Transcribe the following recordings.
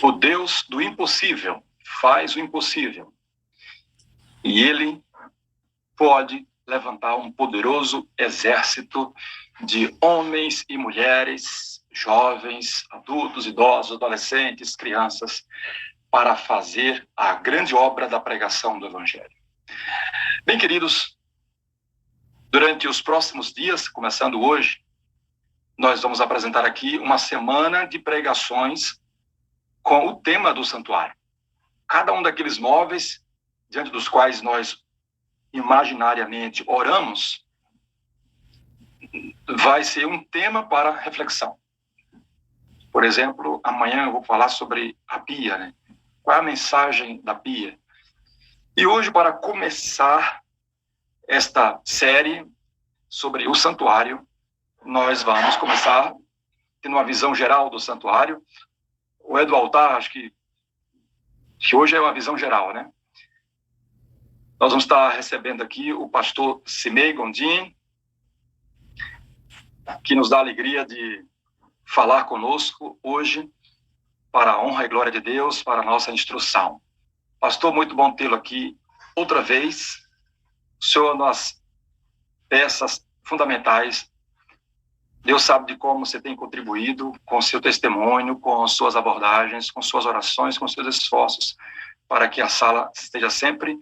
O Deus do impossível faz o impossível. E Ele pode levantar um poderoso exército de homens e mulheres, jovens, adultos, idosos, adolescentes, crianças, para fazer a grande obra da pregação do Evangelho. Bem, queridos, durante os próximos dias, começando hoje, nós vamos apresentar aqui uma semana de pregações com o tema do santuário. Cada um daqueles móveis diante dos quais nós imaginariamente oramos vai ser um tema para reflexão. Por exemplo, amanhã eu vou falar sobre a pia, né? Qual é a mensagem da pia? E hoje, para começar esta série sobre o santuário, nós vamos começar tendo uma visão geral do santuário. O do altar, acho que hoje é uma visão geral, né? Nós vamos estar recebendo aqui o pastor Simei Gondim, que nos dá a alegria de falar conosco hoje para a honra e glória de Deus, para a nossa instrução. Pastor, muito bom tê-lo aqui outra vez. O senhor, nas peças fundamentais, Deus sabe de como você tem contribuído com seu testemunho, com suas abordagens, com suas orações, com seus esforços, para que a sala esteja sempre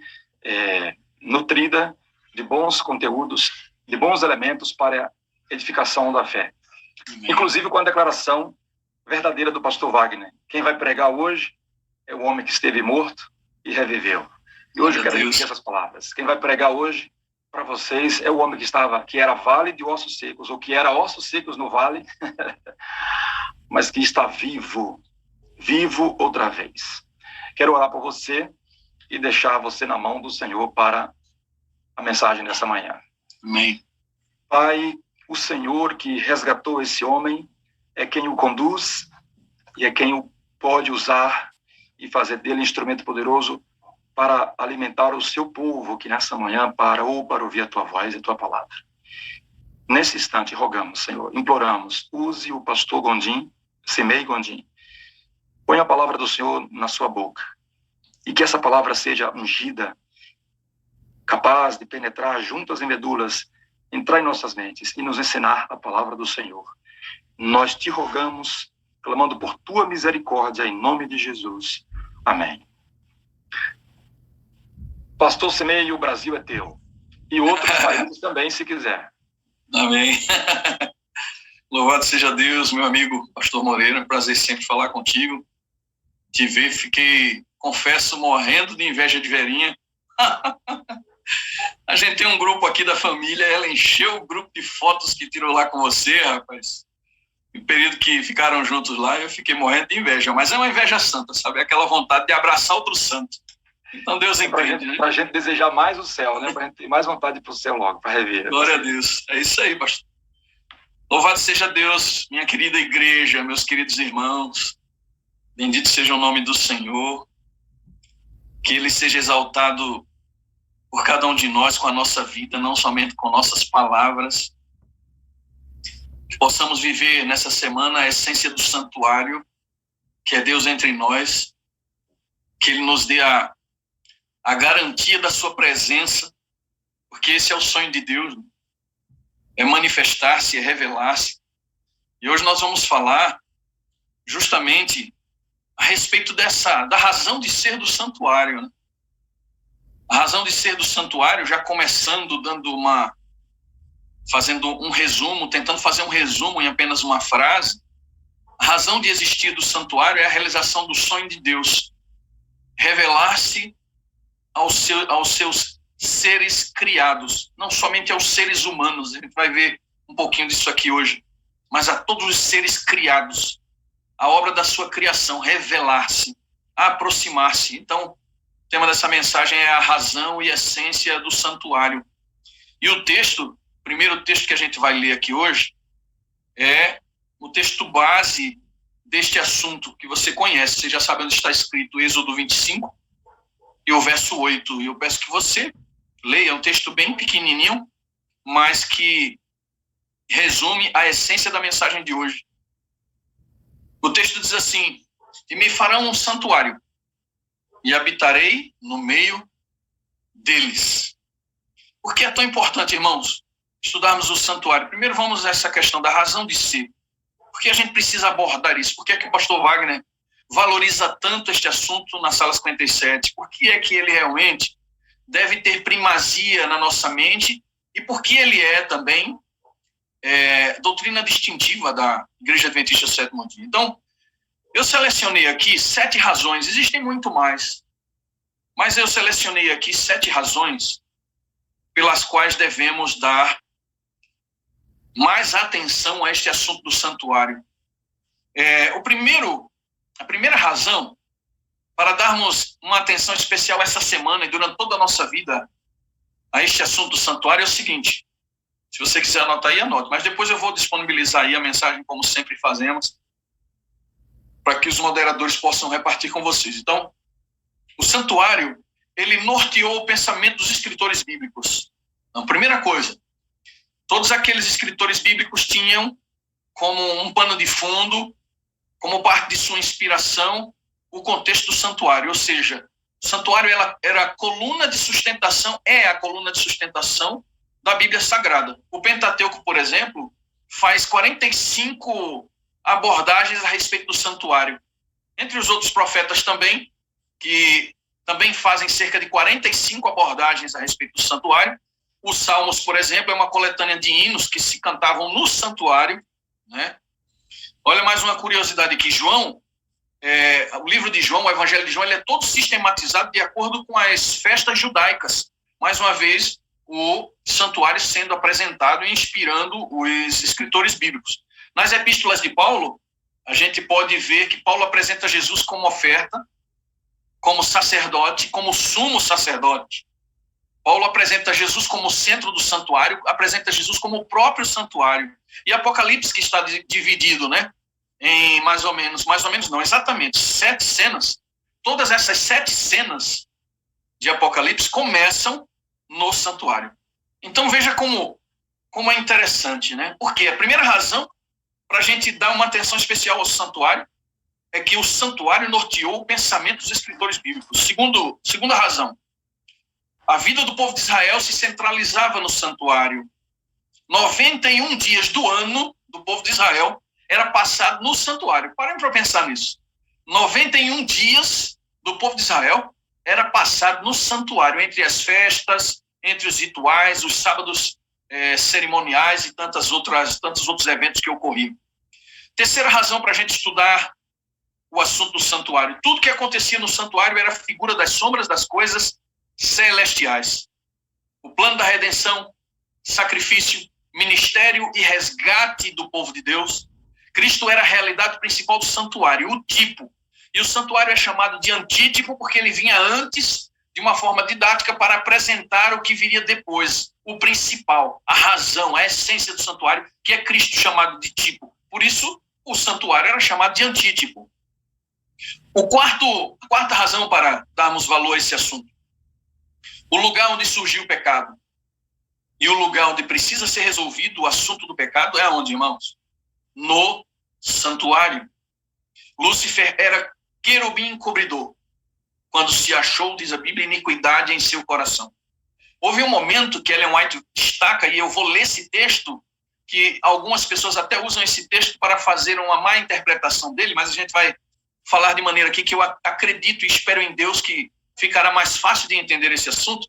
nutrida de bons conteúdos, de bons elementos para a edificação da fé. Amém. Inclusive com a declaração verdadeira do pastor Wagner. Quem vai pregar hoje é o homem que esteve morto e reviveu. E hoje eu quero repetir essas palavras. Quem vai pregar hoje para vocês é o homem que era vale de ossos secos, ou que era ossos secos no vale, mas que está vivo outra vez. Quero orar por você e deixar você na mão do Senhor para a mensagem dessa manhã. Amém. Pai, o Senhor que resgatou esse homem é quem o conduz e é quem o pode usar e fazer dele instrumento poderoso para alimentar o seu povo que nessa manhã para ouvir a tua voz e a tua palavra. Nesse instante, rogamos, Senhor, imploramos, use o pastor Gondim, Simei Gondim. Põe a palavra do Senhor na sua boca. E que essa palavra seja ungida, capaz de penetrar juntas e medulas, entrar em nossas mentes e nos ensinar a palavra do Senhor. Nós te rogamos, clamando por tua misericórdia, em nome de Jesus. Amém. Pastor Simei, o Brasil é teu. E outros países também, se quiser. Amém. Louvado seja Deus, meu amigo pastor Moreira. É um prazer sempre falar contigo. Te ver, fiquei, confesso, morrendo de inveja de Verinha. A gente tem um grupo aqui da família, ela encheu o grupo de fotos que tirou lá com você, rapaz. No período que ficaram juntos lá, eu fiquei morrendo de inveja. Mas é uma inveja santa, sabe? Aquela vontade de abraçar outro santo. Então Deus entende, né? Para a gente desejar mais o céu, né? Para a gente ter mais vontade de ir para o céu logo, para rever. Glória a Deus. É isso aí, pastor. Louvado seja Deus, minha querida igreja, meus queridos irmãos. Bendito seja o nome do Senhor. Que Ele seja exaltado por cada um de nós com a nossa vida, não somente com nossas palavras. Que possamos viver nessa semana a essência do santuário, que é Deus entre nós. Que Ele nos dê a garantia da sua presença, porque esse é o sonho de Deus, é manifestar-se, é revelar-se. E hoje nós vamos falar justamente a respeito da razão de ser do santuário, né? A razão de ser do santuário, já começando fazendo um resumo, tentando fazer um resumo em apenas uma frase. A razão de existir do santuário é a realização do sonho de Deus, revelar-se aos seus seres criados, não somente aos seres humanos, a gente vai ver um pouquinho disso aqui hoje, mas a todos os seres criados, a obra da sua criação, revelar-se, aproximar-se. Então, o tema dessa mensagem é a razão e essência do santuário. E o primeiro texto que a gente vai ler aqui hoje, é o texto base deste assunto que você conhece, você já sabe onde está escrito, Êxodo 25, e o verso 8, e eu peço que você leia, é um texto bem pequenininho, mas que resume a essência da mensagem de hoje. O texto diz assim: e me farão um santuário, e habitarei no meio deles. Por que é tão importante, irmãos, estudarmos o santuário? Primeiro vamos a essa questão da razão de ser. Por que a gente precisa abordar isso? Por que é que o pastor Wagner valoriza tanto este assunto na Sala 57? Por que é que ele realmente deve ter primazia na nossa mente? E por que ele é também doutrina distintiva da Igreja Adventista do Sétimo Dia? Então, eu selecionei aqui 7 razões, existem muito mais, mas eu selecionei aqui 7 razões pelas quais devemos dar mais atenção a este assunto do santuário. A primeira razão para darmos uma atenção especial essa semana e durante toda a nossa vida a este assunto do santuário é o seguinte: se você quiser anotar aí, anote, mas depois eu vou disponibilizar aí a mensagem, como sempre fazemos, para que os moderadores possam repartir com vocês. Então, o santuário, ele norteou o pensamento dos escritores bíblicos. Então, primeira coisa, todos aqueles escritores bíblicos tinham como um pano de fundo, como parte de sua inspiração, o contexto do santuário. Ou seja, o santuário era a coluna de sustentação, é a coluna de sustentação da Bíblia Sagrada. O Pentateuco, por exemplo, faz 45 abordagens a respeito do santuário. Entre os outros profetas também, que também fazem cerca de 45 abordagens a respeito do santuário. Os Salmos, por exemplo, é uma coletânea de hinos que se cantavam no santuário, né? Olha mais uma curiosidade aqui. O livro de João, o Evangelho de João, ele é todo sistematizado de acordo com as festas judaicas. Mais uma vez, o santuário sendo apresentado e inspirando os escritores bíblicos. Nas epístolas de Paulo, a gente pode ver que Paulo apresenta Jesus como oferta, como sacerdote, como sumo sacerdote. Paulo apresenta Jesus como centro do santuário, apresenta Jesus como o próprio santuário. E Apocalipse, que está dividido, né, em mais ou menos não, exatamente 7 cenas. Todas essas 7 cenas de Apocalipse começam no santuário. Então veja como é interessante, né? Porque a primeira razão para a gente dar uma atenção especial ao santuário é que o santuário norteou o pensamento dos escritores bíblicos. Segunda razão, a vida do povo de Israel se centralizava no santuário. 91 dias do ano do povo de Israel era passado no santuário. Parem para pensar nisso. 91 dias do povo de Israel era passado no santuário, entre as festas, entre os rituais, os sábados cerimoniais e tantos outros eventos que ocorriam. Terceira razão para a gente estudar o assunto do santuário. Tudo que acontecia no santuário era a figura das sombras das coisas celestiais. O plano da redenção, sacrifício, ministério e resgate do povo de Deus. Cristo era a realidade principal do santuário, o tipo. E o santuário é chamado de antítipo porque ele vinha antes, de uma forma didática, para apresentar o que viria depois, o principal, a razão, a essência do santuário, que é Cristo chamado de tipo. Por isso, o santuário era chamado de antítipo. A quarta razão para darmos valor a esse assunto. O lugar onde surgiu o pecado e o lugar onde precisa ser resolvido o assunto do pecado é onde, irmãos? No santuário. Lúcifer era querubim encobridor, quando se achou, diz a Bíblia, iniquidade em seu coração. Houve um momento que Ellen White destaca, e eu vou ler esse texto, que algumas pessoas até usam esse texto para fazer uma má interpretação dele, mas a gente vai falar de maneira aqui que eu acredito e espero em Deus que ficará mais fácil de entender esse assunto.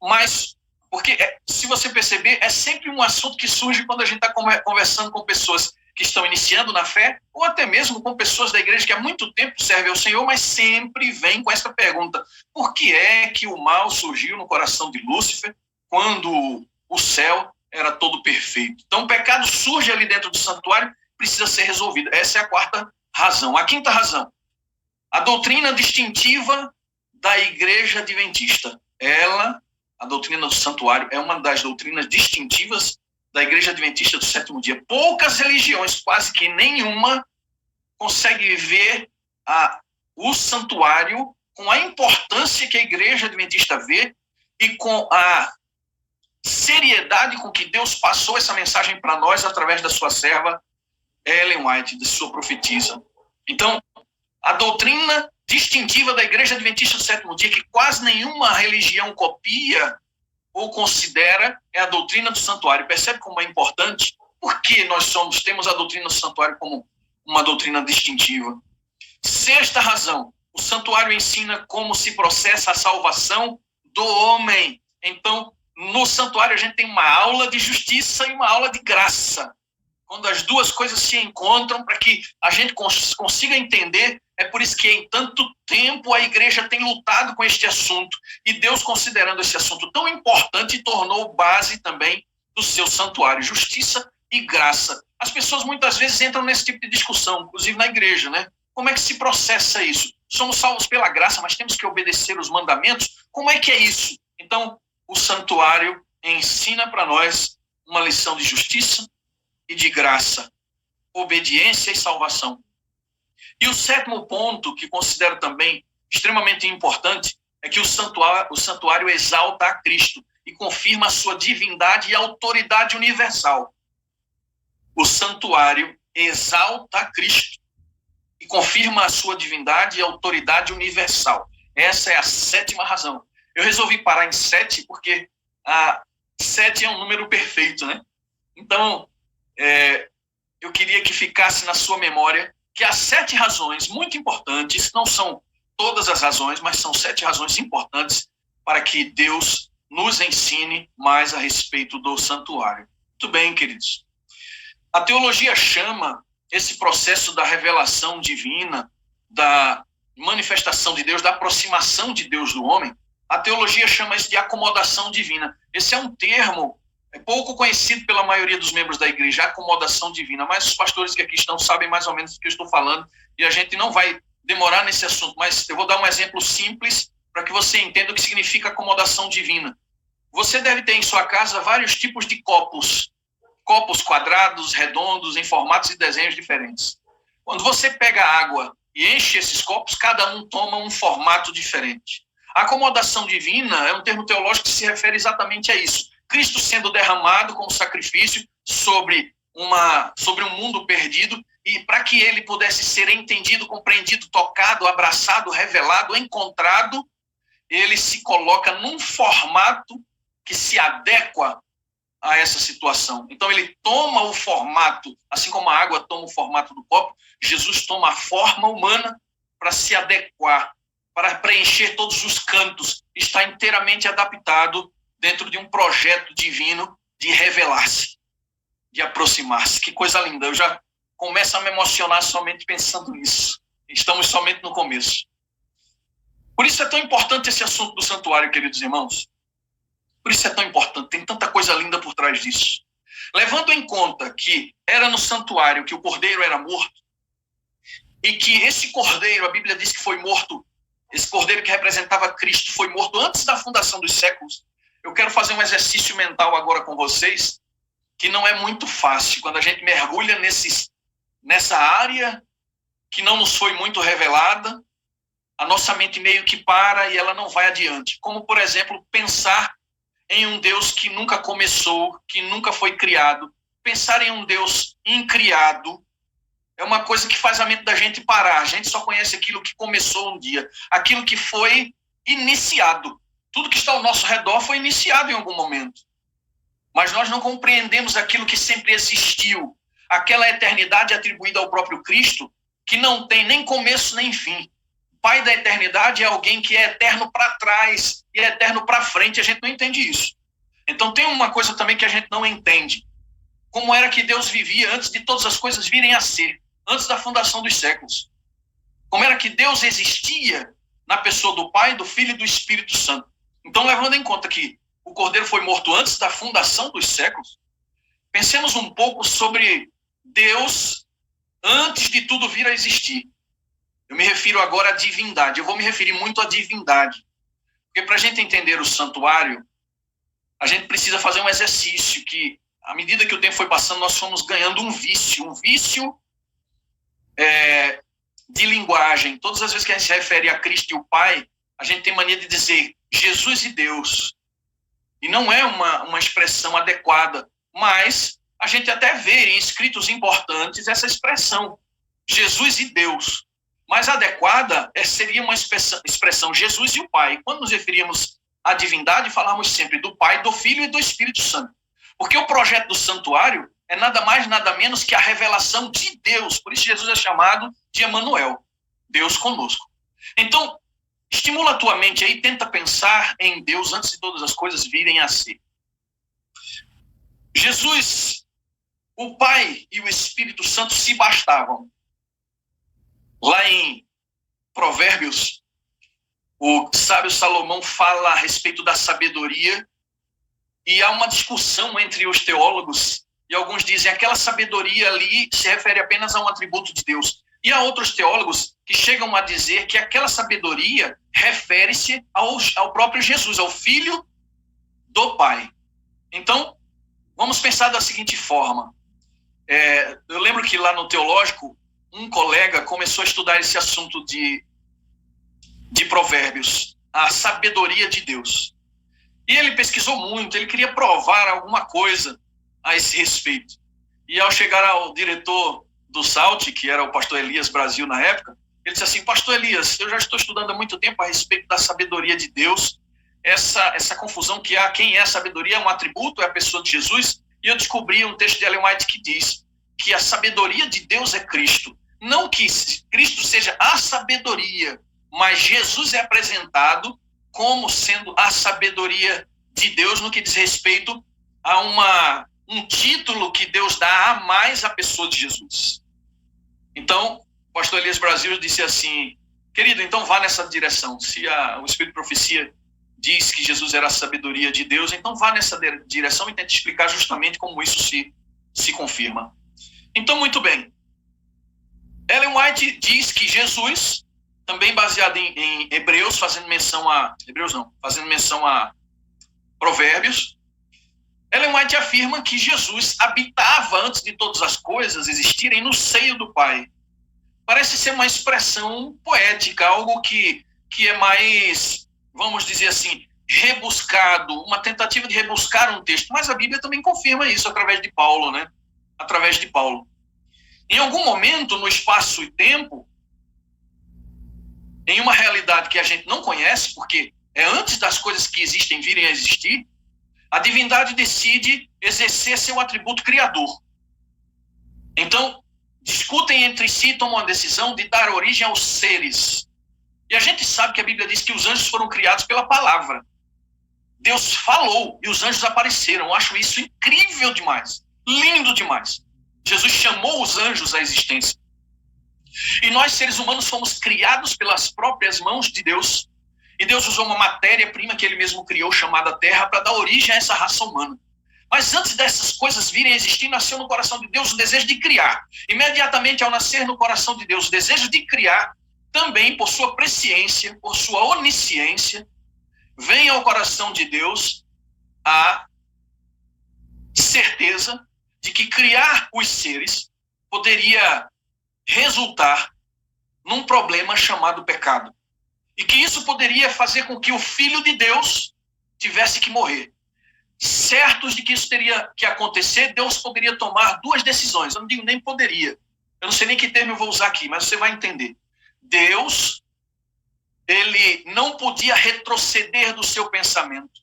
Mas, porque se você perceber, é sempre um assunto que surge quando a gente está conversando com pessoas que estão iniciando na fé, ou até mesmo com pessoas da igreja que há muito tempo servem ao Senhor, mas sempre vem com essa pergunta: por que é que o mal surgiu no coração de Lúcifer quando o céu era todo perfeito? Então o pecado surge ali dentro do santuário, precisa ser resolvido. Essa é a quarta razão. A quinta razão, a doutrina distintiva da Igreja Adventista. A doutrina do santuário, é uma das doutrinas distintivas da Igreja Adventista do Sétimo Dia. Poucas religiões, quase que nenhuma, consegue ver o santuário com a importância que a Igreja Adventista vê e com a seriedade com que Deus passou essa mensagem para nós através da sua serva Ellen White, da sua profetisa. Então, A doutrina distintiva da Igreja Adventista do Sétimo Dia, que quase nenhuma religião copia ou considera, é a doutrina do santuário. Percebe como é importante? Por que nós temos a doutrina do santuário como uma doutrina distintiva? Sexta razão, o santuário ensina como se processa a salvação do homem. Então, no santuário a gente tem uma aula de justiça e uma aula de graça. Quando as duas coisas se encontram para que a gente consiga entender, é por isso que em tanto tempo a igreja tem lutado com este assunto, e Deus, considerando esse assunto tão importante, tornou base também do seu santuário, justiça e graça. As pessoas muitas vezes entram nesse tipo de discussão, inclusive na igreja, né? Como é que se processa isso? Somos salvos pela graça, mas temos que obedecer os mandamentos? Como é que é isso? Então, o santuário ensina para nós uma lição de justiça e de graça, obediência e salvação. E o sétimo ponto, que considero também extremamente importante, é que o santuário exalta a Cristo e confirma a sua divindade e autoridade universal. O santuário exalta a Cristo e confirma a sua divindade e autoridade universal. Essa é a sétima razão. Eu resolvi parar em 7 porque 7 é um número perfeito, né? Então, eu queria que ficasse na sua memória que há 7 razões muito importantes, não são todas as razões, mas são 7 razões importantes para que Deus nos ensine mais a respeito do santuário. Muito bem, queridos. A teologia chama esse processo da revelação divina, da manifestação de Deus, da aproximação de Deus do homem, a teologia chama isso de acomodação divina. Esse é um termo pouco conhecido pela maioria dos membros da igreja, acomodação divina, mas os pastores que aqui estão sabem mais ou menos do que eu estou falando, e a gente não vai demorar nesse assunto, mas eu vou dar um exemplo simples para que você entenda o que significa acomodação divina. Você deve ter em sua casa vários tipos de copos quadrados, redondos, em formatos e desenhos diferentes. Quando você pega água e enche esses copos, cada um toma um formato diferente. A acomodação divina é um termo teológico que se refere exatamente a isso. Cristo sendo derramado como sacrifício sobre um mundo perdido, e para que ele pudesse ser entendido, compreendido, tocado, abraçado, revelado, encontrado, ele se coloca num formato que se adequa a essa situação. Então ele toma o formato, assim como a água toma o formato do copo, Jesus toma a forma humana para se adequar, para preencher todos os cantos, está inteiramente adaptado dentro de um projeto divino de revelar-se, de aproximar-se. Que coisa linda, eu já começo a me emocionar somente pensando nisso. Estamos somente no começo. Por isso é tão importante esse assunto do santuário, queridos irmãos. Por isso é tão importante, tem tanta coisa linda por trás disso. Levando em conta que era no santuário que o cordeiro era morto, e que esse cordeiro, a Bíblia diz que foi morto, esse cordeiro que representava Cristo foi morto antes da fundação dos séculos. Eu quero fazer um exercício mental agora com vocês, que não é muito fácil, quando a gente mergulha nessa área que não nos foi muito revelada, a nossa mente meio que para e ela não vai adiante. Como, por exemplo, pensar em um Deus que nunca começou, que nunca foi criado. Pensar em um Deus incriado é uma coisa que faz a mente da gente parar. A gente só conhece aquilo que começou um dia, aquilo que foi iniciado. Tudo que está ao nosso redor foi iniciado em algum momento. Mas nós não compreendemos aquilo que sempre existiu, aquela eternidade atribuída ao próprio Cristo, que não tem nem começo nem fim. O Pai da eternidade é alguém que é eterno para trás e é eterno para frente. A gente não entende isso. Então tem uma coisa também que a gente não entende. Como era que Deus vivia antes de todas as coisas virem a ser, antes da fundação dos séculos? Como era que Deus existia na pessoa do Pai, do Filho e do Espírito Santo? Então, levando em conta que o Cordeiro foi morto antes da fundação dos séculos, pensemos um pouco sobre Deus antes de tudo vir a existir. Eu me refiro agora à divindade. Eu vou me referir muito à divindade. Porque para a gente entender o santuário, a gente precisa fazer um exercício que, à medida que o tempo foi passando, nós fomos ganhando um vício de linguagem. Todas as vezes que a gente se refere a Cristo e o Pai, a gente tem mania de dizer Jesus e Deus. E não é uma expressão adequada, mas a gente até vê em escritos importantes essa expressão, Jesus e Deus. mais adequada seria uma expressão Jesus e o Pai. Quando nos referimos à divindade, falamos sempre do Pai, do Filho e do Espírito Santo. Porque o projeto do santuário é nada mais, nada menos que a revelação de Deus. Por isso Jesus é chamado de Emanuel, Deus conosco. Então, estimula a tua mente aí, tenta pensar em Deus antes de todas as coisas virem a ser. Jesus, o Pai e o Espírito Santo se bastavam. Lá em Provérbios, o sábio Salomão fala a respeito da sabedoria e há uma discussão entre os teólogos e alguns dizem que aquela sabedoria ali se refere apenas a um atributo de Deus. E há outros teólogos que chegam a dizer que aquela sabedoria refere-se ao próprio Jesus, ao Filho do Pai. Então, vamos pensar da seguinte forma. Eu lembro que lá no teológico, um colega começou a estudar esse assunto de Provérbios, a sabedoria de Deus. E ele pesquisou muito, ele queria provar alguma coisa a esse respeito. E ao chegar ao diretor do SALT, que era o pastor Elias Brasil na época, ele disse assim: pastor Elias, eu já estou estudando há muito tempo a respeito da sabedoria de Deus, essa confusão que há, quem é a sabedoria, é um atributo, é a pessoa de Jesus, e eu descobri um texto de Ellen White que diz que a sabedoria de Deus é Cristo. Não que Cristo seja a sabedoria, mas Jesus é apresentado como sendo a sabedoria de Deus no que diz respeito a um título que Deus dá a mais a pessoa de Jesus. Então, o pastor Elias Brasil disse assim: querido, então vá nessa direção. Se o Espírito de Profecia diz que Jesus era a sabedoria de Deus, então vá nessa direção e tente explicar justamente como isso se confirma. Então, muito bem. Ellen White diz que Jesus, também baseado em Hebreus, fazendo menção a Provérbios, Ellen White afirma que Jesus habitava, antes de todas as coisas existirem, no seio do Pai. Parece ser uma expressão poética, algo que é mais, vamos dizer assim, rebuscado, uma tentativa de rebuscar um texto. Mas a Bíblia também confirma isso através de Paulo, né? Através de Paulo. Em algum momento, no espaço e tempo, em uma realidade que a gente não conhece, porque é antes das coisas que existem virem a existir, a divindade decide exercer seu atributo criador. Então, discutem entre si e tomam a decisão de dar origem aos seres. E a gente sabe que a Bíblia diz que os anjos foram criados pela palavra. Deus falou e os anjos apareceram. Eu acho isso incrível demais, lindo demais. Jesus chamou os anjos à existência. E nós, seres humanos, fomos criados pelas próprias mãos de Deus. E Deus usou uma matéria-prima que ele mesmo criou, chamada Terra, para dar origem a essa raça humana. Mas antes dessas coisas virem a existir, nasceu no coração de Deus o desejo de criar. Imediatamente ao nascer no coração de Deus o desejo de criar, também por sua presciência, por sua onisciência, vem ao coração de Deus a certeza de que criar os seres poderia resultar num problema chamado pecado. E que isso poderia fazer com que o Filho de Deus tivesse que morrer. Certos de que isso teria que acontecer, Deus poderia tomar duas decisões. Eu não digo nem poderia. Eu não sei nem que termo eu vou usar aqui, mas você vai entender. Deus, ele não podia retroceder do seu pensamento.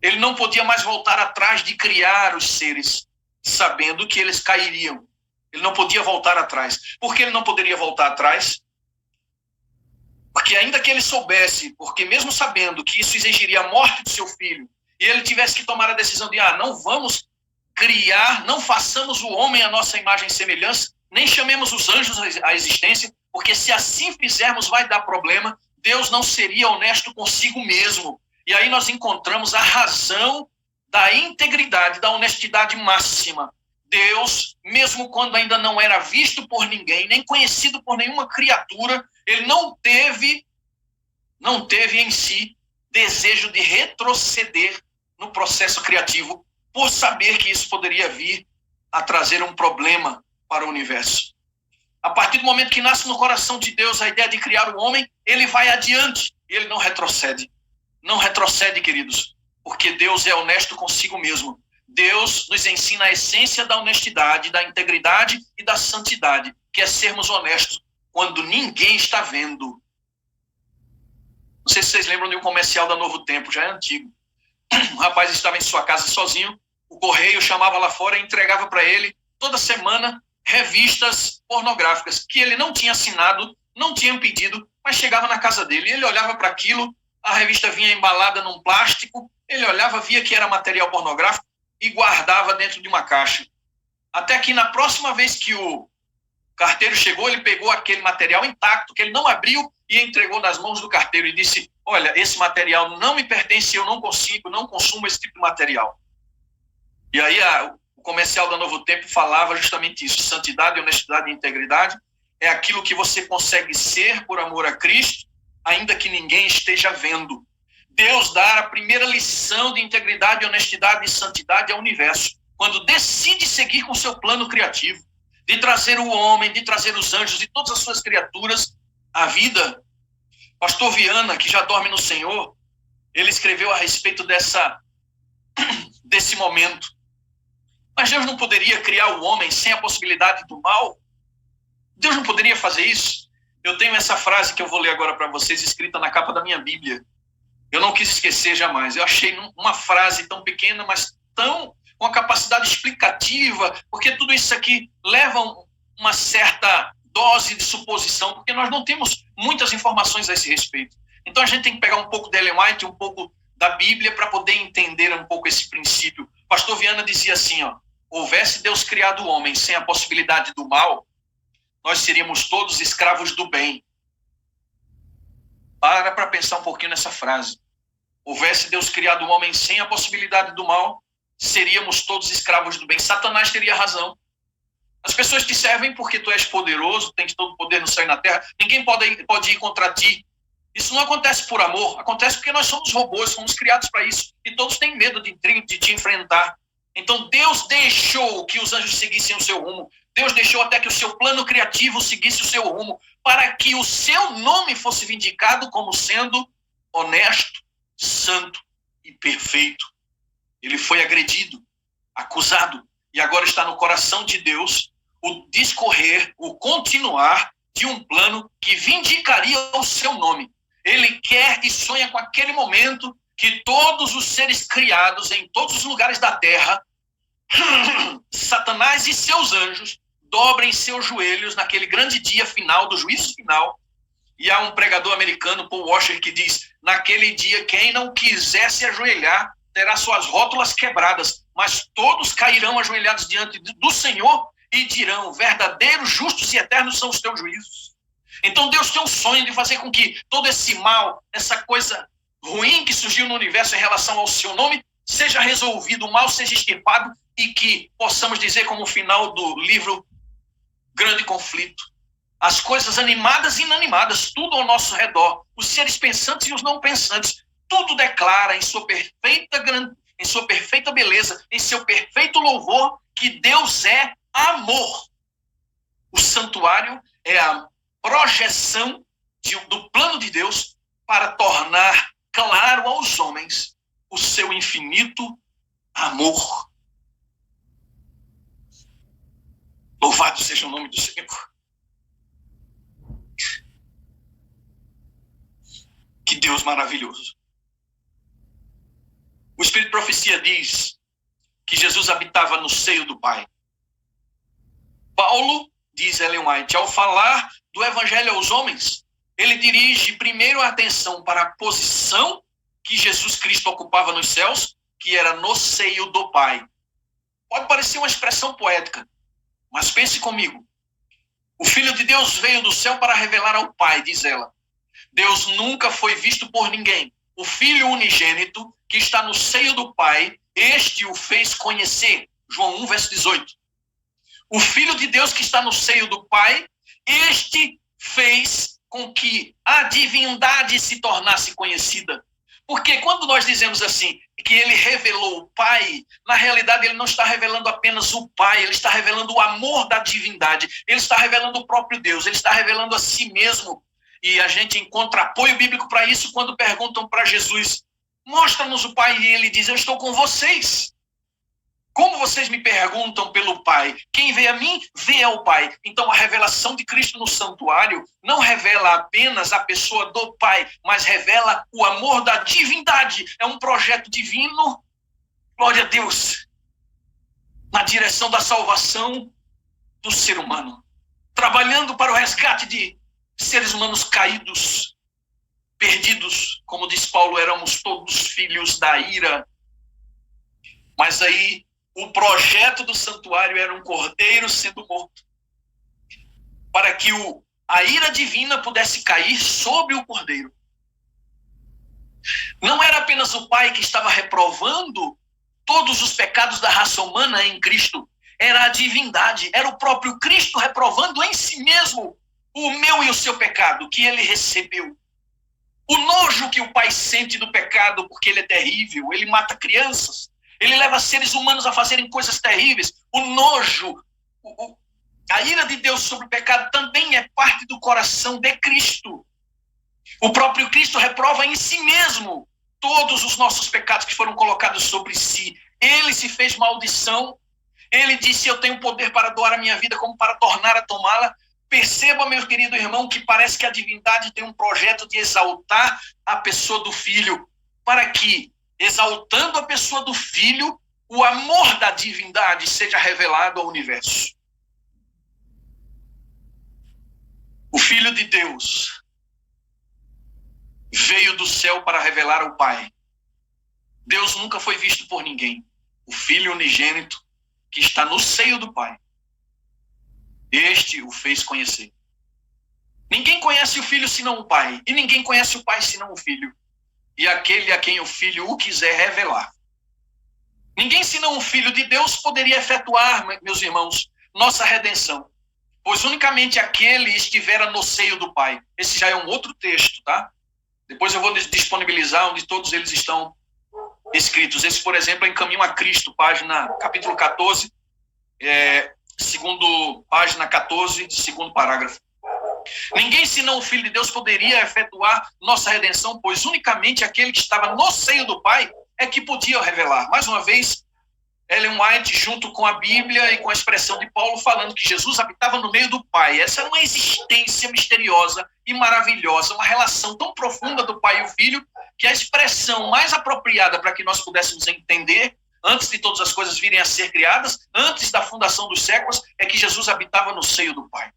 Ele não podia mais voltar atrás de criar os seres, sabendo que eles cairiam. Ele não podia voltar atrás. Por que ele não poderia voltar atrás? Porque ainda que ele soubesse, porque mesmo sabendo que isso exigiria a morte do seu filho, e ele tivesse que tomar a decisão de, não vamos criar, não façamos o homem à nossa imagem e semelhança, nem chamemos os anjos à existência, porque se assim fizermos vai dar problema, Deus não seria honesto consigo mesmo. E aí nós encontramos a razão da integridade, da honestidade máxima. Deus, mesmo quando ainda não era visto por ninguém, nem conhecido por nenhuma criatura, ele não teve em si desejo de retroceder no processo criativo, por saber que isso poderia vir a trazer um problema para o universo. A partir do momento que nasce no coração de Deus a ideia de criar o homem, ele vai adiante e ele não retrocede. Não retrocede, queridos, porque Deus é honesto consigo mesmo. Deus nos ensina a essência da honestidade, da integridade e da santidade, que é sermos honestos quando ninguém está vendo. Não sei se vocês lembram de um comercial da Novo Tempo, já é antigo. Um rapaz estava em sua casa sozinho, o correio chamava lá fora e entregava para ele, toda semana, revistas pornográficas, que ele não tinha assinado, não tinha pedido, mas chegava na casa dele. Ele olhava para aquilo, a revista vinha embalada num plástico, ele olhava, via que era material pornográfico e guardava dentro de uma caixa. Até que na próxima vez que o carteiro chegou, ele pegou aquele material intacto, que ele não abriu, e entregou nas mãos do carteiro e disse: olha, esse material não me pertence, eu não consumo esse tipo de material. E aí o comercial da Novo Tempo falava justamente isso: santidade, honestidade e integridade é aquilo que você consegue ser por amor a Cristo, ainda que ninguém esteja vendo. Deus dá a primeira lição de integridade, honestidade e santidade ao universo, quando decide seguir com seu plano criativo, de trazer o homem, de trazer os anjos e todas as suas criaturas à vida. Pastor Viana, que já dorme no Senhor, ele escreveu a respeito desse momento. Mas Deus não poderia criar o homem sem a possibilidade do mal? Deus não poderia fazer isso? Eu tenho essa frase que eu vou ler agora para vocês, escrita na capa da minha Bíblia. Eu não quis esquecer jamais. Eu achei uma frase tão pequena, mas tão com a capacidade explicativa, porque tudo isso aqui leva uma certa dose de suposição, porque nós não temos muitas informações a esse respeito. Então a gente tem que pegar um pouco de Ellen White, um pouco da Bíblia, para poder entender um pouco esse princípio. Pastor Viana dizia assim, houvesse Deus criado o homem sem a possibilidade do mal, nós seríamos todos escravos do bem. Para pensar um pouquinho nessa frase. Houvesse Deus criado o homem sem a possibilidade do mal, seríamos todos escravos do bem. Satanás teria razão. As pessoas te servem porque tu és poderoso, tens todo o poder no céu e na terra, ninguém pode ir contra ti. Isso não acontece por amor, acontece porque nós somos robôs, fomos criados para isso, e todos têm medo de te enfrentar. Então Deus deixou que os anjos seguissem o seu rumo, Deus deixou até que o seu plano criativo seguisse o seu rumo, para que o seu nome fosse vindicado como sendo honesto, santo e perfeito. Ele foi agredido, acusado, e agora está no coração de Deus o discorrer, o continuar de um plano que vindicaria o seu nome. Ele quer e sonha com aquele momento que todos os seres criados em todos os lugares da terra, Satanás e seus anjos, dobrem seus joelhos naquele grande dia final, do juízo final. E há um pregador americano, Paul Washer, que diz: naquele dia, quem não quiser se ajoelhar terá suas rótulas quebradas, mas todos cairão ajoelhados diante do Senhor e dirão: verdadeiros, justos e eternos são os teus juízos. Então Deus tem um sonho de fazer com que todo esse mal, essa coisa ruim que surgiu no universo em relação ao seu nome, seja resolvido, o mal seja extirpado, e que possamos dizer, como o final do livro Grande Conflito, as coisas animadas e inanimadas, tudo ao nosso redor, os seres pensantes e os não pensantes, tudo declara em sua perfeita beleza, em seu perfeito louvor, que Deus é amor. O santuário é a projeção do plano de Deus para tornar claro aos homens o seu infinito amor. Louvado seja o nome do Senhor. Que Deus maravilhoso. O Espírito de Profecia diz que Jesus habitava no seio do Pai. Paulo, diz Ellen White, ao falar do Evangelho aos homens, ele dirige primeiro a atenção para a posição que Jesus Cristo ocupava nos céus, que era no seio do Pai. Pode parecer uma expressão poética, mas pense comigo. O Filho de Deus veio do céu para revelar ao Pai, diz ela. Deus nunca foi visto por ninguém. O Filho unigênito, que está no seio do Pai, este o fez conhecer. João 1, verso 18. O Filho de Deus que está no seio do Pai, este fez com que a divindade se tornasse conhecida. Porque quando nós dizemos assim, que ele revelou o Pai, na realidade ele não está revelando apenas o Pai, ele está revelando o amor da divindade, ele está revelando o próprio Deus, ele está revelando a si mesmo. E a gente encontra apoio bíblico para isso quando perguntam para Jesus: mostra-nos o Pai, e ele diz: eu estou com vocês. Como vocês me perguntam pelo Pai, quem vê a mim, vê ao Pai. Então, a revelação de Cristo no santuário não revela apenas a pessoa do Pai, mas revela o amor da divindade. É um projeto divino, glória a Deus, na direção da salvação do ser humano, trabalhando para o resgate de seres humanos caídos, perdidos. Como diz Paulo, éramos todos filhos da ira. Mas aí, o projeto do santuário era um cordeiro sendo morto, para que a ira divina pudesse cair sobre o cordeiro. Não era apenas o Pai que estava reprovando todos os pecados da raça humana em Cristo, era a divindade, era o próprio Cristo reprovando em si mesmo o meu e o seu pecado, que ele recebeu. O nojo que o Pai sente do pecado, porque ele é terrível, ele mata crianças, ele leva seres humanos a fazerem coisas terríveis. O nojo, a ira de Deus sobre o pecado também é parte do coração de Cristo. O próprio Cristo reprova em si mesmo todos os nossos pecados que foram colocados sobre si. Ele se fez maldição. Ele disse, eu tenho poder para doar a minha vida como para tornar a tomá-la. Perceba, meu querido irmão, que parece que a divindade tem um projeto de exaltar a pessoa do Filho, para que, exaltando a pessoa do Filho, o amor da divindade seja revelado ao universo. O Filho de Deus veio do céu para revelar ao Pai. Deus nunca foi visto por ninguém. O Filho unigênito que está no seio do Pai, este o fez conhecer. Ninguém conhece o Filho senão o Pai, e ninguém conhece o Pai senão o Filho, e aquele a quem o Filho o quiser revelar. Ninguém senão o Filho de Deus poderia efetuar, meus irmãos, nossa redenção, pois unicamente aquele estivera no seio do Pai. Esse já é um outro texto, tá? Depois eu vou disponibilizar onde todos eles estão escritos. Esse, por exemplo, é Em Caminho a Cristo, capítulo 14, página 14, segundo parágrafo. Ninguém senão o Filho de Deus poderia efetuar nossa redenção, pois unicamente aquele que estava no seio do Pai é que podia revelar. Mais uma vez, Ellen White, junto com a Bíblia e com a expressão de Paulo, falando que Jesus habitava no meio do Pai. Essa era uma existência misteriosa e maravilhosa, uma relação tão profunda do Pai e o Filho, que a expressão mais apropriada para que nós pudéssemos entender, antes de todas as coisas virem a ser criadas, antes da fundação dos séculos, é que Jesus habitava no seio do Pai.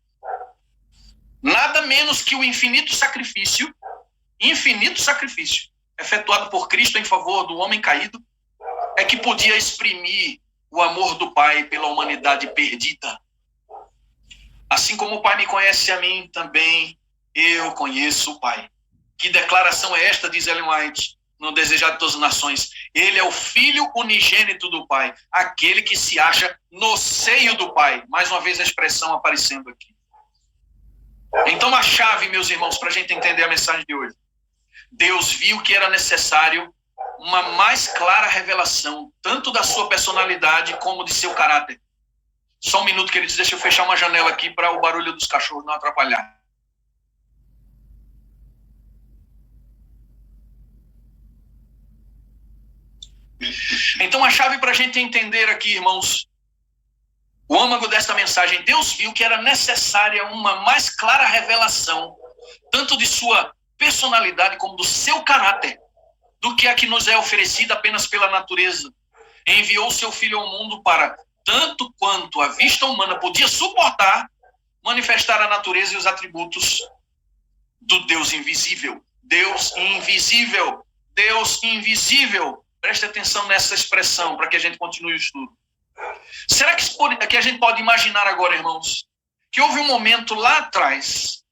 Nada menos que o infinito sacrifício, efetuado por Cristo em favor do homem caído, é que podia exprimir o amor do Pai pela humanidade perdida. Assim como o Pai me conhece a mim, também eu conheço o Pai. Que declaração é esta, diz Ellen White, no Desejado de Todas as Nações? Ele é o Filho unigênito do Pai, aquele que se acha no seio do Pai. Mais uma vez a expressão aparecendo aqui. Então a chave, meus irmãos, para a gente entender a mensagem de hoje. Deus viu que era necessário uma mais clara revelação, tanto da sua personalidade como de seu caráter. Só um minuto, queridos, deixa eu fechar uma janela aqui para o barulho dos cachorros não atrapalhar. Então a chave para a gente entender aqui, irmãos, o âmago desta mensagem: Deus viu que era necessária uma mais clara revelação, tanto de sua personalidade como do seu caráter, do que a que nos é oferecida apenas pela natureza. Enviou seu Filho ao mundo para, tanto quanto a vista humana podia suportar, manifestar a natureza e os atributos do Deus invisível. Deus invisível. Deus invisível. Preste atenção nessa expressão para que a gente continue o estudo. Será que a gente pode imaginar agora, irmãos, que houve um momento lá atrás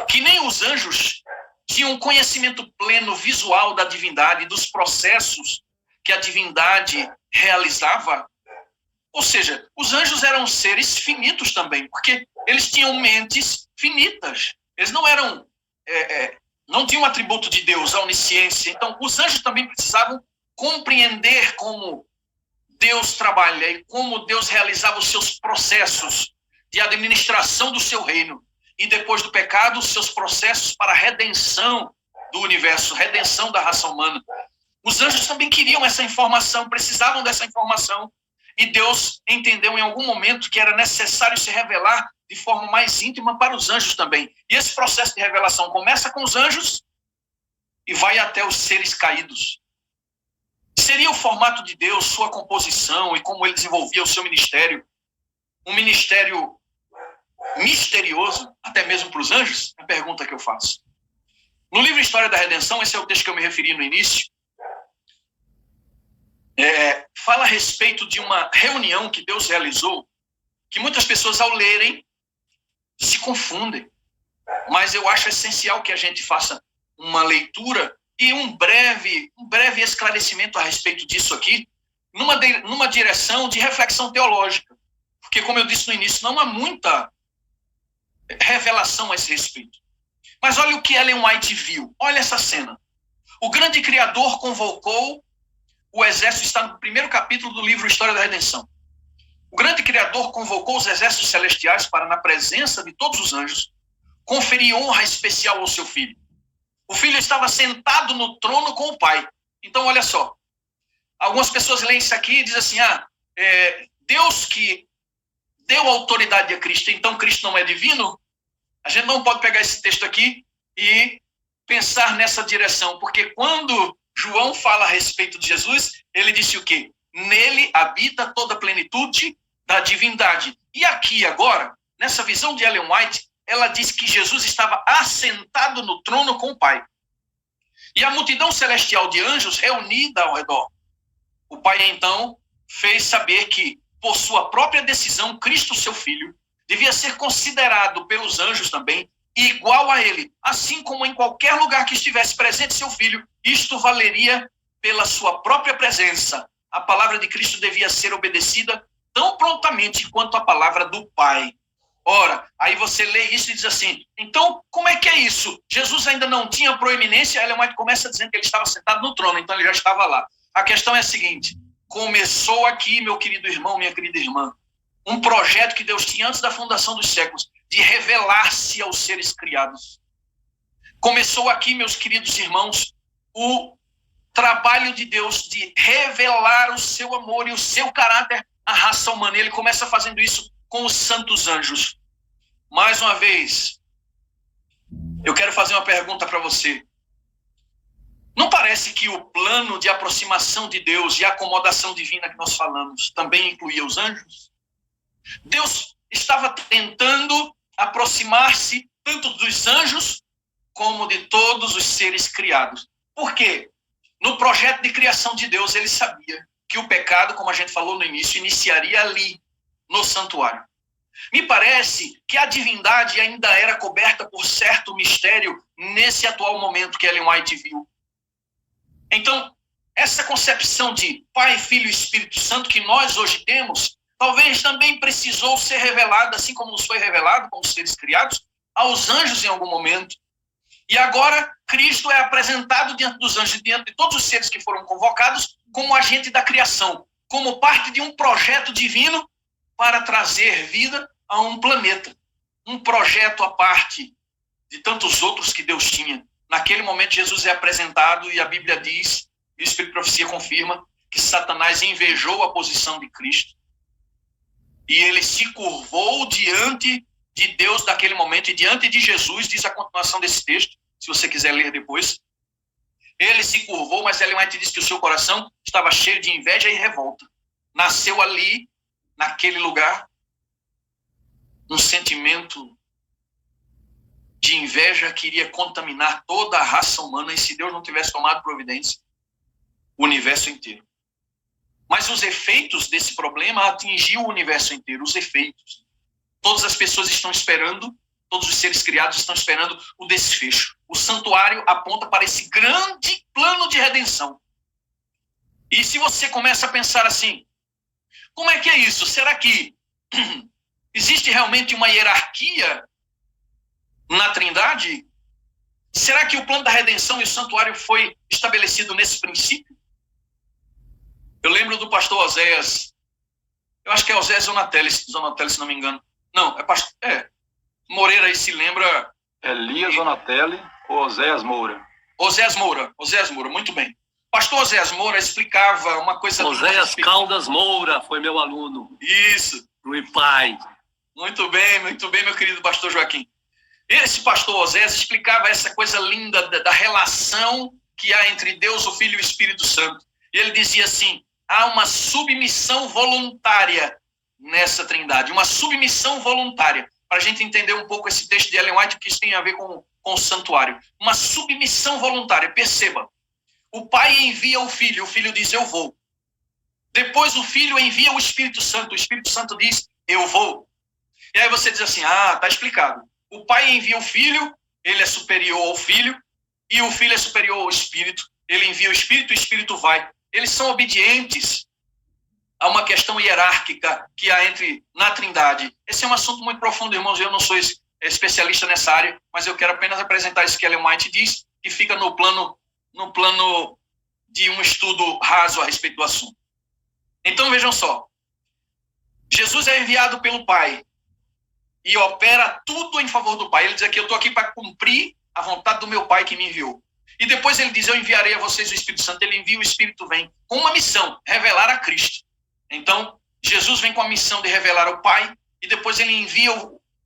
que nem os anjos tinham um conhecimento pleno visual da divindade, dos processos que a divindade realizava? Ou seja, os anjos eram seres finitos também, porque eles tinham mentes finitas. Eles não eram, não tinham um atributo de Deus, a onisciência. Então, os anjos também precisavam compreender como Deus trabalha e como Deus realizava os seus processos de administração do seu reino. E depois do pecado, os seus processos para a redenção do universo, redenção da raça humana. Os anjos também queriam essa informação, precisavam dessa informação. E Deus entendeu em algum momento que era necessário se revelar de forma mais íntima para os anjos também. E esse processo de revelação começa com os anjos e vai até os seres caídos. Seria o formato de Deus, sua composição e como ele desenvolvia o seu ministério, um ministério misterioso, até mesmo para os anjos? É a pergunta que eu faço. No livro História da Redenção, esse é o texto que eu me referi no início, fala a respeito de uma reunião que Deus realizou, que muitas pessoas ao lerem se confundem. Mas eu acho essencial que a gente faça uma leitura e um breve esclarecimento a respeito disso aqui, numa direção de reflexão teológica. Porque, como eu disse no início, não há muita revelação a esse respeito. Mas olha o que Ellen White viu. Olha essa cena. O grande Criador convocou o exército, está no primeiro capítulo do livro História da Redenção. O grande Criador convocou os exércitos celestiais para, na presença de todos os anjos, conferir honra especial ao seu filho. O filho estava sentado no trono com o pai. Então, olha só. Algumas pessoas leem isso aqui e dizem assim, Deus que deu autoridade a Cristo, então Cristo não é divino? A gente não pode pegar esse texto aqui e pensar nessa direção, porque quando João fala a respeito de Jesus, ele disse o quê? Nele habita toda a plenitude da divindade. E aqui agora, nessa visão de Ellen White, ela diz que Jesus estava assentado no trono com o Pai. E a multidão celestial de anjos reunida ao redor. O Pai, então, fez saber que, por sua própria decisão, Cristo, seu Filho, devia ser considerado pelos anjos também igual a ele, assim como em qualquer lugar que estivesse presente seu Filho, isto valeria pela sua própria presença. A palavra de Cristo devia ser obedecida tão prontamente quanto a palavra do Pai. Ora, aí você lê isso e diz assim, então, como é que é isso? Jesus ainda não tinha proeminência, Ellen White começa dizendo que ele estava sentado no trono, então ele já estava lá. A questão é a seguinte, começou aqui, meu querido irmão, minha querida irmã, um projeto que Deus tinha antes da fundação dos séculos, de revelar-se aos seres criados. Começou aqui, meus queridos irmãos, o trabalho de Deus de revelar o seu amor e o seu caráter à raça humana. Ele começa fazendo isso com os santos anjos. Mais uma vez, eu quero fazer uma pergunta para você. Não parece que o plano de aproximação de Deus e acomodação divina que nós falamos também incluía os anjos? Deus estava tentando aproximar-se tanto dos anjos como de todos os seres criados. Por quê? No projeto de criação de Deus, ele sabia que o pecado, como a gente falou no início, iniciaria ali, no santuário. Me parece que a divindade ainda era coberta por certo mistério nesse atual momento que Ellen White viu. Então, essa concepção de Pai, Filho e Espírito Santo que nós hoje temos, talvez também precisou ser revelada, assim como nos foi revelado como seres criados, aos anjos em algum momento. E agora, Cristo é apresentado diante dos anjos, diante de todos os seres que foram convocados, como agente da criação, como parte de um projeto divino para trazer vida a um planeta. Um projeto à parte de tantos outros que Deus tinha. Naquele momento, Jesus é apresentado e a Bíblia diz, e o Espírito de Profecia confirma, que Satanás invejou a posição de Cristo. E ele se curvou diante de Deus naquele momento e diante de Jesus, diz a continuação desse texto, se você quiser ler depois. Ele se curvou, mas Ellen White diz que o seu coração estava cheio de inveja e revolta. Nasceu ali, naquele lugar, um sentimento de inveja que iria contaminar toda a raça humana, e se Deus não tivesse tomado providência, o universo inteiro. Mas os efeitos desse problema atingiu o universo inteiro, os efeitos. Todas as pessoas estão esperando, todos os seres criados estão esperando o desfecho. O santuário aponta para esse grande plano de redenção. E se você começa a pensar assim, como é que é isso? Será que existe realmente uma hierarquia na Trindade? Será que o plano da redenção e o santuário foi estabelecido nesse princípio? Eu lembro do pastor Oséias, eu acho que é Oséias Zonatelli, se não me engano. Não, Moreira aí se lembra. Elias Zonatelli ou Oséias Moura? Oséias Moura, muito bem. Pastor Oséias Moura explicava uma coisa... Oséias Caldas Moura foi meu aluno. Isso. No IPAI. Muito bem, meu querido pastor Joaquim. Esse pastor Oséias explicava essa coisa linda da relação que há entre Deus, o Filho e o Espírito Santo. E ele dizia assim, há uma submissão voluntária nessa trindade, uma submissão voluntária. Para a gente entender um pouco esse texto de Ellen White, que isso tem a ver com o santuário. Uma submissão voluntária, perceba. O pai envia o filho diz, eu vou. Depois o filho envia o Espírito Santo diz, eu vou. E aí você diz assim, tá explicado. O pai envia o filho, ele é superior ao filho, e o filho é superior ao Espírito. Ele envia o Espírito vai. Eles são obedientes a uma questão hierárquica que há na Trindade. Esse é um assunto muito profundo, irmãos. Eu não sou especialista nessa área, mas eu quero apenas apresentar isso que Ellen White diz, que fica no plano de um estudo raso a respeito do assunto. Então, vejam só. Jesus é enviado pelo Pai e opera tudo em favor do Pai. Ele diz aqui, eu estou aqui para cumprir a vontade do meu Pai que me enviou. E depois ele diz, eu enviarei a vocês o Espírito Santo. Ele envia, o Espírito vem com uma missão, revelar a Cristo. Então, Jesus vem com a missão de revelar ao Pai e depois ele envia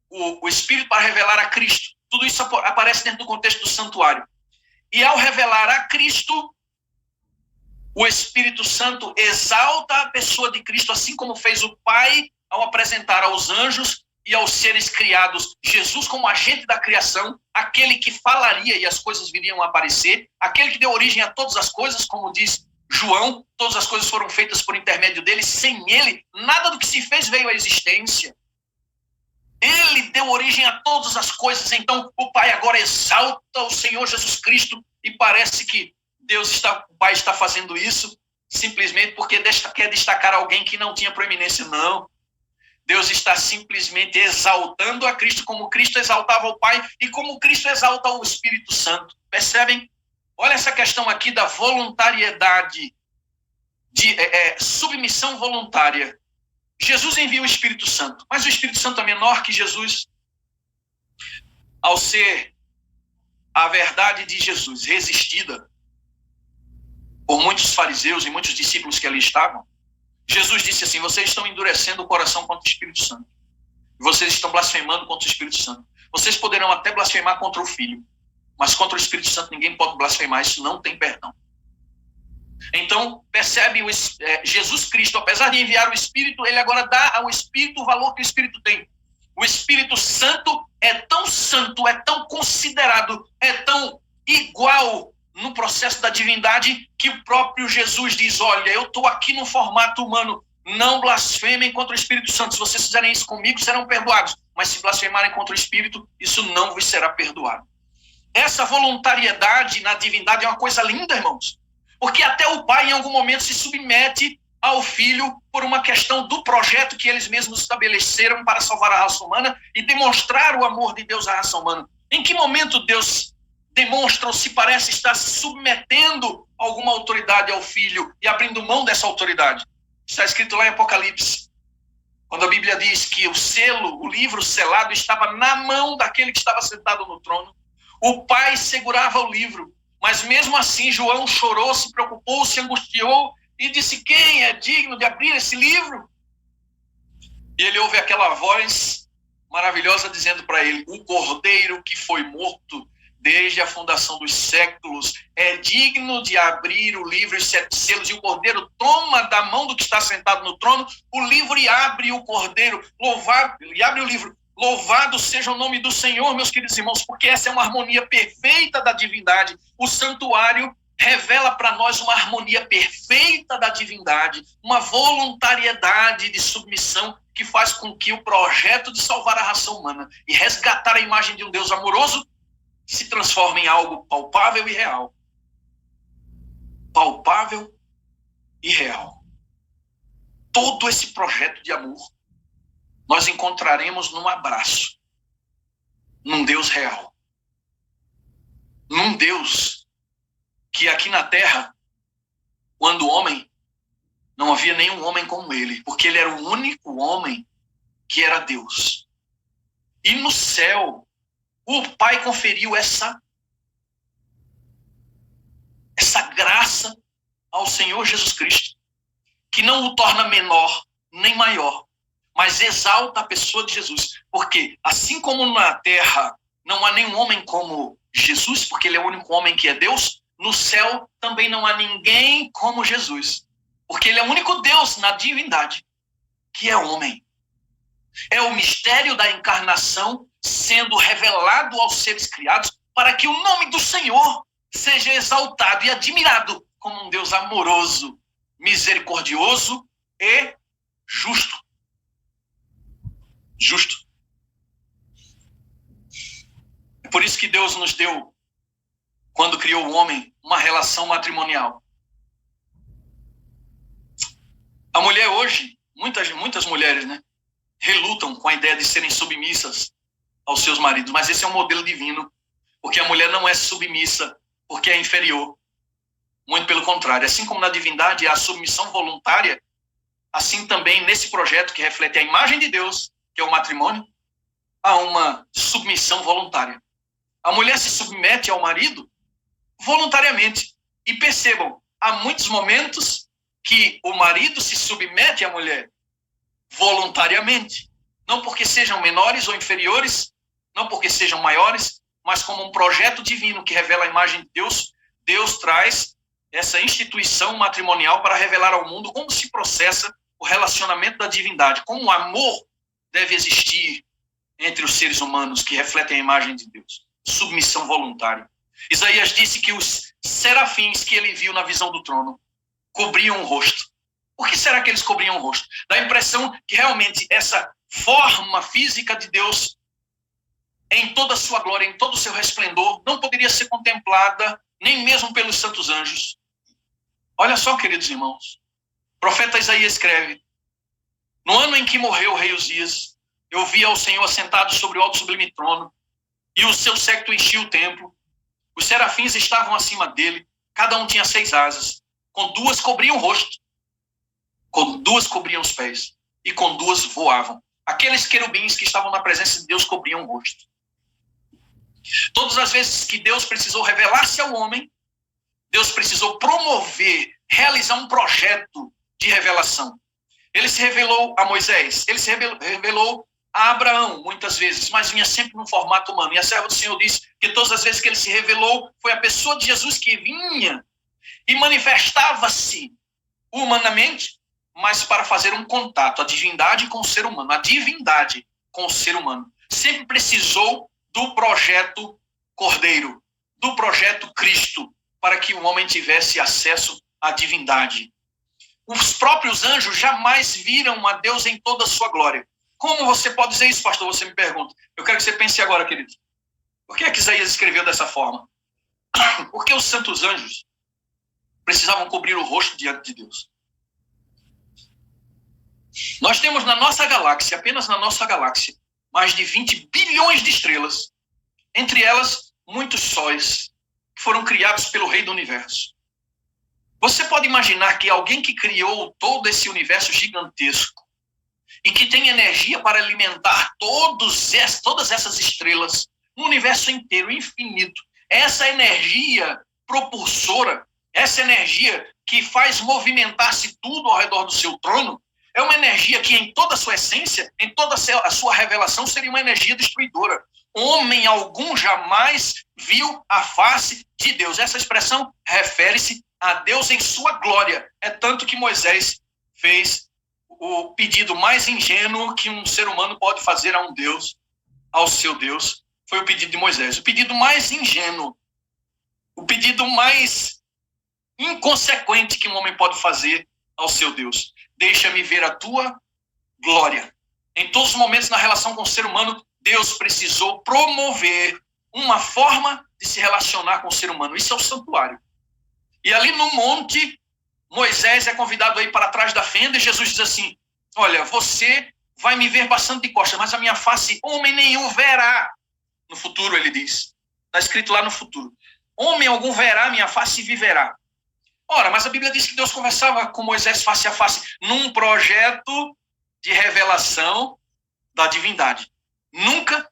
o Espírito para revelar a Cristo. Tudo isso aparece dentro do contexto do santuário. E ao revelar a Cristo, o Espírito Santo exalta a pessoa de Cristo, assim como fez o Pai ao apresentar aos anjos e aos seres criados Jesus como agente da criação, aquele que falaria e as coisas viriam a aparecer, aquele que deu origem a todas as coisas, como diz João, todas as coisas foram feitas por intermédio dele, sem ele, nada do que se fez veio à existência. Ele deu origem a todas as coisas, então o Pai agora exalta o Senhor Jesus Cristo e parece que o Pai está fazendo isso simplesmente porque quer destacar alguém que não tinha proeminência, não. Deus está simplesmente exaltando a Cristo como Cristo exaltava o Pai e como Cristo exalta o Espírito Santo. Percebem? Olha essa questão aqui da voluntariedade, de submissão voluntária. Jesus envia o Espírito Santo, mas o Espírito Santo é menor que Jesus. Ao ser a verdade de Jesus resistida por muitos fariseus e muitos discípulos que ali estavam, Jesus disse assim, vocês estão endurecendo o coração contra o Espírito Santo. Vocês estão blasfemando contra o Espírito Santo. Vocês poderão até blasfemar contra o Filho, mas contra o Espírito Santo ninguém pode blasfemar, isso não tem perdão. Então, percebe, Jesus Cristo, apesar de enviar o Espírito, ele agora dá ao Espírito o valor que o Espírito tem. O Espírito Santo é tão considerado, é tão igual no processo da divindade, que o próprio Jesus diz, olha, eu estou aqui no formato humano, não blasfemem contra o Espírito Santo. Se vocês fizerem isso comigo, serão perdoados. Mas se blasfemarem contra o Espírito, isso não vos será perdoado. Essa voluntariedade na divindade é uma coisa linda, irmãos. Porque até o Pai, em algum momento, se submete ao Filho por uma questão do projeto que eles mesmos estabeleceram para salvar a raça humana e demonstrar o amor de Deus à raça humana. Em que momento Deus demonstra ou se parece estar submetendo alguma autoridade ao Filho e abrindo mão dessa autoridade? Está escrito lá em Apocalipse, quando a Bíblia diz que o livro selado estava na mão daquele que estava sentado no trono. O Pai segurava o livro, mas mesmo assim João chorou, se preocupou, se angustiou e disse, quem é digno de abrir esse livro? E ele ouve aquela voz maravilhosa dizendo para ele, o Cordeiro que foi morto desde a fundação dos séculos é digno de abrir o livro e 7 selos, e o Cordeiro toma da mão do que está sentado no trono o livro e abre o Cordeiro, abre o livro. Louvado seja o nome do Senhor, meus queridos irmãos, porque essa é uma harmonia perfeita da divindade. O santuário revela para nós uma harmonia perfeita da divindade, uma voluntariedade de submissão que faz com que o projeto de salvar a raça humana e resgatar a imagem de um Deus amoroso se transforme em algo palpável e real. Palpável e real. Todo esse projeto de amor nós encontraremos num abraço, num Deus real, num Deus que aqui na terra, quando homem, não havia nenhum homem como ele, porque ele era o único homem que era Deus. E no céu, o Pai conferiu essa graça ao Senhor Jesus Cristo, que não o torna menor nem maior, mas exalta a pessoa de Jesus. Porque assim como na terra não há nenhum homem como Jesus, porque ele é o único homem que é Deus, no céu também não há ninguém como Jesus, porque ele é o único Deus na divindade que é homem. É o mistério da encarnação sendo revelado aos seres criados para que o nome do Senhor seja exaltado e admirado como um Deus amoroso, misericordioso e justo. Justo. É por isso que Deus nos deu, quando criou o homem, uma relação matrimonial. A mulher hoje, muitas mulheres, né, relutam com a ideia de serem submissas aos seus maridos, mas esse é um modelo divino, porque a mulher não é submissa porque é inferior. Muito pelo contrário. Assim como na divindade há a submissão voluntária, assim também nesse projeto que reflete a imagem de Deus, que é o matrimônio, há uma submissão voluntária. A mulher se submete ao marido voluntariamente. E percebam, há muitos momentos que o marido se submete à mulher voluntariamente. Não porque sejam menores ou inferiores, não porque sejam maiores, mas como um projeto divino que revela a imagem de Deus. Deus traz essa instituição matrimonial para revelar ao mundo como se processa o relacionamento da divindade, como o amor deve existir entre os seres humanos que refletem a imagem de Deus. Submissão voluntária. Isaías disse que os serafins que ele viu na visão do trono cobriam o rosto. Por que será que eles cobriam o rosto? Dá a impressão que realmente essa forma física de Deus, em toda a sua glória, em todo o seu resplendor, não poderia ser contemplada nem mesmo pelos santos anjos. Olha só, queridos irmãos, o profeta Isaías escreve: no ano em que morreu o rei Uzias, eu vi ao Senhor assentado sobre o alto sublime trono, e o seu séquito enchia o templo. Os serafins estavam acima dele, cada um tinha 6 asas, com 2 cobriam o rosto, com 2 cobriam os pés, e com 2 voavam. Aqueles querubins que estavam na presença de Deus cobriam o rosto. Todas as vezes que Deus precisou revelar-se ao homem, Deus precisou promover, realizar um projeto de revelação. Ele se revelou a Moisés, ele se revelou a Abraão, muitas vezes, mas vinha sempre no formato humano. E a serva do Senhor diz que todas as vezes que ele se revelou, foi a pessoa de Jesus que vinha e manifestava-se humanamente, mas para fazer um contato, a divindade com o ser humano, a divindade com o ser humano. Sempre precisou do projeto Cordeiro, do projeto Cristo, para que o homem tivesse acesso à divindade. Os próprios anjos jamais viram a Deus em toda a sua glória. Como você pode dizer isso, pastor? Você me pergunta. Eu quero que você pense agora, querido. Por que é que Isaías escreveu dessa forma? Porque os santos anjos precisavam cobrir o rosto diante de Deus. Nós temos na nossa galáxia, apenas na nossa galáxia, mais de 20 bilhões de estrelas. Entre elas, muitos sóis que foram criados pelo Rei do Universo. Você pode imaginar que alguém que criou todo esse universo gigantesco e que tem energia para alimentar todas essas estrelas, um universo inteiro, infinito, essa energia propulsora, essa energia que faz movimentar-se tudo ao redor do seu trono, é uma energia que em toda a sua essência, em toda a sua revelação, seria uma energia destruidora. Homem algum jamais viu a face de Deus. Essa expressão refere-se a Deus em sua glória. É tanto que Moisés fez o pedido mais ingênuo que um ser humano pode fazer a um Deus, ao seu Deus, foi o pedido de Moisés. O pedido mais ingênuo, o pedido mais inconsequente que um homem pode fazer ao seu Deus. Deixa-me ver a tua glória. Em todos os momentos na relação com o ser humano, Deus precisou promover uma forma de se relacionar com o ser humano. Isso é o santuário. E ali no monte, Moisés é convidado a ir para trás da fenda e Jesus diz assim: olha, você vai me ver bastante de costas, mas a minha face homem nenhum verá. No futuro ele diz. Está escrito lá no futuro. Homem algum verá a minha face e viverá. Ora, mas a Bíblia diz que Deus conversava com Moisés face a face num projeto de revelação da divindade. Nunca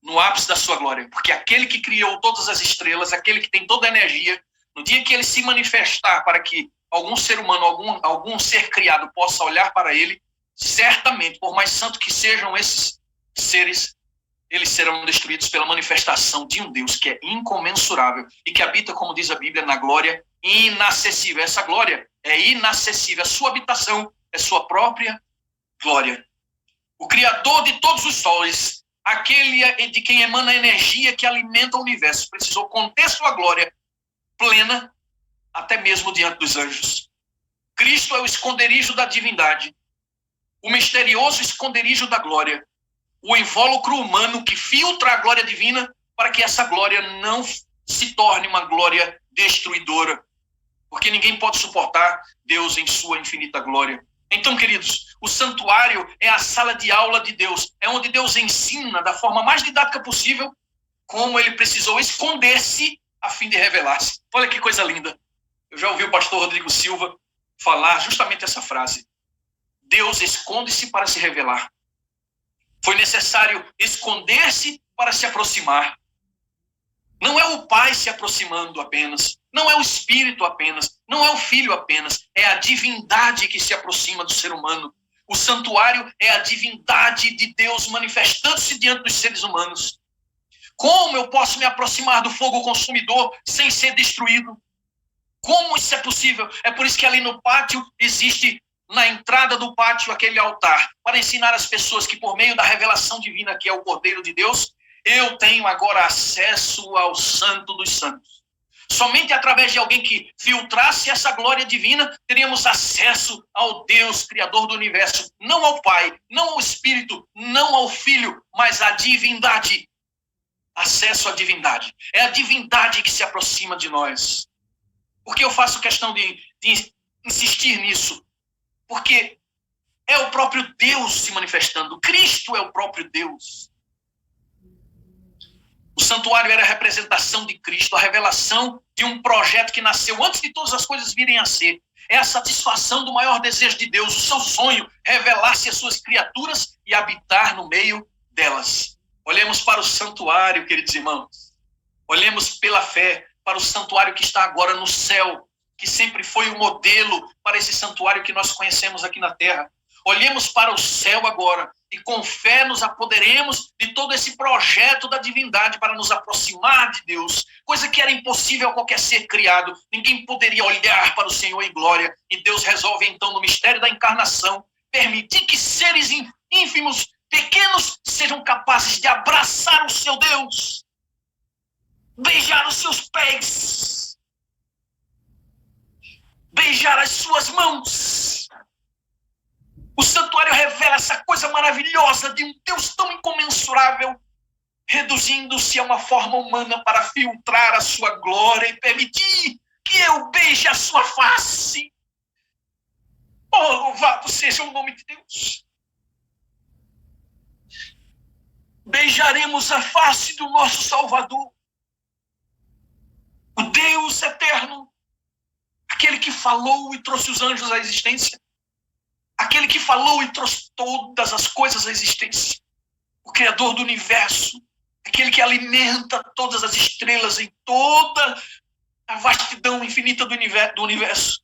no ápice da sua glória. Porque aquele que criou todas as estrelas, aquele que tem toda a energia, no dia que ele se manifestar para que algum ser humano, algum ser criado possa olhar para ele, certamente, por mais santo que sejam esses seres, eles serão destruídos pela manifestação de um Deus que é incomensurável e que habita, como diz a Bíblia, na glória inacessível. Essa glória é inacessível, a sua habitação é sua própria glória. O Criador de todos os sóis, aquele de quem emana a energia que alimenta o universo, precisou conter sua glória plena até mesmo diante dos anjos. Cristo é o esconderijo da divindade, o misterioso esconderijo da glória, o invólucro humano que filtra a glória divina para que essa glória não se torne uma glória destruidora, porque ninguém pode suportar Deus em sua infinita glória. Então, queridos, o santuário é a sala de aula de Deus, é onde Deus ensina da forma mais didática possível como ele precisou esconder-se a fim de revelar-se. Olha que coisa linda. Eu já ouvi o pastor Rodrigo Silva falar justamente essa frase. Deus esconde-se para se revelar. Foi necessário esconder-se para se aproximar. Não é o Pai se aproximando apenas, não é o Espírito apenas, não é o Filho apenas, é a divindade que se aproxima do ser humano. O santuário é a divindade de Deus manifestando-se diante dos seres humanos. Como eu posso me aproximar do fogo consumidor sem ser destruído? Como isso é possível? É por isso que ali no pátio existe, na entrada do pátio, aquele altar, para ensinar as pessoas que por meio da revelação divina, que é o Cordeiro de Deus, eu tenho agora acesso ao Santo dos Santos. Somente através de alguém que filtrasse essa glória divina, teríamos acesso ao Deus Criador do universo, não ao Pai, não ao Espírito, não ao Filho, mas à divindade. Acesso à divindade. É a divindade que se aproxima de nós. Por que eu faço questão de insistir nisso? Porque é o próprio Deus se manifestando. Cristo é o próprio Deus. O santuário era a representação de Cristo, a revelação de um projeto que nasceu antes de todas as coisas virem a ser. É a satisfação do maior desejo de Deus, o seu sonho, revelar-se às suas criaturas e habitar no meio delas. Olhemos para o santuário, queridos irmãos. Olhemos pela fé para o santuário que está agora no céu, que sempre foi o modelo para esse santuário que nós conhecemos aqui na terra. Olhemos para o céu agora e com fé nos apoderemos de todo esse projeto da divindade para nos aproximar de Deus, coisa que era impossível a qualquer ser criado. Ninguém poderia olhar para o Senhor em glória, e Deus resolve então no mistério da encarnação permitir que seres ínfimos, pequenos, sejam capazes de abraçar o seu Deus, beijar os seus pés, beijar as suas mãos. O santuário revela essa coisa maravilhosa de um Deus tão incomensurável, reduzindo-se a uma forma humana para filtrar a sua glória e permitir que eu beije a sua face. Oh, louvado seja o nome de Deus. Beijaremos a face do nosso Salvador, o Deus eterno, aquele que falou e trouxe os anjos à existência, aquele que falou e trouxe todas as coisas à existência, o Criador do universo, aquele que alimenta todas as estrelas em toda a vastidão infinita do universo.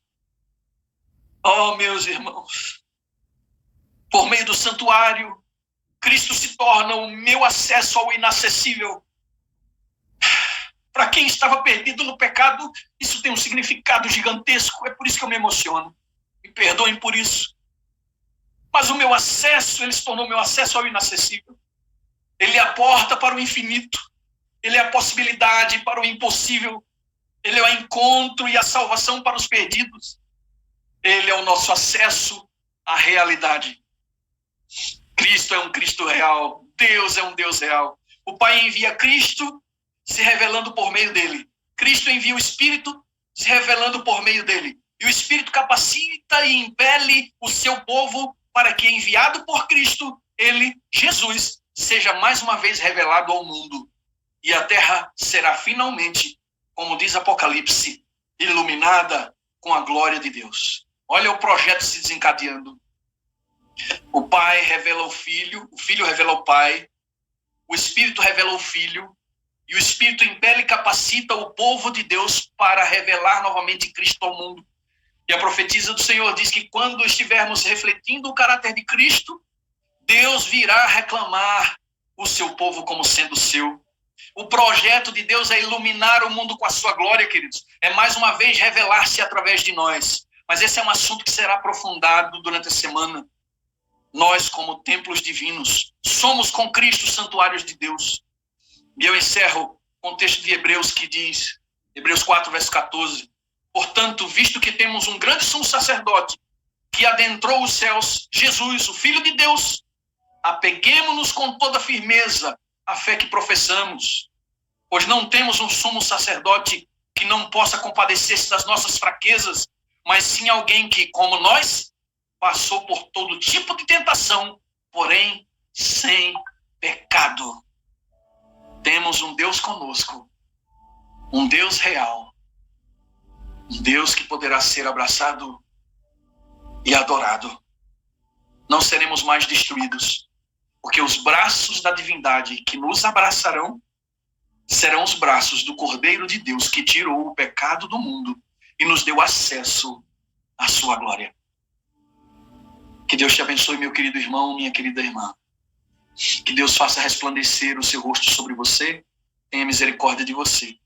Oh, meus irmãos, por meio do santuário, Cristo se torna o meu acesso ao inacessível. Para quem estava perdido no pecado, isso tem um significado gigantesco. É por isso que eu me emociono. Me perdoem por isso. Mas o meu acesso, ele se tornou meu acesso ao inacessível. Ele é a porta para o infinito. Ele é a possibilidade para o impossível. Ele é o encontro e a salvação para os perdidos. Ele é o nosso acesso à realidade. Cristo é um Cristo real. Deus é um Deus real. O Pai envia Cristo se revelando por meio dele. Cristo envia o Espírito se revelando por meio dele. E o Espírito capacita e impele o seu povo para que, enviado por Cristo, ele, Jesus, seja mais uma vez revelado ao mundo. E a terra será finalmente, como diz Apocalipse, iluminada com a glória de Deus. Olha o projeto se desencadeando. O Pai revela o Filho revela o Pai, o Espírito revela o Filho, e o Espírito impele e capacita o povo de Deus para revelar novamente Cristo ao mundo. E a profetisa do Senhor diz que quando estivermos refletindo o caráter de Cristo, Deus virá reclamar o seu povo como sendo seu. O projeto de Deus é iluminar o mundo com a sua glória, queridos. É mais uma vez revelar-se através de nós. Mas esse é um assunto que será aprofundado durante a semana. Nós, como templos divinos, somos com Cristo santuários de Deus. E eu encerro com o texto de Hebreus que diz, Hebreus 4, verso 14, portanto, visto que temos um grande sumo sacerdote que adentrou os céus, Jesus, o Filho de Deus, apeguemo-nos com toda firmeza à fé que professamos, pois não temos um sumo sacerdote que não possa compadecer-se das nossas fraquezas, mas sim alguém que, como nós, passou por todo tipo de tentação, porém sem pecado. Temos um Deus conosco, um Deus real, um Deus que poderá ser abraçado e adorado. Não seremos mais destruídos, porque os braços da divindade que nos abraçarão serão os braços do Cordeiro de Deus que tirou o pecado do mundo e nos deu acesso à sua glória. Que Deus te abençoe, meu querido irmão, minha querida irmã. Que Deus faça resplandecer o seu rosto sobre você, tenha misericórdia de você.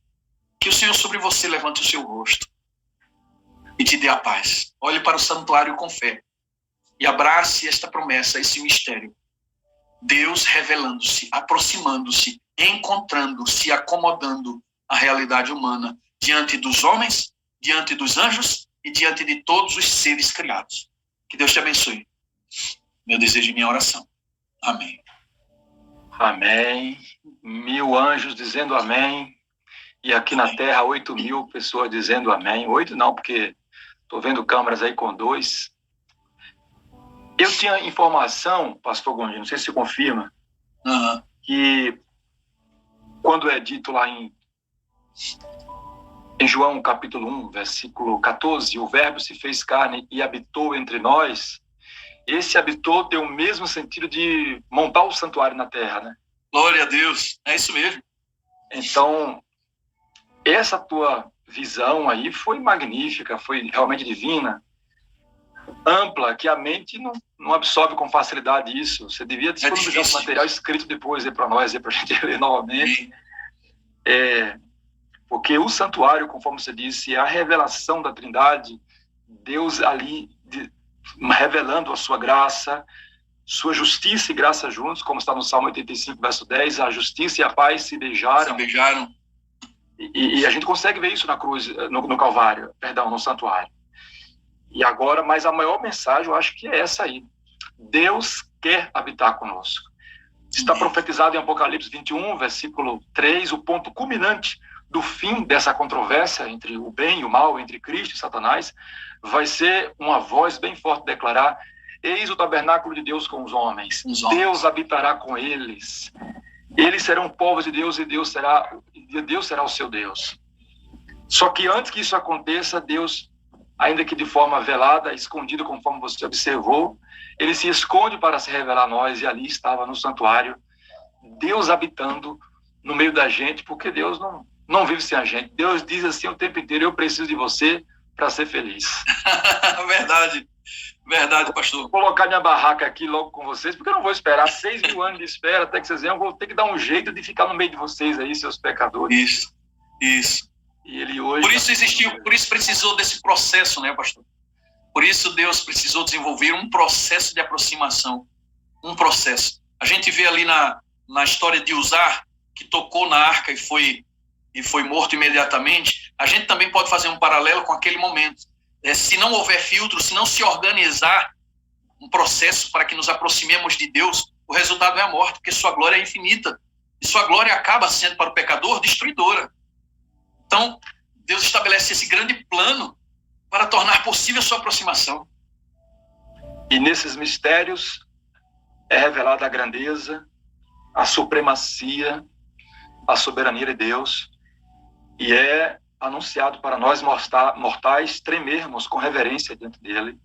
Que o Senhor sobre você levante o seu rosto e te dê a paz. Olhe para o santuário com fé e abrace esta promessa, esse mistério. Deus revelando-se, aproximando-se, encontrando, se acomodando à realidade humana diante dos homens, diante dos anjos e diante de todos os seres criados. Que Deus te abençoe. Meu desejo e minha oração. Amém. Amém. 1000 anjos dizendo amém. E aqui na terra, 8.000 pessoas dizendo amém. 8 não, porque estou vendo câmeras aí com 2. Eu tinha informação, pastor Gondim, não sei se você confirma, que quando é dito lá em João capítulo 1, versículo 14, o verbo se fez carne e habitou entre nós, esse habitou tem o mesmo sentido de montar o santuário na terra, né? Glória a Deus, é isso mesmo. Então, essa tua visão aí foi magnífica, foi realmente divina, ampla, que a mente não absorve com facilidade isso. Você devia disponibilizar esse material escrito depois para nós, para a gente ler novamente. Porque o santuário, conforme você disse, é a revelação da Trindade, Deus ali revelando a sua graça, sua justiça e graça juntos, como está no Salmo 85, verso 10, a justiça e a paz se beijaram. E a gente consegue ver isso na cruz, no Calvário, no santuário. E agora, mas a maior mensagem, eu acho que é essa aí. Deus quer habitar conosco. Está profetizado em Apocalipse 21, versículo 3, o ponto culminante do fim dessa controvérsia entre o bem e o mal, entre Cristo e Satanás, vai ser uma voz bem forte declarar: eis o tabernáculo de Deus com os homens. Deus habitará com eles. Eles serão povos de Deus e Deus será o seu Deus. Só que antes que isso aconteça, Deus, ainda que de forma velada, escondida, conforme você observou, ele se esconde para se revelar a nós, e ali estava no santuário, Deus habitando no meio da gente, porque Deus não vive sem a gente. Deus diz assim o tempo inteiro: eu preciso de você para ser feliz. Verdade, pastor. Vou colocar minha barraca aqui logo com vocês, porque eu não vou esperar 6.000 anos de espera até que vocês venham. Eu vou ter que dar um jeito de ficar no meio de vocês aí, seus pecadores. Isso. E ele hoje... Por isso precisou desse processo, né, pastor? Por isso Deus precisou desenvolver um processo de aproximação. Um processo. A gente vê ali na história de Uzar, que tocou na arca e foi morto imediatamente. A gente também pode fazer um paralelo com aquele momento. Se não houver filtro, se não se organizar um processo para que nos aproximemos de Deus, o resultado é a morte, porque sua glória é infinita. E sua glória acaba sendo para o pecador destruidora. Então, Deus estabelece esse grande plano para tornar possível a sua aproximação. E nesses mistérios é revelada a grandeza, a supremacia, a soberania de Deus, e é anunciado para nós mortais tremermos com reverência diante dele,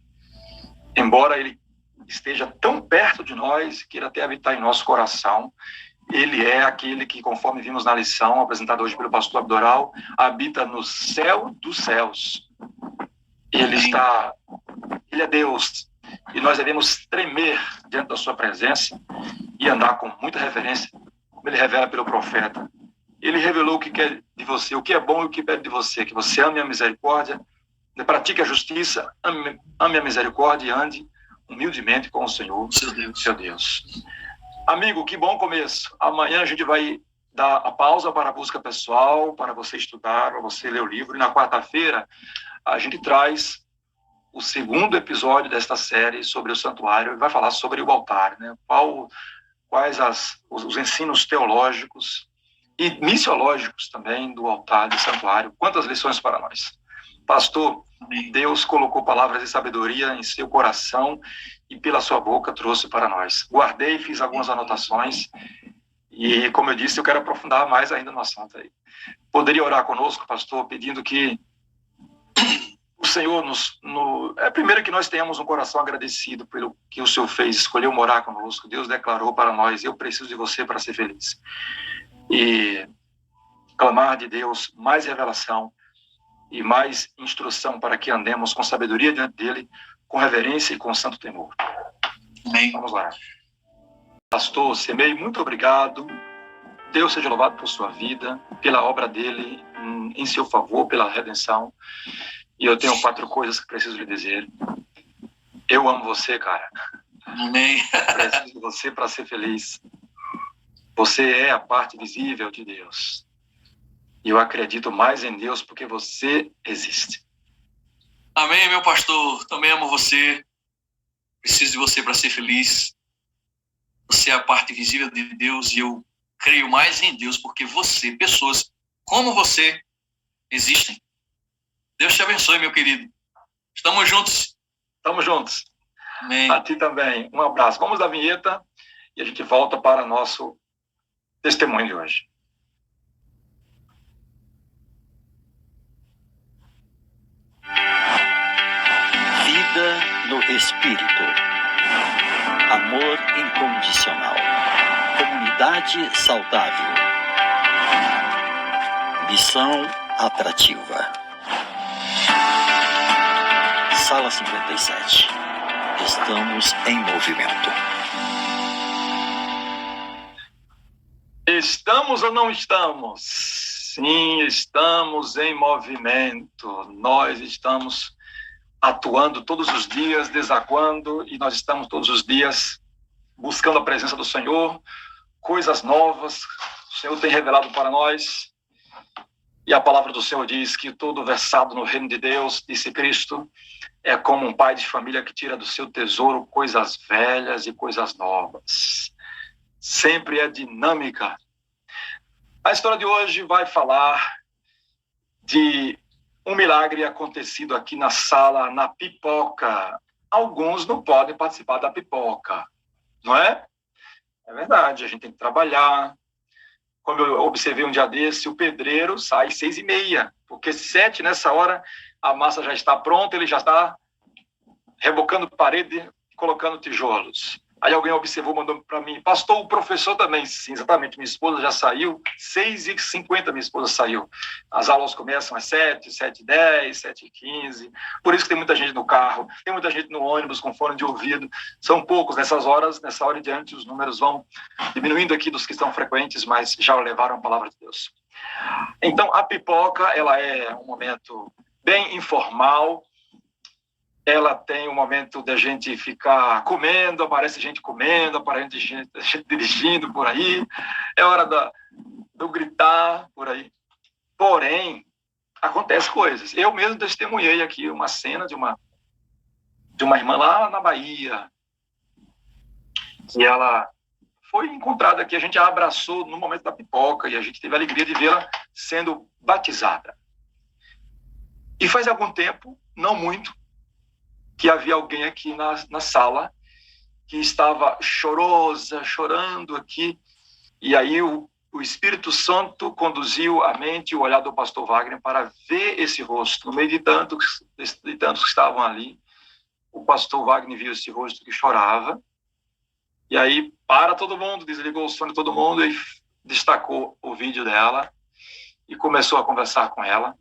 embora ele esteja tão perto de nós, queira até habitar em nosso coração. Ele é aquele que, conforme vimos na lição apresentada hoje pelo pastor Abdoral, habita no céu dos céus. Ele é Deus, e nós devemos tremer diante da sua presença e andar com muita reverência, como ele revela pelo profeta. Ele revelou o que quer de você, o que é bom e o que pede de você, que você ame a misericórdia, pratique a justiça, ame a misericórdia e ande humildemente com o Senhor, seu Deus. Amigo, que bom começo. Amanhã a gente vai dar a pausa para a busca pessoal, para você estudar, para você ler o livro. E na quarta-feira a gente traz o segundo episódio desta série sobre o santuário e vai falar sobre o altar, né? Quais os ensinos teológicos e missiológicos também do altar do santuário. Quantas lições para nós. Pastor, Deus colocou palavras de sabedoria em seu coração e pela sua boca trouxe para nós. Guardei, fiz algumas anotações e, como eu disse, eu quero aprofundar mais ainda no assunto aí. Poderia orar conosco, pastor, pedindo que o Senhor primeiro que nós tenhamos um coração agradecido pelo que o Senhor fez, escolheu morar conosco. Deus declarou para nós: eu preciso de você para ser feliz. E clamar de Deus mais revelação e mais instrução para que andemos com sabedoria diante dele, com reverência e com santo temor. Amém. Vamos lá. Pastor Semei, muito obrigado. Deus seja louvado por sua vida, pela obra dele em seu favor, pela redenção. E eu tenho 4 coisas que preciso lhe dizer. Eu amo você, cara. Amém. Preciso de você para ser feliz. Você é a parte visível de Deus. E eu acredito mais em Deus porque você existe. Amém, meu pastor. Também amo você. Preciso de você para ser feliz. Você é a parte visível de Deus e eu creio mais em Deus porque você, pessoas como você, existem. Deus te abençoe, meu querido. Estamos juntos. Estamos juntos. Amém. A ti também. Um abraço. Vamos à vinheta e a gente volta para nosso testemunho de hoje. Vida no Espírito. Amor incondicional. Comunidade saudável. Missão atrativa. Sala 57. Estamos em movimento. Estamos ou não estamos? Sim, estamos em movimento. Nós estamos atuando todos os dias, desaguando, e nós estamos todos os dias buscando a presença do Senhor, coisas novas, o Senhor tem revelado para nós, e a palavra do Senhor diz que todo versado no reino de Deus, disse Cristo, é como um pai de família que tira do seu tesouro coisas velhas e coisas novas. Sempre é dinâmica. A história de hoje vai falar de um milagre acontecido aqui na sala, na pipoca. Alguns não podem participar da pipoca, não é? É verdade, a gente tem que trabalhar. Como eu observei um dia desse, o pedreiro sai 6h30, porque 7 nessa hora a massa já está pronta, ele já está rebocando parede e colocando tijolos. Aí alguém observou, mandou para mim: pastor, o professor também. Sim, exatamente, minha esposa já saiu, 6h50 minha esposa saiu. As aulas começam às 7, 7h10, 7h15, por isso que tem muita gente no carro, tem muita gente no ônibus com fone de ouvido, são poucos nessas horas, nessa hora em diante os números vão diminuindo aqui dos que estão frequentes, mas já levaram a palavra de Deus. Então, a pipoca, ela é um momento bem informal, ela tem um momento da gente ficar comendo, aparece gente comendo, aparece gente dirigindo por aí, é hora do gritar por aí. Porém, acontece coisas. Eu mesmo testemunhei aqui uma cena de uma irmã lá na Bahia, que ela foi encontrada aqui, a gente a abraçou no momento da pipoca e a gente teve a alegria de vê-la sendo batizada. E faz algum tempo, não muito, que havia alguém aqui na sala que estava chorando aqui, e aí o Espírito Santo conduziu a mente e o olhar do pastor Wagner para ver esse rosto. No meio de tantos que estavam ali, o pastor Wagner viu esse rosto que chorava, e aí para todo mundo, desligou o som de todo mundo e destacou o vídeo dela e começou a conversar com ela.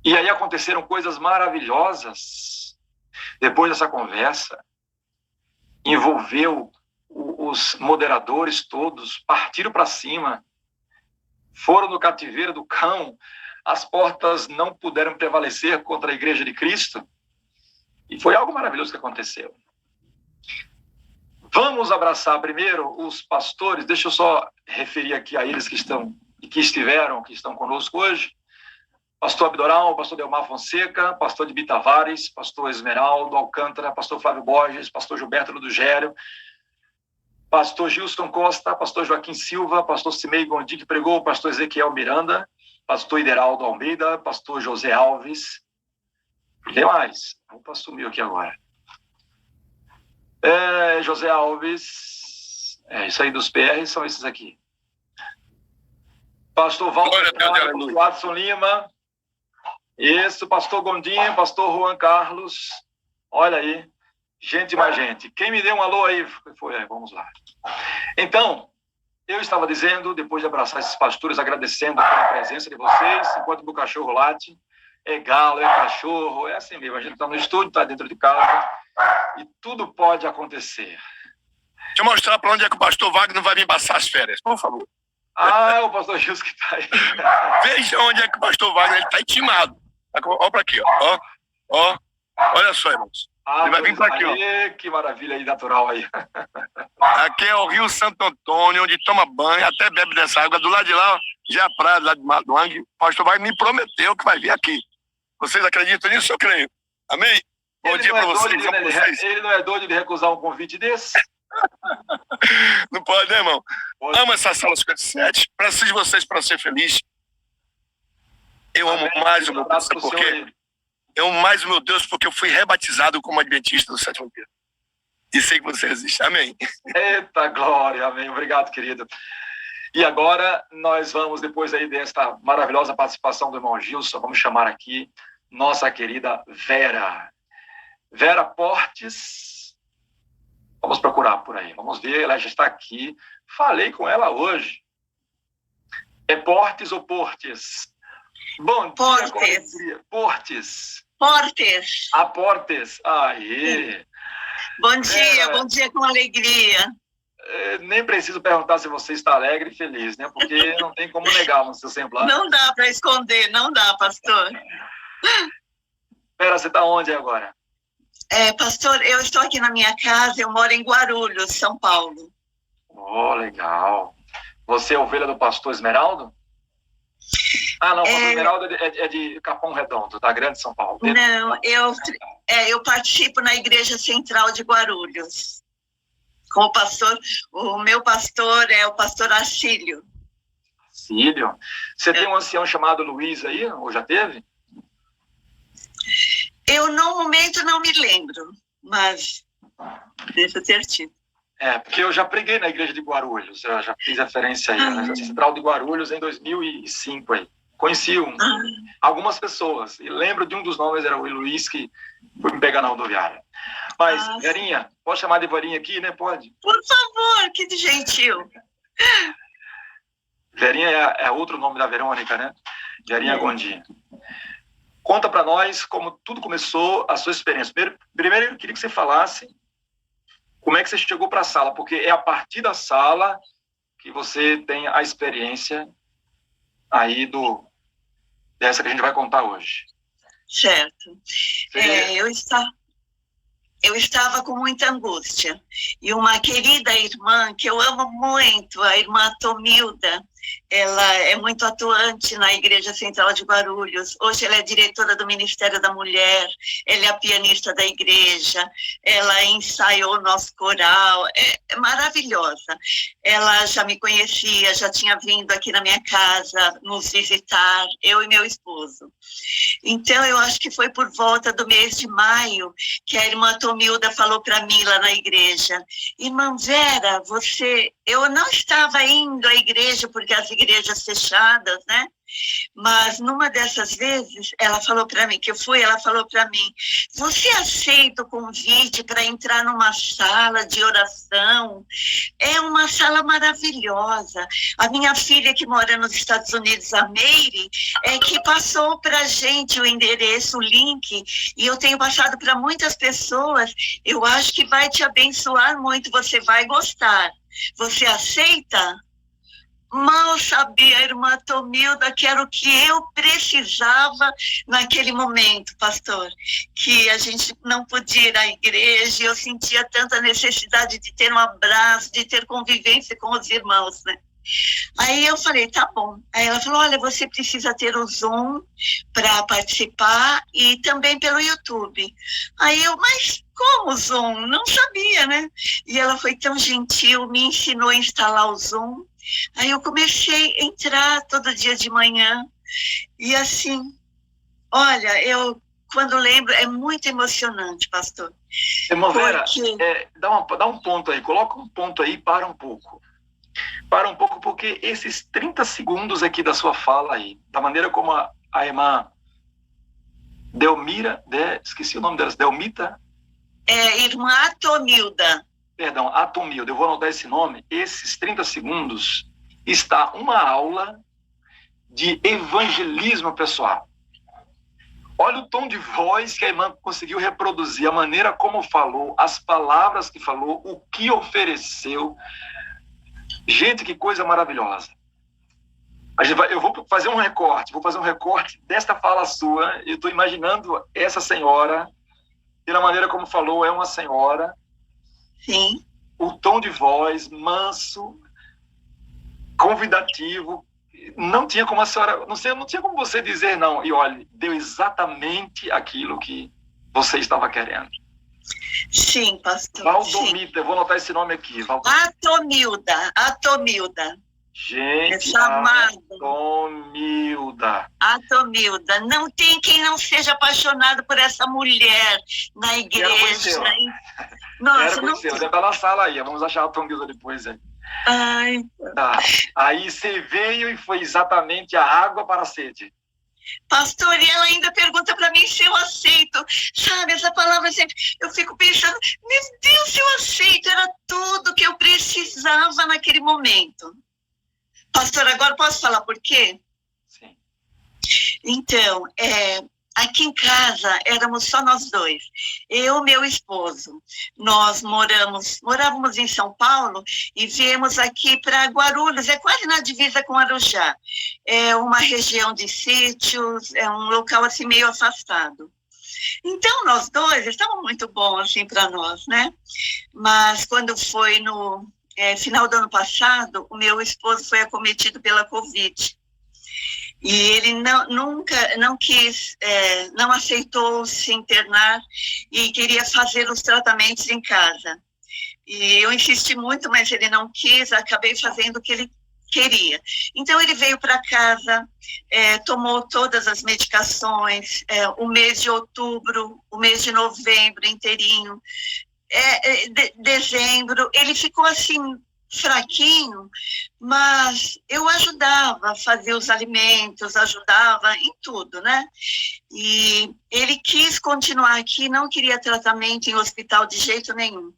E aí aconteceram coisas maravilhosas depois dessa conversa. Envolveu os moderadores todos, partiram para cima, foram no cativeiro do cão, as portas não puderam prevalecer contra a Igreja de Cristo, e foi algo maravilhoso que aconteceu. Vamos abraçar primeiro os pastores, deixa eu só referir aqui a eles que estão que estão conosco hoje. Pastor Abdoral, pastor Delmar Fonseca, pastor de Bitavares, pastor Esmeraldo Alcântara, pastor Flávio Borges, pastor Gilberto Ludogério, pastor Gilson Costa, pastor Joaquim Silva, pastor Cimei Gondi, que pregou, pastor Ezequiel Miranda, pastor Ideraldo Almeida, pastor José Alves. Quem mais? Opa, sumiu aqui agora. José Alves. Isso aí dos PR são esses aqui. Pastor Walter, pastor Watson Lima. Isso, pastor Gondinho, pastor Juan Carlos. Olha aí. Gente mais gente. Quem me deu um alô aí? Vamos lá. Então, eu estava dizendo, depois de abraçar esses pastores, agradecendo pela presença de vocês, enquanto meu cachorro late. É galo, é cachorro, é assim mesmo. A gente está no estúdio, está dentro de casa, e tudo pode acontecer. Deixa eu mostrar para onde é que o pastor Wagner vai vir passar as férias, por favor. É o pastor Gilson que está aí. Veja onde é que o pastor Wagner está intimado. Olha para aqui, ó. Olha só, irmãos. Ele vai vir para aqui, ó. Que maravilha aí, natural aí. Aqui é o Rio Santo Antônio, onde toma banho, até bebe dessa água. Do lado de lá, ó, já é a praia, do lado de Maduang. O pastor Wagner me prometeu que vai vir aqui. Vocês acreditam nisso? Eu creio. Amém? Bom dia para vocês. Ele não é doido de recusar um convite desse? Não pode, né, irmão? Pode. Amo essa sala 57. Preciso de vocês para ser feliz. Eu amo mais o meu Deus porque... Eu amo mais o meu Deus porque eu fui rebatizado como adventista do sétimo dia. E sei que você existe. Amém. Eita glória, amém. Obrigado, querido. E agora nós vamos, depois aí desta maravilhosa participação do irmão Gilson, vamos chamar aqui nossa querida Vera. Vera Portes. Vamos procurar por aí. Vamos ver, ela já está aqui. Falei com ela hoje. É Portes ou Portes? Bom dia, Portes. Portes. Portes. Aê. Bom dia com alegria. Nem preciso perguntar se você está alegre e feliz, né? Porque não tem como negar no seu semblante. Não dá para esconder, não dá, pastor. Pera, você está onde agora? Pastor, eu estou aqui na minha casa, eu moro em Guarulhos, São Paulo. Oh, legal. Você é ovelha do pastor Esmeraldo? Não, o pastor Esmeraldo é de Capão Redondo, da Grande São Paulo. Não, eu participo na Igreja Central de Guarulhos. Com o pastor, o meu pastor é o pastor Arcílio. Arcílio? Você tem um ancião chamado Luiz aí, ou já teve? Eu, no momento, não me lembro, mas deixa ter tido. Porque eu já preguei na igreja de Guarulhos, eu já fiz referência aí, na Central de Guarulhos em 2005 aí. Conheci algumas pessoas, e lembro de um dos nomes, era o Luiz, que foi me pegar na rodoviária. Mas, Verinha, pode chamar de Verinha aqui, né? Pode? Por favor, que de gentil. Verinha é outro nome da Verônica, né? Verinha Gondim. Conta para nós como tudo começou, a sua experiência. Primeiro eu queria que você falasse como é que você chegou para a sala, porque é a partir da sala que você tem a experiência aí dessa que a gente vai contar hoje. Certo. Eu estava com muita angústia. E uma querida irmã, que eu amo muito, a irmã Tomilda, ela é muito atuante na Igreja Central de Guarulhos. Hoje ela é diretora do Ministério da Mulher, ela é a pianista da igreja, ela ensaiou o nosso coral, é maravilhosa. Ela já me conhecia, já tinha vindo aqui na minha casa nos visitar, eu e meu esposo. Então, eu acho que foi por volta do mês de maio que a irmã Tomilda falou para mim lá na igreja: irmã Vera, eu não estava indo à igreja porque as igrejas fechadas, né? Mas numa dessas vezes, ela falou para mim, ela falou para mim, você aceita o convite para entrar numa sala de oração? É uma sala maravilhosa. A minha filha que mora nos Estados Unidos, a Meire, que passou para a gente o endereço, o link, e eu tenho passado para muitas pessoas. Eu acho que vai te abençoar muito, você vai gostar. Você aceita? Mal sabia a irmã Tomilda que era o que eu precisava naquele momento, pastor, que a gente não podia ir à igreja, eu sentia tanta necessidade de ter um abraço, de ter convivência com os irmãos, né? Aí eu falei, tá bom. Aí ela falou, olha, você precisa ter o Zoom para participar e também pelo YouTube. Aí eu, mas como Zoom? Não sabia, né? E ela foi tão gentil, me ensinou a instalar o Zoom. Aí eu comecei a entrar todo dia de manhã e assim, olha, eu quando lembro é muito emocionante, pastor. Irmã Vera, dá um ponto aí, coloca um ponto aí, para um pouco. Para um pouco, porque esses 30 segundos aqui da sua fala aí, da maneira como a irmã Delmira, esqueci o nome dela, Delmita? Irmã Atomilda. Perdão, Atomilda, eu vou anotar esse nome. Esses 30 segundos está uma aula de evangelismo pessoal. Olha o tom de voz que a irmã conseguiu reproduzir, a maneira como falou, as palavras que falou, o que ofereceu. Gente, que coisa maravilhosa. Eu vou fazer um recorte desta fala sua. Eu estou imaginando essa senhora, pela maneira como falou, é uma senhora. Sim. O tom de voz, manso, convidativo. Não tinha como a senhora, não tinha como você dizer não. E olha, deu exatamente aquilo que você estava querendo. Sim, pastor. Valdomita, eu vou anotar esse nome aqui. Atomilda. Gente, Atomilda. Não tem quem não seja apaixonado por essa mulher na igreja. Nossa, não sei. Deve estar na sala aí. Vamos achar a Atomilda depois aí. Ai. Tá. Aí você veio e foi exatamente a água para a sede. Pastor, e ela ainda pergunta para mim se eu aceito. Sabe, essa palavra sempre... Eu fico pensando, meu Deus, se eu aceito. Era tudo que eu precisava naquele momento. Pastor, agora posso falar por quê? Sim. Então, aqui em casa éramos só nós dois. Eu e meu esposo. Nós morávamos em São Paulo e viemos aqui para Guarulhos, é quase na divisa com Arujá. É uma região de sítios, é um local assim meio afastado. Então, nós dois, estava muito bom assim para nós, né? Mas quando foi no final do ano passado, o meu esposo foi acometido pela Covid. E ele não quis, não aceitou se internar e queria fazer os tratamentos em casa. E eu insisti muito, mas ele não quis, acabei fazendo o que ele queria. Então ele veio para casa, tomou todas as medicações, o mês de outubro, o mês de novembro inteirinho, dezembro, ele ficou assim fraquinho, mas eu ajudava a fazer os alimentos, ajudava em tudo, né? E ele quis continuar aqui, não queria tratamento em hospital de jeito nenhum.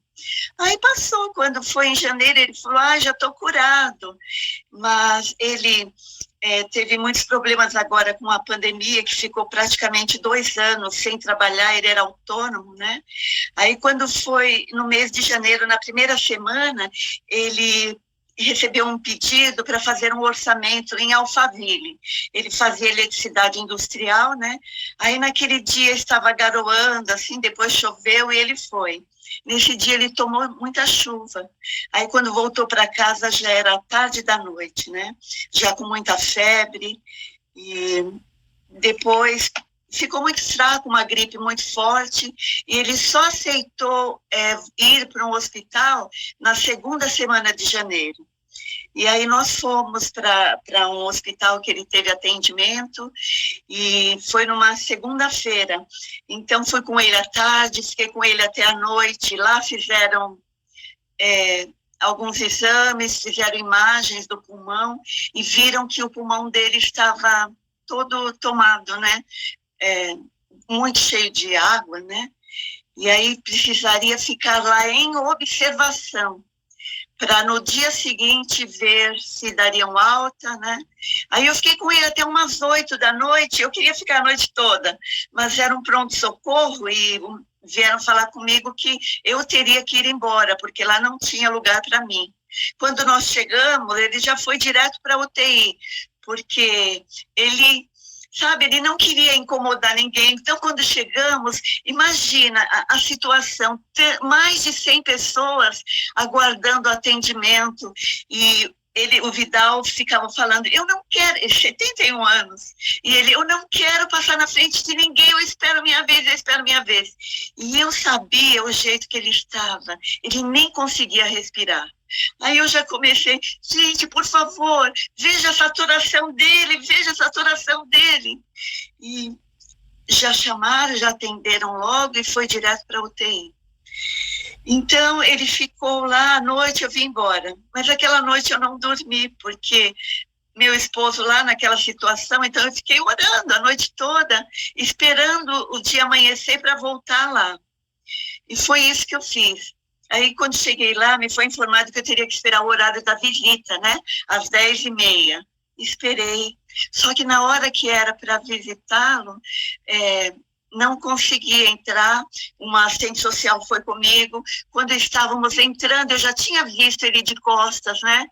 Aí passou, quando foi em janeiro, ele falou, já estou curado, mas ele teve muitos problemas agora com a pandemia, que ficou praticamente 2 anos sem trabalhar, ele era autônomo, né? Aí quando foi no mês de janeiro, na primeira semana, ele recebeu um pedido para fazer um orçamento em Alphaville. Ele fazia eletricidade industrial, né? Aí naquele dia estava garoando, assim, depois choveu e ele foi. Nesse dia ele tomou muita chuva. Aí quando voltou para casa já era tarde da noite, né? Já com muita febre. E depois ficou muito fraco, uma gripe muito forte. E ele só aceitou ir para um hospital na segunda semana de janeiro. E aí nós fomos para um hospital que ele teve atendimento e foi numa segunda-feira. Então fui com ele à tarde, fiquei com ele até à noite. Lá fizeram alguns exames, fizeram imagens do pulmão e viram que o pulmão dele estava todo tomado, né? Muito cheio de água, né? E aí precisaria ficar lá em observação, para no dia seguinte ver se dariam alta, né? Aí eu fiquei com ele até umas 8 da noite, eu queria ficar a noite toda, mas era um pronto-socorro e vieram falar comigo que eu teria que ir embora, porque lá não tinha lugar para mim. Quando nós chegamos, ele já foi direto para a UTI, porque ele... sabe, ele não queria incomodar ninguém. Então, quando chegamos, imagina a situação, ter mais de 100 pessoas aguardando atendimento, e o Vidal ficava falando, eu não quero, ele 71 anos, e ele, eu não quero passar na frente de ninguém, eu espero minha vez, eu espero minha vez. E eu sabia o jeito que ele estava, ele nem conseguia respirar. Aí eu já comecei, gente, por favor, veja a saturação dele, veja a saturação dele. E já chamaram, já atenderam logo e foi direto para a UTI. Então, ele ficou lá à noite, eu vim embora. Mas aquela noite eu não dormi, porque meu esposo lá naquela situação, então eu fiquei orando a noite toda, esperando o dia amanhecer para voltar lá. E foi isso que eu fiz. Aí, quando cheguei lá, me foi informado que eu teria que esperar o horário da visita, né? Às 10h30. Esperei. Só que na hora que era para visitá-lo, não consegui entrar. Uma assistente social foi comigo. Quando estávamos entrando, eu já tinha visto ele de costas, né?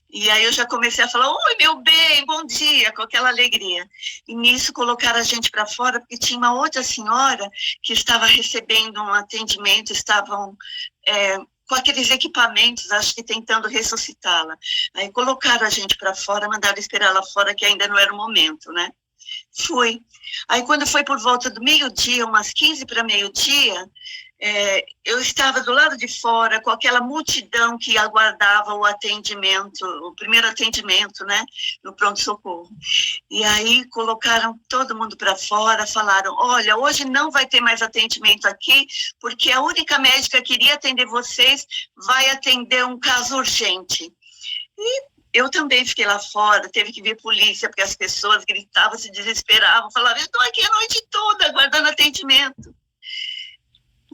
E aí eu já comecei a falar, oi, meu bem, bom dia, com aquela alegria. E nisso colocaram a gente para fora, porque tinha uma outra senhora que estava recebendo um atendimento, estavam com aqueles equipamentos, acho que tentando ressuscitá-la. Aí colocaram a gente para fora, mandaram esperar lá fora, que ainda não era o momento, né? Fui. Aí quando foi por volta do meio-dia, umas 15 para meio-dia, eu estava do lado de fora com aquela multidão que aguardava o atendimento, o primeiro atendimento, né, no pronto-socorro. E aí colocaram todo mundo para fora, falaram, olha, hoje não vai ter mais atendimento aqui, porque a única médica que iria atender vocês vai atender um caso urgente. E eu também fiquei lá fora, teve que vir polícia, porque as pessoas gritavam, se desesperavam, falavam, eu estou aqui a noite toda aguardando atendimento.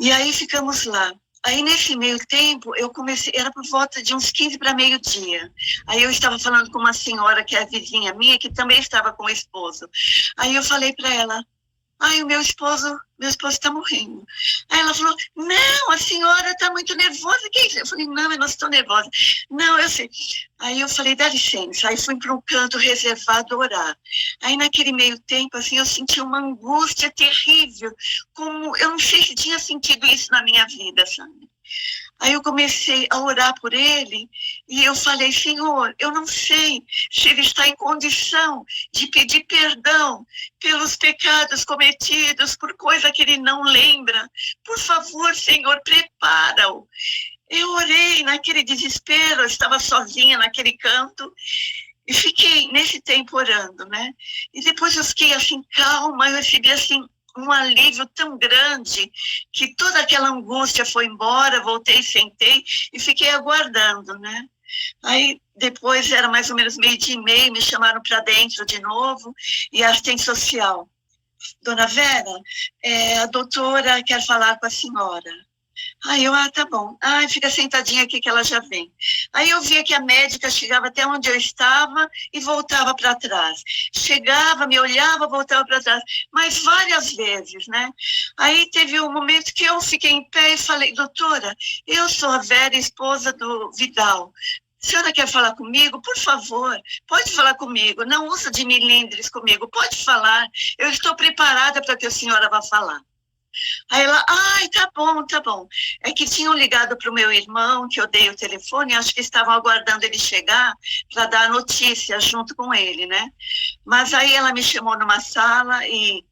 E aí ficamos lá. Aí nesse meio tempo, eu comecei, era por volta de uns 15 para meio-dia. Aí eu estava falando com uma senhora que é vizinha minha, que também estava com o esposo. Aí eu falei para ela, ai, o meu esposo está morrendo. Aí ela falou, não, a senhora está muito nervosa, que é isso? Eu falei, não, eu não estou nervosa. Não, eu sei. Aí eu falei, dá licença. Aí fui para um canto reservado orar. Aí naquele meio tempo, assim, eu senti uma angústia terrível, como eu não sei se tinha sentido isso na minha vida, sabe? Aí eu comecei a orar por ele e eu falei, Senhor, eu não sei se ele está em condição de pedir perdão pelos pecados cometidos, por coisa que ele não lembra. Por favor, Senhor, prepara-o. Eu orei naquele desespero, eu estava sozinha naquele canto e fiquei nesse tempo orando, né? E depois eu fiquei assim, calma, eu recebi assim, um alívio tão grande que toda aquela angústia foi embora, voltei, sentei e fiquei aguardando, né? Aí depois era mais ou menos 12:30, me chamaram para dentro de novo e a assistente social, Dona Vera, a doutora quer falar com a senhora. Aí eu, tá bom. Fica sentadinha aqui que ela já vem. Aí eu via que a médica chegava até onde eu estava e voltava para trás. Chegava, me olhava, voltava para trás. Mas várias vezes, né? Aí teve um momento que eu fiquei em pé e falei, doutora, eu sou a Vera, esposa do Vidal. A senhora quer falar comigo? Por favor, pode falar comigo. Não usa de milindres comigo. Pode falar. Eu estou preparada para que a senhora vá falar. Aí ela, tá bom. É que tinham ligado para o meu irmão, que eu dei o telefone, acho que estavam aguardando ele chegar para dar a notícia junto com ele, né? Mas aí ela me chamou numa sala e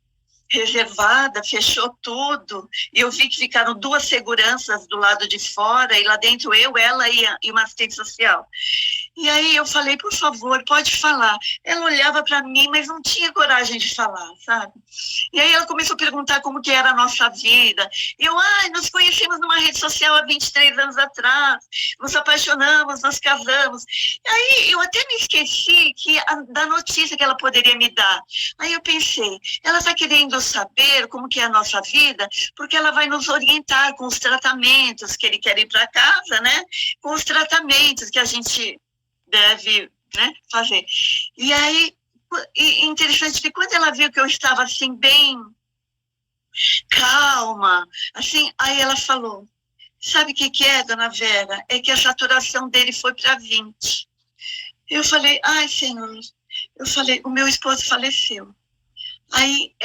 reservada, fechou tudo, e eu vi que ficaram 2 seguranças do lado de fora, e lá dentro eu, ela e uma assistente social. E aí eu falei, por favor, pode falar. Ela olhava para mim, mas não tinha coragem de falar, sabe? E aí ela começou a perguntar como que era a nossa vida. E eu, nós conhecemos numa rede social há 23 anos atrás, nos apaixonamos, nos casamos. E aí eu até me esqueci da notícia que ela poderia me dar. Aí eu pensei, ela está querendo saber como que é a nossa vida, porque ela vai nos orientar com os tratamentos que ele quer ir para casa, né? Com os tratamentos que a gente deve, né, fazer. E aí, interessante que quando ela viu que eu estava assim, bem calma, assim, aí ela falou, sabe o que é, dona Vera? É que a saturação dele foi para 20. Eu falei, ai, Senhor, o meu esposo faleceu. Aí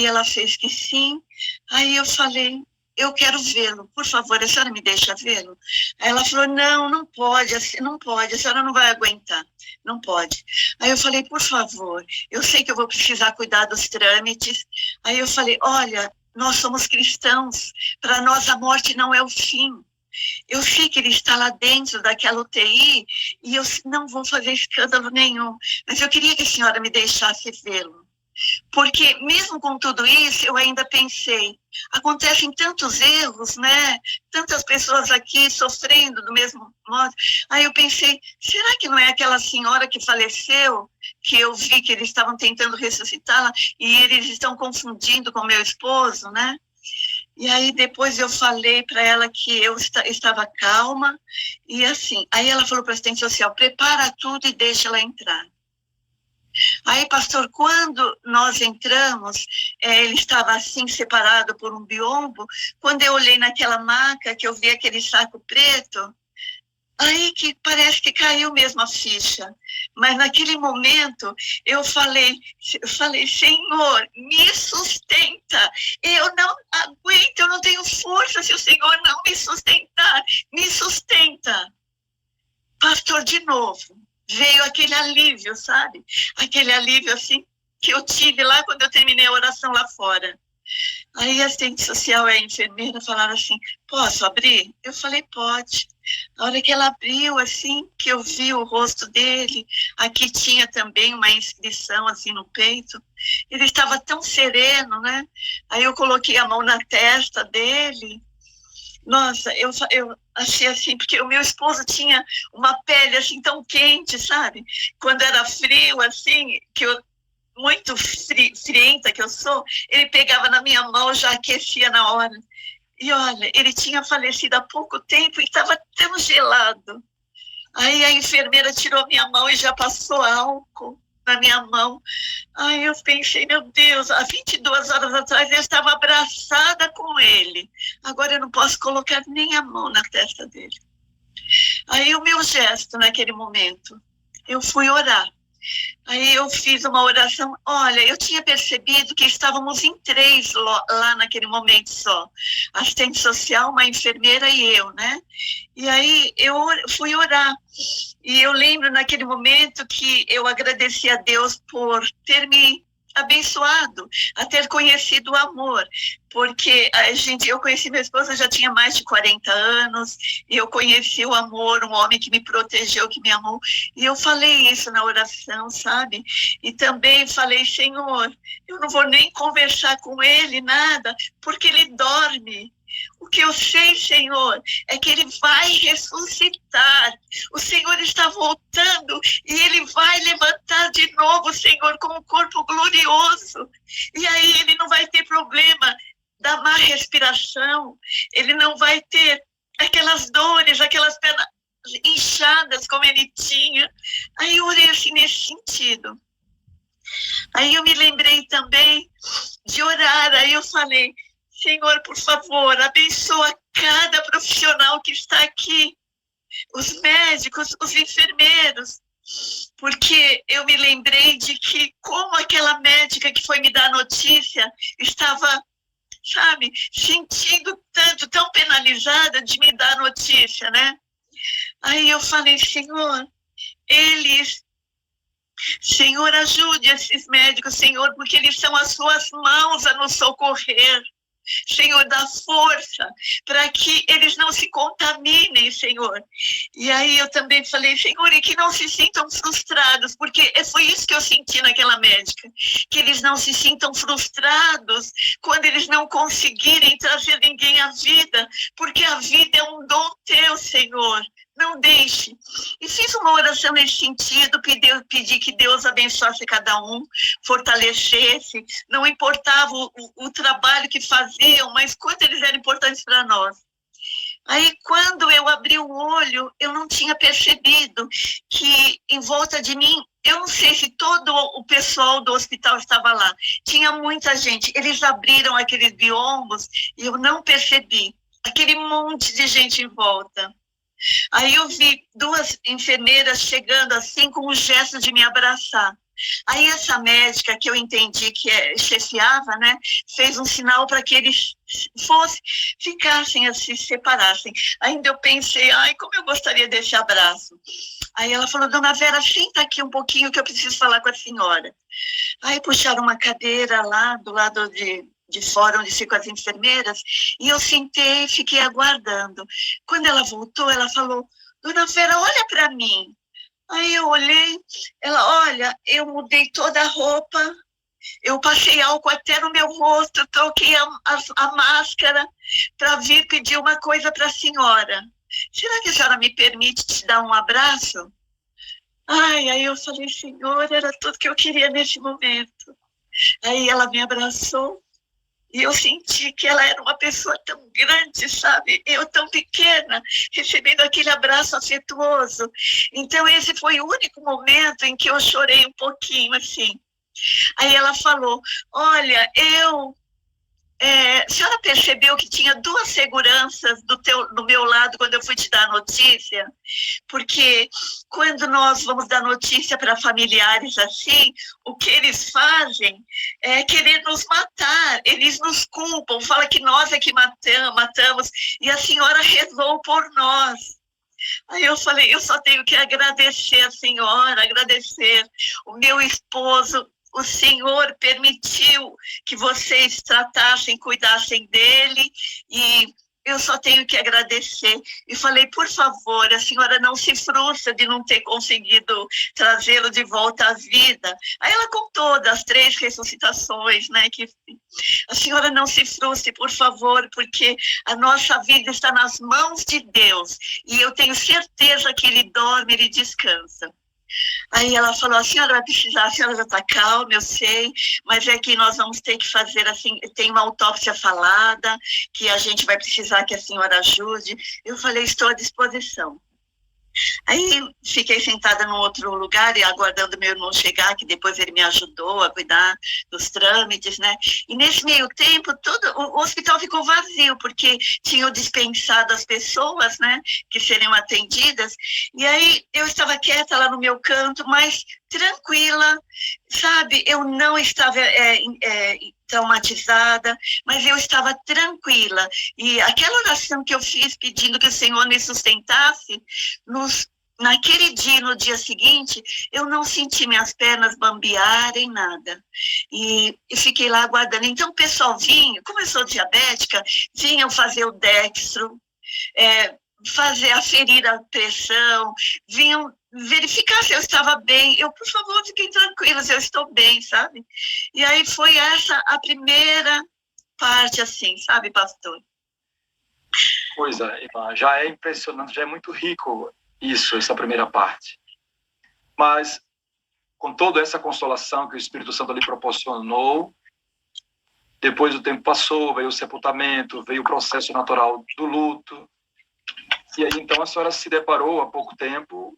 ela fez que sim, aí eu falei, eu quero vê-lo, por favor, a senhora me deixa vê-lo? Aí ela falou, não pode, a senhora não vai aguentar, não pode. Aí eu falei, por favor, eu sei que eu vou precisar cuidar dos trâmites. Aí eu falei, olha, nós somos cristãos, para nós a morte não é o fim. Eu sei que ele está lá dentro daquela UTI e eu não vou fazer escândalo nenhum, mas eu queria que a senhora me deixasse vê-lo. Porque mesmo com tudo isso, eu ainda pensei, acontecem tantos erros, né? Tantas pessoas aqui sofrendo do mesmo modo. Aí eu pensei, será que não é aquela senhora que faleceu, que eu vi que eles estavam tentando ressuscitá-la e eles estão confundindo com meu esposo, né? E aí depois eu falei para ela que eu estava calma e assim. Aí ela falou para a assistente social, prepara tudo e deixa ela entrar. Aí, pastor, quando nós entramos, ele estava assim, separado por um biombo. Quando eu olhei naquela maca, que eu vi aquele saco preto, aí que parece que caiu mesmo a ficha. Mas naquele momento, eu falei, Senhor, me sustenta. Eu não aguento, eu não tenho força se o Senhor não me sustentar. Me sustenta. Pastor, de novo. Veio aquele alívio, sabe? Aquele alívio, assim, que eu tive lá quando eu terminei a oração lá fora. Aí a assistente social e a enfermeira falaram assim, posso abrir? Eu falei, pode. Na hora que ela abriu, assim, que eu vi o rosto dele, aqui tinha também uma inscrição, assim, no peito. Ele estava tão sereno, né? Aí eu coloquei a mão na testa dele. Nossa, eu achei assim, porque o meu esposo tinha uma pele assim tão quente, sabe? Quando era frio, assim, que eu, muito frienta que eu sou, ele pegava na minha mão, já aquecia na hora. E olha, ele tinha falecido há pouco tempo e estava tão gelado. Aí a enfermeira tirou minha mão e já passou álcool na minha mão. Aí eu pensei, meu Deus, há 22 horas atrás eu estava abraçada com ele. Agora eu não posso colocar nem a mão na testa dele. Aí o meu gesto naquele momento, eu fui orar. Aí eu fiz uma oração, olha, eu tinha percebido que estávamos em 3 lá naquele momento só. Assistente social, uma enfermeira e eu, né? E aí eu fui orar. E eu lembro naquele momento que eu agradeci a Deus por ter me abençoado, a ter conhecido o amor, porque eu conheci meu esposo, já tinha mais de 40 anos, e eu conheci o amor, um homem que me protegeu, que me amou, e eu falei isso na oração, sabe? E também falei, Senhor, eu não vou nem conversar com ele, nada, porque ele dorme. O que eu sei, Senhor, é que ele vai ressuscitar. O Senhor está voltando e ele vai levantar de novo, Senhor, com um corpo glorioso. E aí ele não vai ter problema da má respiração, ele não vai ter aquelas dores, aquelas pernas inchadas como ele tinha. Aí eu orei assim nesse sentido. Aí eu me lembrei também de orar, aí eu falei, Senhor, por favor, abençoa cada profissional que está aqui, os médicos, os enfermeiros, porque eu me lembrei de que como aquela médica que foi me dar a notícia estava, sabe, sentindo tanto, tão penalizada de me dar a notícia, né? Aí eu falei, Senhor, Senhor, ajude esses médicos, Senhor, porque eles são as suas mãos a nos socorrer. Senhor, dá força para que eles não se contaminem, Senhor. E aí eu também falei, Senhor, e que não se sintam frustrados, porque foi isso que eu senti naquela médica, que eles não se sintam frustrados quando eles não conseguirem trazer ninguém à vida, porque a vida é um dom teu, Senhor. Não deixe. E fiz uma oração nesse sentido, pedi que Deus abençoasse cada um, fortalecesse, não importava o trabalho que faziam, mas quanto eles eram importantes para nós. Aí, quando eu abri o olho, eu não tinha percebido que em volta de mim, eu não sei se todo o pessoal do hospital estava lá, tinha muita gente, eles abriram aqueles biombos e eu não percebi, aquele monte de gente em volta. Aí eu vi duas enfermeiras chegando assim com um gesto de me abraçar. Aí essa médica, que eu entendi que chefiava, né, fez um sinal para que eles ficassem assim, se separassem. Ainda eu pensei, ai, como eu gostaria desse abraço. Aí ela falou, dona Vera, senta aqui um pouquinho que eu preciso falar com a senhora. Aí puxaram uma cadeira lá do lado de fora, onde ficam as enfermeiras, e eu sentei e fiquei aguardando. Quando ela voltou, ela falou, dona Vera, olha para mim. Aí eu olhei, ela, olha, eu mudei toda a roupa, eu passei álcool até no meu rosto, troquei a máscara para vir pedir uma coisa para a senhora. Será que a senhora me permite te dar um abraço? Ai, aí eu falei, Senhor, era tudo que eu queria nesse momento. Aí ela me abraçou. E eu senti que ela era uma pessoa tão grande, sabe? Eu tão pequena, recebendo aquele abraço afetuoso. Então, esse foi o único momento em que eu chorei um pouquinho, assim. Aí ela falou, olha, a senhora percebeu que tinha duas seguranças do meu lado quando eu fui te dar a notícia? Porque quando nós vamos dar notícia para familiares assim, o que eles fazem é querer nos matar, eles nos culpam, falam que nós é que matamos, e a senhora rezou por nós. Aí eu falei, eu só tenho que agradecer a senhora, agradecer o meu esposo. O Senhor permitiu que vocês tratassem, cuidassem dele, e eu só tenho que agradecer. E falei, por favor, a senhora não se frustra de não ter conseguido trazê-lo de volta à vida. Aí ela contou das 3 ressuscitações, né? Que a senhora não se frustre, por favor, porque a nossa vida está nas mãos de Deus, e eu tenho certeza que ele dorme, ele descansa. Aí ela falou, a senhora vai precisar, a senhora já está calma, eu sei, mas é que nós vamos ter que fazer assim, tem uma autópsia falada, que a gente vai precisar que a senhora ajude. Eu falei, estou à disposição. Aí fiquei sentada num outro lugar e aguardando meu irmão chegar, que depois ele me ajudou a cuidar dos trâmites, né? E nesse meio tempo, o hospital ficou vazio, porque tinham dispensado as pessoas, né, que seriam atendidas. E aí eu estava quieta lá no meu canto, mas tranquila, sabe? Eu não estava traumatizada, mas eu estava tranquila. E aquela oração que eu fiz pedindo que o Senhor me sustentasse, naquele dia, no dia seguinte, eu não senti minhas pernas bambearem, nada. E fiquei lá aguardando. Então o pessoal vinha, como eu sou diabética, vinham fazer o dextro, aferir a pressão, vinham verificar se eu estava bem. Eu, por favor, fiquem tranquilos, eu estou bem, sabe? E aí foi essa a primeira parte, assim, sabe, pastor? Pois é, já é impressionante, já é muito rico isso, essa primeira parte. Mas, com toda essa consolação que o Espírito Santo lhe proporcionou, depois o tempo passou, veio o sepultamento, veio o processo natural do luto, e aí então a senhora se deparou há pouco tempo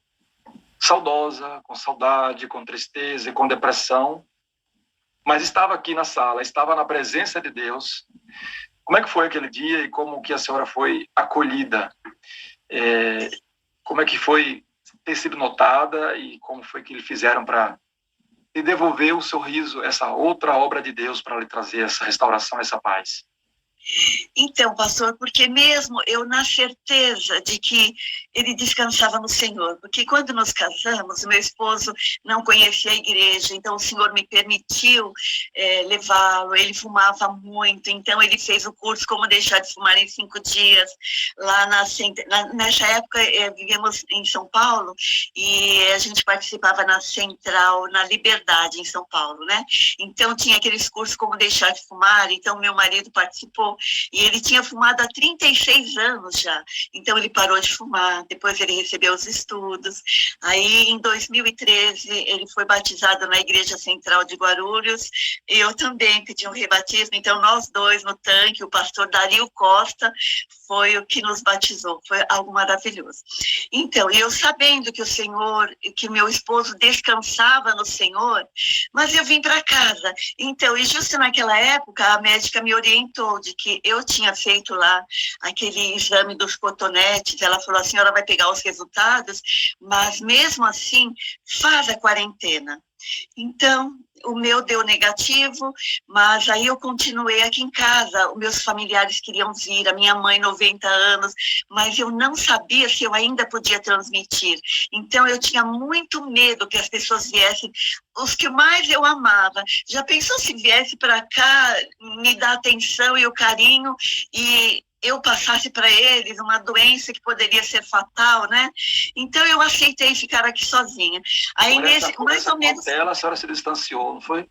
saudosa, com saudade, com tristeza e com depressão, mas estava aqui na sala, estava na presença de Deus. Como é que foi aquele dia e como que a senhora foi acolhida? Como é que foi ter sido notada e como foi que lhe fizeram para lhe devolver o sorriso, essa outra obra de Deus para lhe trazer essa restauração, essa paz? Então, pastor, porque mesmo eu na certeza de que ele descansava no Senhor, porque quando nos casamos, meu esposo não conhecia a igreja, então o Senhor me permitiu levá-lo, ele fumava muito, então ele fez o curso Como Deixar de Fumar em 5 Dias, lá nessa época vivíamos em São Paulo, e a gente participava na Central, na Liberdade, em São Paulo, né? Então tinha aqueles cursos Como Deixar de Fumar, então meu marido participou, e ele tinha fumado há 36 anos já, então ele parou de fumar, depois ele recebeu os estudos, aí em 2013 ele foi batizado na Igreja Central de Guarulhos, e eu também pedi um rebatismo, então nós dois no tanque, o pastor Dario Costa foi o que nos batizou, foi algo maravilhoso. Então, eu sabendo que o Senhor, que meu esposo descansava no Senhor, mas eu vim para casa, então, e justo naquela época, a médica me orientou de que eu tinha feito lá aquele exame dos cotonetes, ela falou, a senhora vai pegar os resultados, mas mesmo assim, faz a quarentena. Então, o meu deu negativo, mas aí eu continuei aqui em casa, os meus familiares queriam vir, a minha mãe, 90 anos, mas eu não sabia se eu ainda podia transmitir. Então, eu tinha muito medo que as pessoas viessem, os que mais eu amava. Já pensou se viesse para cá, me dar atenção e o carinho, e eu passasse para eles uma doença que poderia ser fatal, né? Então, eu aceitei ficar aqui sozinha. Aí, mais ou menos... A senhora se distanciou, não foi?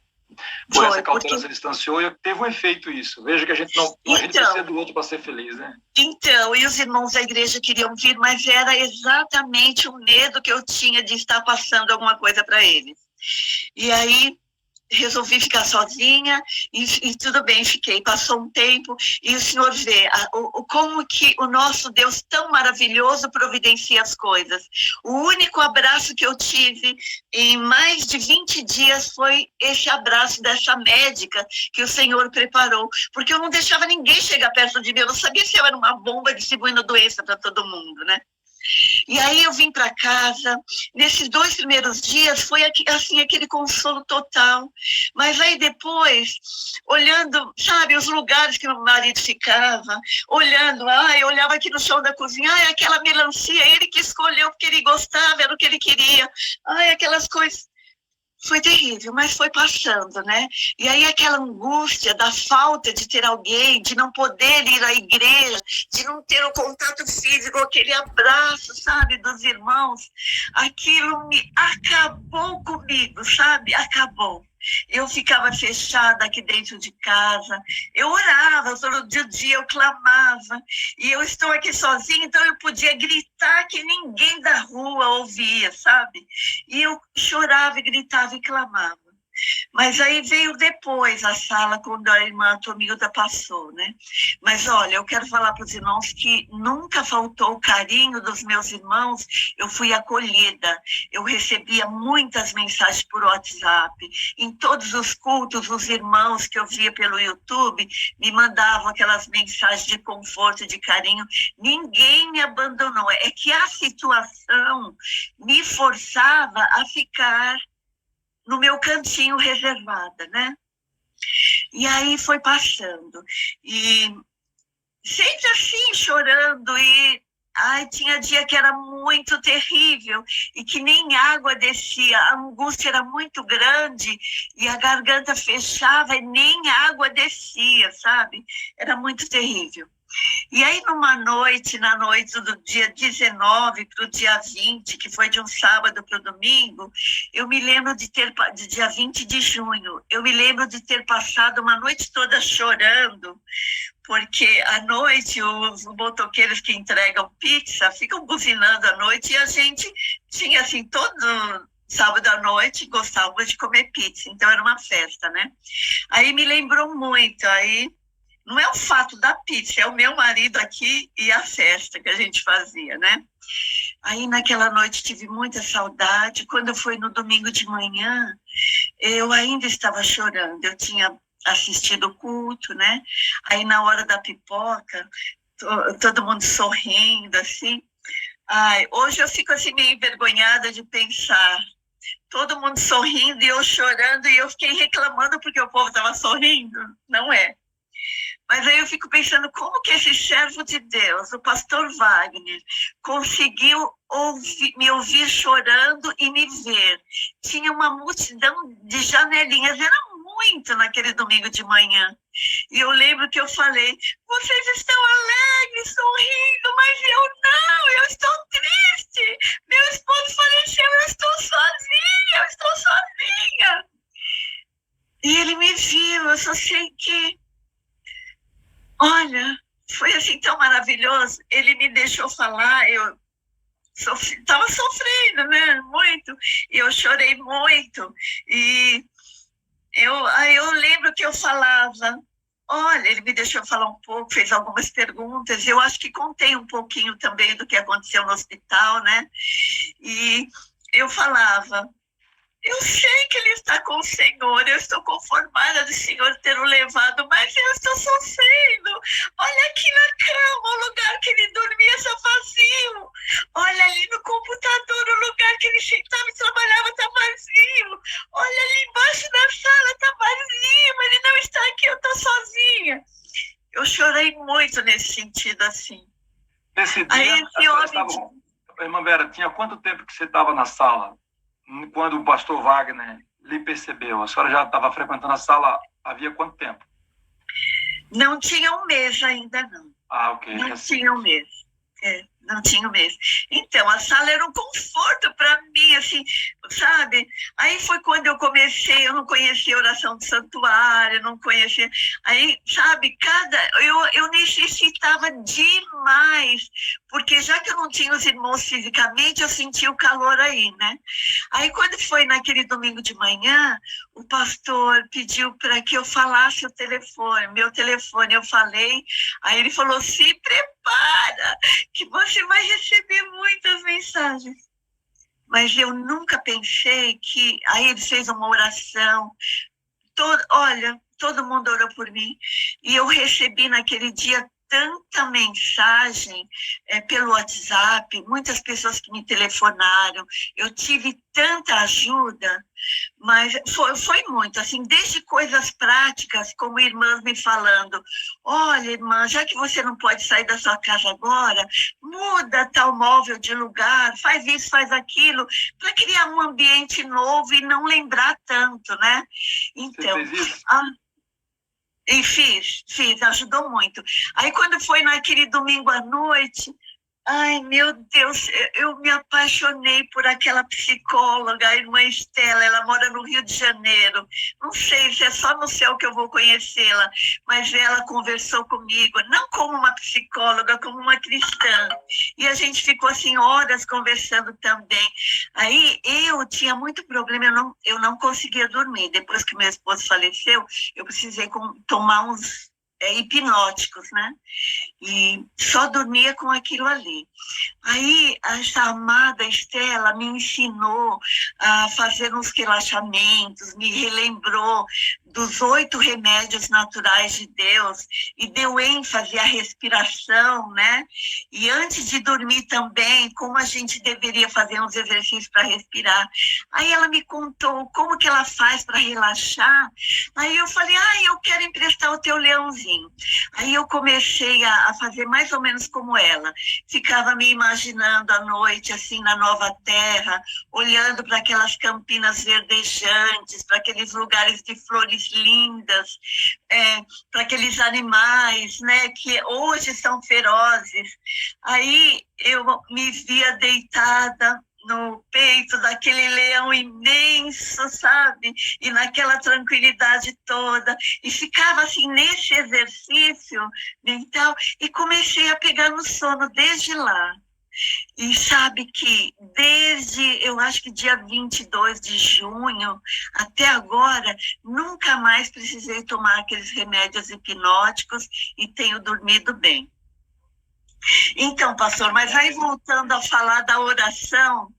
Por essa cautela se distanciou e teve um efeito isso. Veja que a gente não a gente precisa do outro para ser feliz, né? Então, e os irmãos da igreja queriam vir, mas era exatamente o medo que eu tinha de estar passando alguma coisa para eles. E aí... resolvi ficar sozinha e tudo bem, fiquei. Passou um tempo e o Senhor vê como que o nosso Deus tão maravilhoso providencia as coisas. O único abraço que eu tive em mais de 20 dias foi esse abraço dessa médica que o Senhor preparou, porque eu não deixava ninguém chegar perto de mim, eu não sabia se eu era uma bomba distribuindo doença para todo mundo, né? E aí eu vim para casa, nesses 2 primeiros dias foi assim, aquele consolo total, mas aí depois, olhando, sabe, os lugares que meu marido ficava, olhando, eu olhava aqui no chão da cozinha, aquela melancia, ele que escolheu porque ele gostava, era o que ele queria, aquelas coisas. Foi terrível, mas foi passando, né? E aí aquela angústia da falta de ter alguém, de não poder ir à igreja, de não ter o contato físico, aquele abraço, sabe, dos irmãos, aquilo me acabou comigo, sabe? Acabou. Eu ficava fechada aqui dentro de casa, eu orava, todo dia eu clamava, e eu estou aqui sozinha, então eu podia gritar que ninguém da rua ouvia, sabe? E eu chorava e gritava e clamava. Mas aí veio depois a sala, quando a irmã Tomilda passou, né? Mas olha, eu quero falar para os irmãos que nunca faltou o carinho dos meus irmãos, eu fui acolhida, eu recebia muitas mensagens por WhatsApp, em todos os cultos, os irmãos que eu via pelo YouTube me mandavam aquelas mensagens de conforto, de carinho, ninguém me abandonou, é que a situação me forçava a ficar no meu cantinho reservada, né? E aí foi passando. E sempre assim, chorando. E tinha dia que era muito terrível e que nem água descia. A angústia era muito grande e a garganta fechava e nem água descia, sabe? Era muito terrível. E aí, na noite do dia 19 para o dia 20, que foi de um sábado para o domingo, eu me lembro de dia 20 de junho, eu me lembro de ter passado uma noite toda chorando, porque à noite os motoqueiros que entregam pizza ficam buzinando à noite e a gente tinha assim, todo sábado à noite gostávamos de comer pizza, então era uma festa, né? Aí me lembrou muito, aí... Não é o fato da pizza, é o meu marido aqui e a festa que a gente fazia, né? Aí naquela noite tive muita saudade. Quando foi no domingo de manhã, eu ainda estava chorando. Eu tinha assistido o culto, né? Aí na hora da pipoca, todo mundo sorrindo, assim. Hoje eu fico assim meio envergonhada de pensar. Todo mundo sorrindo e eu chorando e eu fiquei reclamando porque o povo estava sorrindo. Não é. Mas aí eu fico pensando como que esse servo de Deus, o pastor Wagner, conseguiu me ouvir chorando e me ver. Tinha uma multidão de janelinhas, era muito naquele domingo de manhã. E eu lembro que eu falei, vocês estão alegres, sorrindo, mas eu não, eu estou triste. Meu esposo faleceu, eu estou sozinha. E ele me viu, eu só sei que, olha, foi assim tão maravilhoso. Ele me deixou falar, eu estava sofrendo, né, muito. E eu chorei muito. E aí eu lembro que eu falava, olha, ele me deixou falar um pouco, fez algumas perguntas, eu acho que contei um pouquinho também do que aconteceu no hospital, né? E eu falava, eu sei que ele está com o Senhor, eu estou conformada do Senhor ter o levado, mas eu estou sofrendo. Olha aqui na cama, o lugar que ele dormia está vazio. Olha ali no computador, o lugar que ele sentava e trabalhava está vazio. Olha ali embaixo da sala, está vazio, ele não está aqui, eu estou sozinha. Eu chorei muito nesse sentido, assim. Nesse dia, irmã Vera, tinha quanto tempo que você estava na sala? Quando o pastor Wagner lhe percebeu? A senhora já estava frequentando a sala havia quanto tempo? Não tinha um mês ainda, não. Ah, ok. Não tinha um mês. Não tinha um mês. Então, a sala era um conforto para mim, assim, sabe? Aí foi quando eu comecei, eu não conhecia a oração do santuário, não conhecia... Aí, sabe, eu necessitava demais, porque já que eu não tinha os irmãos fisicamente, eu sentia o calor aí, né? Aí, quando foi naquele domingo de manhã, o pastor pediu para que eu falasse o telefone, meu telefone, eu falei, aí ele falou, se prepara, que você vai receber muitas mensagens. Mas eu nunca pensei que... Aí ele fez uma oração, todo mundo orou por mim, e eu recebi naquele dia tanta mensagem pelo WhatsApp, muitas pessoas que me telefonaram, eu tive tanta ajuda, mas foi muito, assim, desde coisas práticas, como irmãs me falando, olha, irmã, já que você não pode sair da sua casa agora, muda tal móvel de lugar, faz isso, faz aquilo, para criar um ambiente novo e não lembrar tanto, né? Então... Você fez isso? E fiz, ajudou muito. Aí quando foi naquele domingo à noite, ai meu Deus, eu me apaixonei por aquela psicóloga, a irmã Estela, ela mora no Rio de Janeiro. Não sei se é só no céu que eu vou conhecê-la, mas ela conversou comigo, não como uma psicóloga, como uma cristã. E a gente ficou assim horas conversando também. Aí eu tinha muito problema, eu não conseguia dormir. Depois que meu esposo faleceu, eu precisei tomar uns hipnóticos, né? E só dormia com aquilo ali. Aí, essa amada Estela me ensinou a fazer uns relaxamentos, me relembrou dos 8 remédios naturais de Deus e deu ênfase à respiração, né? E antes de dormir também, como a gente deveria fazer uns exercícios para respirar. Aí ela me contou como que ela faz para relaxar. Aí eu falei, eu quero emprestar o teu leãozinho. Aí eu comecei a fazer mais ou menos como ela. Ficava me imaginando à noite, assim, na Nova Terra, olhando para aquelas campinas verdejantes, para aqueles lugares de flores lindas, para aqueles animais, né, que hoje são ferozes. Aí eu me via deitada no peito daquele leão imenso, sabe? E naquela tranquilidade toda. E ficava assim, nesse exercício mental, e comecei a pegar no sono desde lá. E sabe que desde, eu acho que dia 22 de junho até agora, nunca mais precisei tomar aqueles remédios hipnóticos e tenho dormido bem. Então, pastor, mas aí voltando a falar da oração,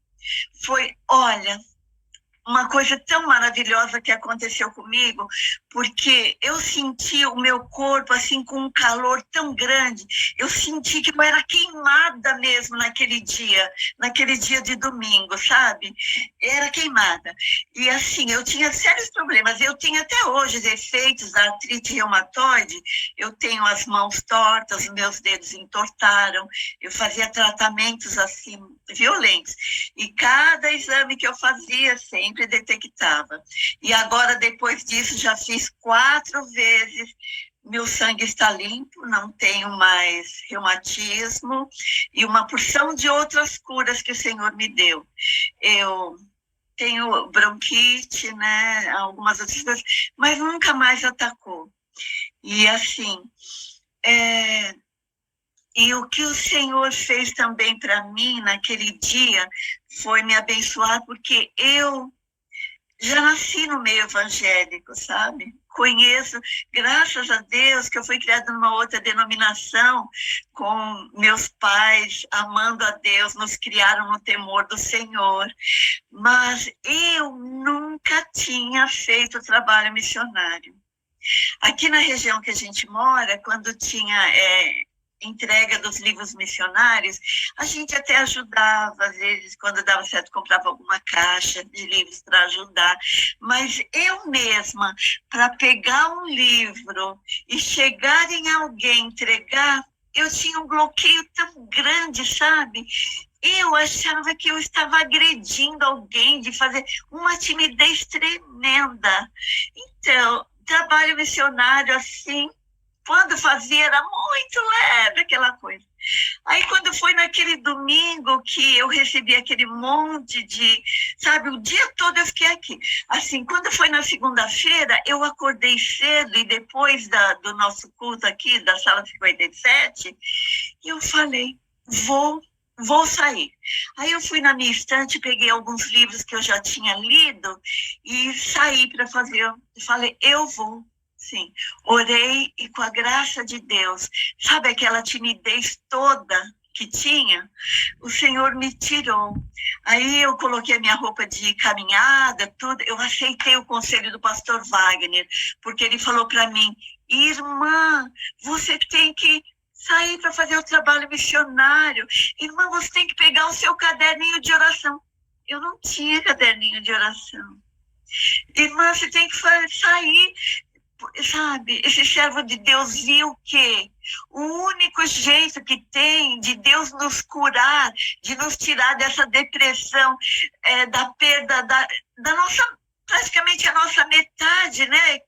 foi, olha, uma coisa tão maravilhosa que aconteceu comigo, porque eu senti o meu corpo assim com um calor tão grande, eu senti que eu era queimada mesmo naquele dia de domingo, sabe? Era queimada. E assim, eu tinha sérios problemas, eu tenho até hoje os efeitos da artrite reumatoide, eu tenho as mãos tortas, os meus dedos entortaram, eu fazia tratamentos assim, violentos, e cada exame que eu fazia sempre detectava. E agora, depois disso, já fiz 4 vezes, meu sangue está limpo, não tenho mais reumatismo, e uma porção de outras curas que o Senhor me deu. Eu tenho bronquite, né, algumas outras coisas, mas nunca mais atacou. E assim, e o que o Senhor fez também para mim naquele dia foi me abençoar, porque eu já nasci no meio evangélico, sabe? Conheço, graças a Deus, que eu fui criada numa outra denominação, com meus pais amando a Deus, nos criaram no temor do Senhor. Mas eu nunca tinha feito trabalho missionário. Aqui na região que a gente mora, quando tinha entrega dos livros missionários, a gente até ajudava, às vezes, quando dava certo, comprava alguma caixa de livros para ajudar, mas eu mesma, para pegar um livro e chegar em alguém, entregar, eu tinha um bloqueio tão grande, sabe? Eu achava que eu estava agredindo alguém, de fazer uma timidez tremenda. Então, trabalho missionário assim, quando fazia era muito leve aquela coisa. Aí quando foi naquele domingo que eu recebi aquele monte de, sabe, o dia todo eu fiquei aqui. Assim, quando foi na segunda-feira, eu acordei cedo e depois do nosso culto aqui, da sala 57, eu falei, vou sair. Aí eu fui na minha estante, peguei alguns livros que eu já tinha lido e saí para fazer. Eu falei, eu vou. Sim, orei e com a graça de Deus, sabe aquela timidez toda que tinha? O Senhor me tirou. Aí eu coloquei a minha roupa de caminhada, tudo. Eu aceitei o conselho do pastor Wagner, porque ele falou para mim, irmã, você tem que sair para fazer o trabalho missionário. Irmã, você tem que pegar o seu caderninho de oração. Eu não tinha caderninho de oração. Irmã, você tem que sair. Sabe, esse servo de Deus viu que o único jeito que tem de Deus nos curar, de nos tirar dessa depressão, da perda da nossa, praticamente a nossa metade, né?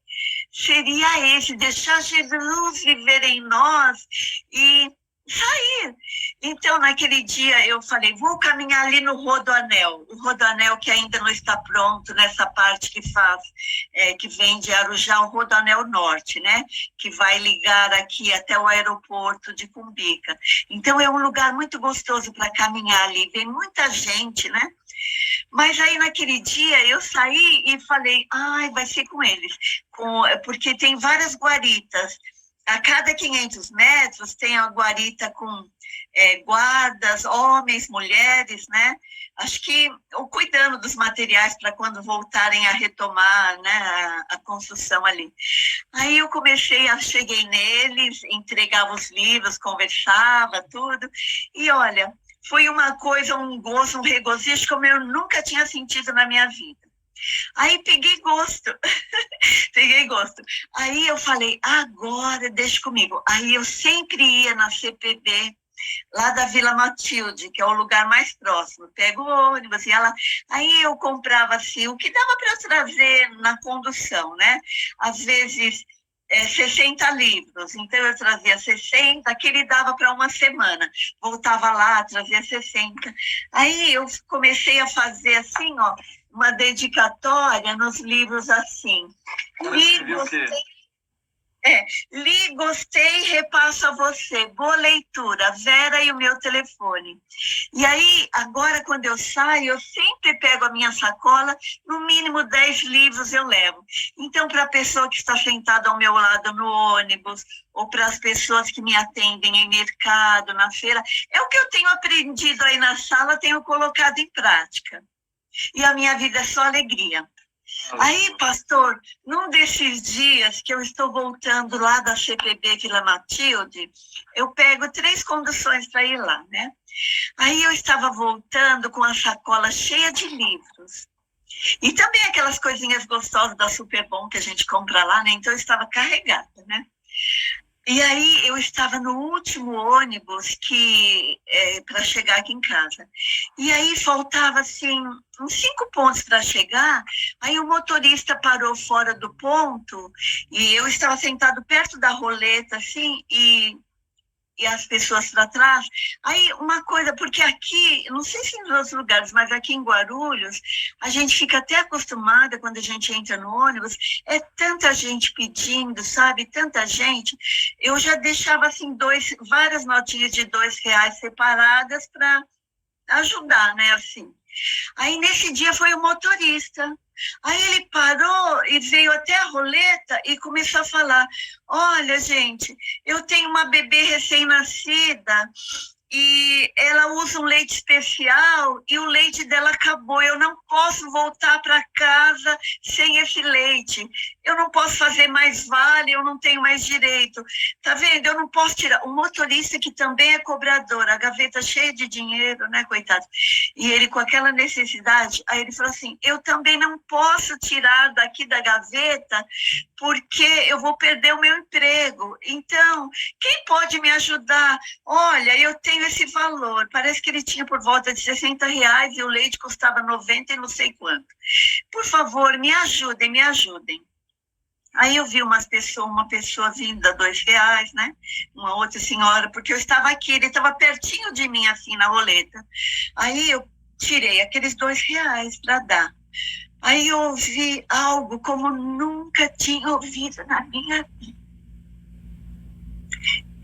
Seria esse, deixar Jesus viver em nós e sair. Então, naquele dia, eu falei, vou caminhar ali no Rodoanel, o Rodoanel que ainda não está pronto, nessa parte que vem de Arujá, o Rodoanel Norte, né? Que vai ligar aqui até o aeroporto de Cumbica. Então, é um lugar muito gostoso para caminhar ali, vem muita gente, né? Mas aí, naquele dia, eu saí e falei, vai ser com eles, porque tem várias guaritas. A cada 500 metros tem a guarita com guardas, homens, mulheres, né? Acho que cuidando dos materiais para quando voltarem a retomar, né, a construção ali. Aí eu cheguei neles, entregava os livros, conversava, tudo. E olha, foi uma coisa, um gozo, um regozijo como eu nunca tinha sentido na minha vida. Aí peguei gosto. Aí eu falei, agora deixa comigo. Aí eu sempre ia na CPB, lá da Vila Matilde, que é o lugar mais próximo. Pego o ônibus, ia lá. Aí eu comprava assim, o que dava para trazer na condução, né? Às vezes 60 livros, então eu trazia 60, aquele dava para uma semana. Voltava lá, trazia 60. Aí eu comecei a fazer assim, ó, uma dedicatória nos livros assim. Li, gostei, repasso a você. Boa leitura, Vera e o meu telefone. E aí, agora quando eu saio, eu sempre pego a minha sacola, no mínimo 10 livros eu levo. Então, para a pessoa que está sentada ao meu lado no ônibus, ou para as pessoas que me atendem em mercado, na feira, é o que eu tenho aprendido aí na sala, tenho colocado em prática. e a minha vida é só alegria. Aí, pastor, num desses dias que eu estou voltando lá da CPB Vila Matilde, eu pego 3 conduções para ir lá, né? Aí eu estava voltando com a sacola cheia de livros. E também aquelas coisinhas gostosas da Superbom que a gente compra lá, né? Então eu estava carregada, né? E aí eu estava no último ônibus para chegar aqui em casa. E aí faltava, assim, uns 5 pontos para chegar. Aí o motorista parou fora do ponto e eu estava sentado perto da roleta, assim, e as pessoas para trás. Aí uma coisa, porque aqui, não sei se em outros lugares, mas aqui em Guarulhos, a gente fica até acostumada quando a gente entra no ônibus, é tanta gente pedindo, sabe? Tanta gente. Eu já deixava assim várias notinhas de R$2 separadas para ajudar, né? Assim. Aí nesse dia foi o motorista. Aí ele parou e veio até a roleta e começou a falar: olha, gente, eu tenho uma bebê recém-nascida e ela usa um leite especial e o leite dela acabou. Eu não posso voltar para casa sem esse leite. Eu não posso fazer mais vale, eu não tenho mais direito. Tá vendo? Eu não posso tirar. O motorista, que também é cobrador, a gaveta cheia de dinheiro, né, coitado? E ele com aquela necessidade, aí ele falou assim: eu também não posso tirar daqui da gaveta porque eu vou perder o meu emprego. Então, quem pode me ajudar? Olha, eu tenho esse valor. Parece que ele tinha por volta de R$60 e o leite custava 90 e não sei quanto. Por favor, me ajudem, me ajudem. Aí eu vi uma pessoa vindo a R$2, né? Uma outra senhora, porque eu estava aqui, ele estava pertinho de mim, assim, na roleta. Aí eu tirei aqueles R$2 para dar. Aí eu ouvi algo como nunca tinha ouvido na minha vida.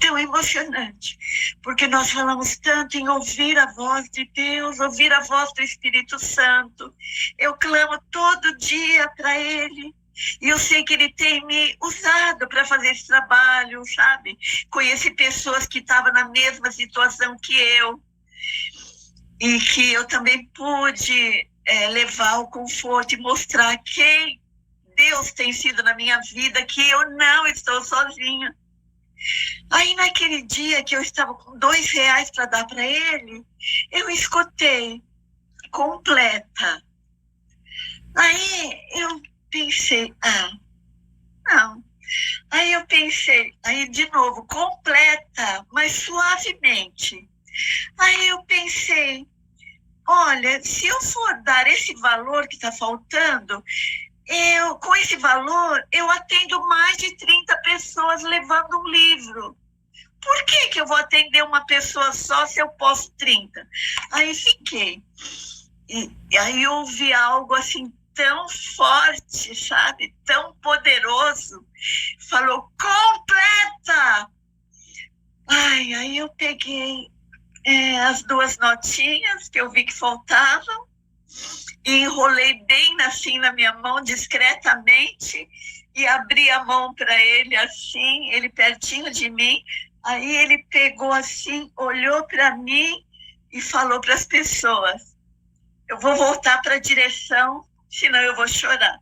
Tão emocionante, porque nós falamos tanto em ouvir a voz de Deus, ouvir a voz do Espírito Santo. Eu clamo todo dia para Ele. E eu sei que Ele tem me usado para fazer esse trabalho, sabe? Conheci pessoas que estavam na mesma situação que eu. E que eu também pude levar o conforto e mostrar quem Deus tem sido na minha vida, que eu não estou sozinha. Aí naquele dia que eu estava com R$2 para dar para ele, eu escutei: completa. Aí eu pensei: não. Aí eu pensei, aí de novo, completa, mas suavemente. Aí eu pensei: olha, se eu for dar esse valor que está faltando, com esse valor, eu atendo mais de 30 pessoas levando um livro. Por que eu vou atender uma pessoa só se eu posso 30? Aí fiquei. E aí eu ouvi algo assim tão forte, sabe? Tão poderoso. Falou: completa! Aí eu peguei as 2 notinhas que eu vi que faltavam, e enrolei bem assim na minha mão, discretamente, e abri a mão para ele assim, ele pertinho de mim. Aí ele pegou assim, olhou para mim e falou para as pessoas: eu vou voltar para a direção, senão eu vou chorar.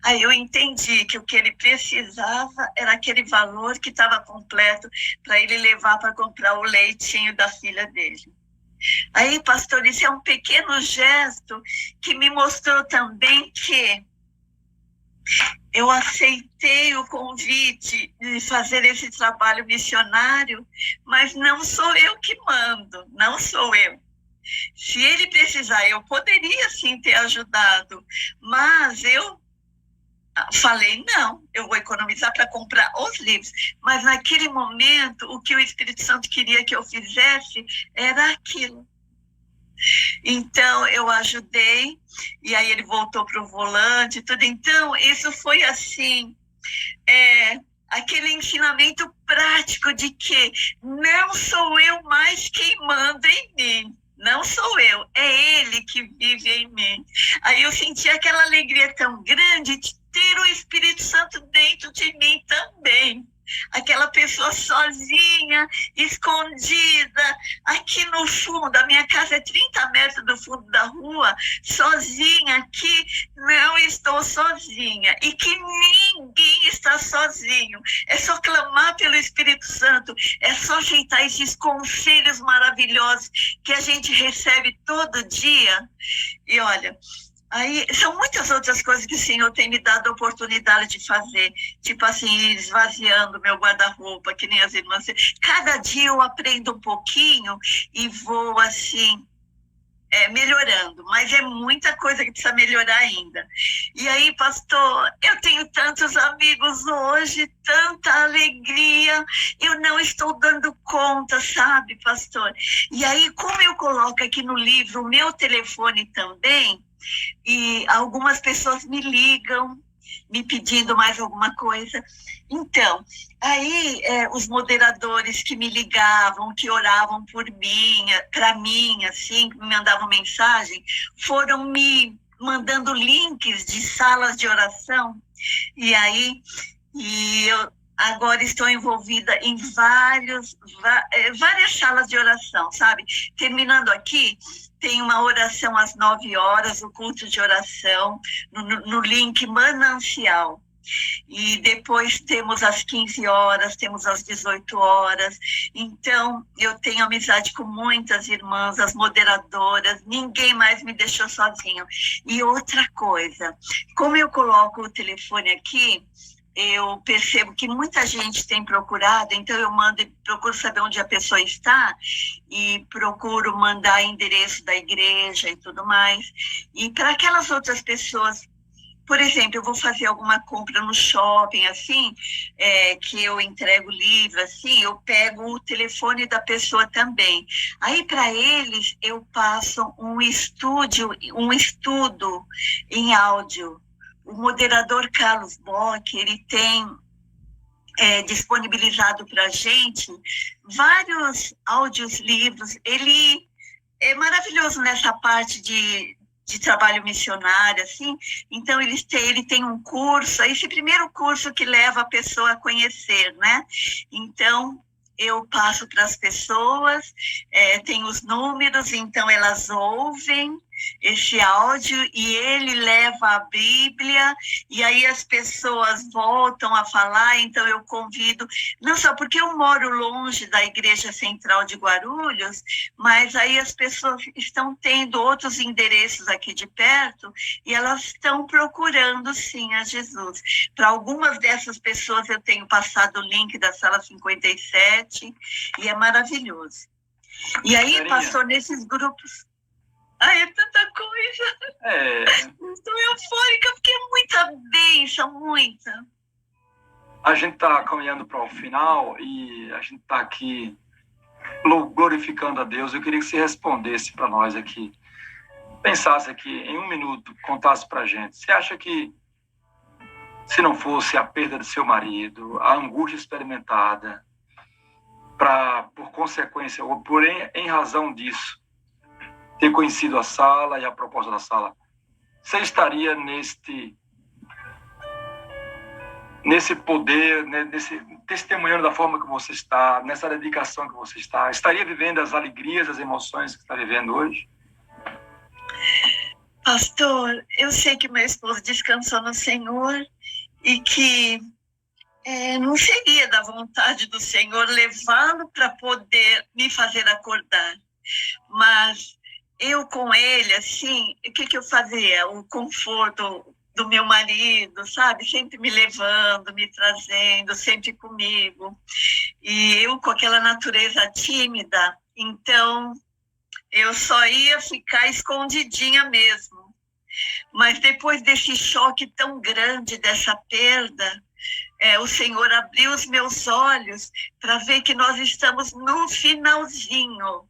Aí eu entendi que o que ele precisava era aquele valor que estava completo para ele levar para comprar o leitinho da filha dele. Aí, pastor, isso é um pequeno gesto que me mostrou também que eu aceitei o convite de fazer esse trabalho missionário, mas não sou eu que mando, não sou eu. Se ele precisar, eu poderia sim ter ajudado, mas eu falei: não, eu vou economizar para comprar os livros. Mas naquele momento, o que o Espírito Santo queria que eu fizesse era aquilo. Então, eu ajudei, e aí ele voltou para o volante e tudo. Então, isso foi assim, aquele ensinamento prático de que não sou eu mais quem manda em mim. Não sou eu, é Ele que vive em mim. Aí eu senti aquela alegria tão grande de ter o Espírito Santo dentro de mim também. aquela pessoa sozinha, escondida, aqui no fundo, a minha casa é 30 metros do fundo da rua, sozinha aqui, não estou sozinha, e que ninguém está sozinho, é só clamar pelo Espírito Santo, é só aceitar esses conselhos maravilhosos que a gente recebe todo dia, e olha, aí são muitas outras coisas que o Senhor tem me dado a oportunidade de fazer, tipo assim, esvaziando meu guarda-roupa, que nem as irmãs. Cada dia eu aprendo um pouquinho e vou assim, melhorando, mas é muita coisa que precisa melhorar ainda. E aí, pastor, eu tenho tantos amigos hoje, tanta alegria, eu não estou dando conta, sabe, pastor? E aí, como eu coloco aqui no livro o meu telefone também, e algumas pessoas me ligam, me pedindo mais alguma coisa. Então, aí os moderadores que me ligavam, que oravam por mim, para mim, assim, que me mandavam mensagem, foram me mandando links de salas de oração. E aí, eu agora estou envolvida em várias salas de oração, sabe? Terminando aqui, tem uma oração às 9 horas, o culto de oração, no link Manancial. E depois temos às 15 horas, temos às 18 horas. Então, eu tenho amizade com muitas irmãs, as moderadoras, ninguém mais me deixou sozinho. E outra coisa, como eu coloco o telefone aqui, eu percebo que muita gente tem procurado, então eu procuro saber onde a pessoa está e procuro mandar endereço da igreja e tudo mais. E para aquelas outras pessoas, por exemplo, eu vou fazer alguma compra no shopping, assim, que eu entrego livro, assim, eu pego o telefone da pessoa também. Aí, para eles, eu passo um estudo em áudio. O moderador Carlos Bock, ele tem disponibilizado para a gente vários áudios, livros. Ele é maravilhoso nessa parte de trabalho missionário, assim. Então, ele tem um curso, esse primeiro curso que leva a pessoa a conhecer, né? Então, eu passo para as pessoas, tem os números, então elas ouvem esse áudio e ele leva a Bíblia e aí as pessoas voltam a falar, então eu convido, não só porque eu moro longe da Igreja Central de Guarulhos, mas aí as pessoas estão tendo outros endereços aqui de perto e elas estão procurando sim a Jesus. Para algumas dessas pessoas eu tenho passado o link da sala 57 e é maravilhoso. E aí, pastor, nesses grupos... Ai, é tanta coisa. Estou eufórica, porque é muita bênção, muita. A gente está caminhando para o final e a gente está aqui glorificando a Deus. Eu queria que você respondesse para nós aqui, pensasse aqui em um minuto, contasse para a gente. Você acha que se não fosse a perda do seu marido, a angústia experimentada, por consequência, ou em razão disso, ter conhecido a sala e a proposta da sala, você estaria nesse poder, né, nesse testemunhando da forma que você está, nessa dedicação que você está, estaria vivendo as alegrias, as emoções que está vivendo hoje? Pastor, eu sei que meu esposo descansou no Senhor e que não seria da vontade do Senhor levá-lo para poder me fazer acordar, mas eu com ele, assim, o que eu fazia? O conforto do meu marido, sabe? Sempre me levando, me trazendo, sempre comigo. E eu com aquela natureza tímida, então eu só ia ficar escondidinha mesmo. Mas depois desse choque tão grande, dessa perda, o Senhor abriu os meus olhos para ver que nós estamos no finalzinho.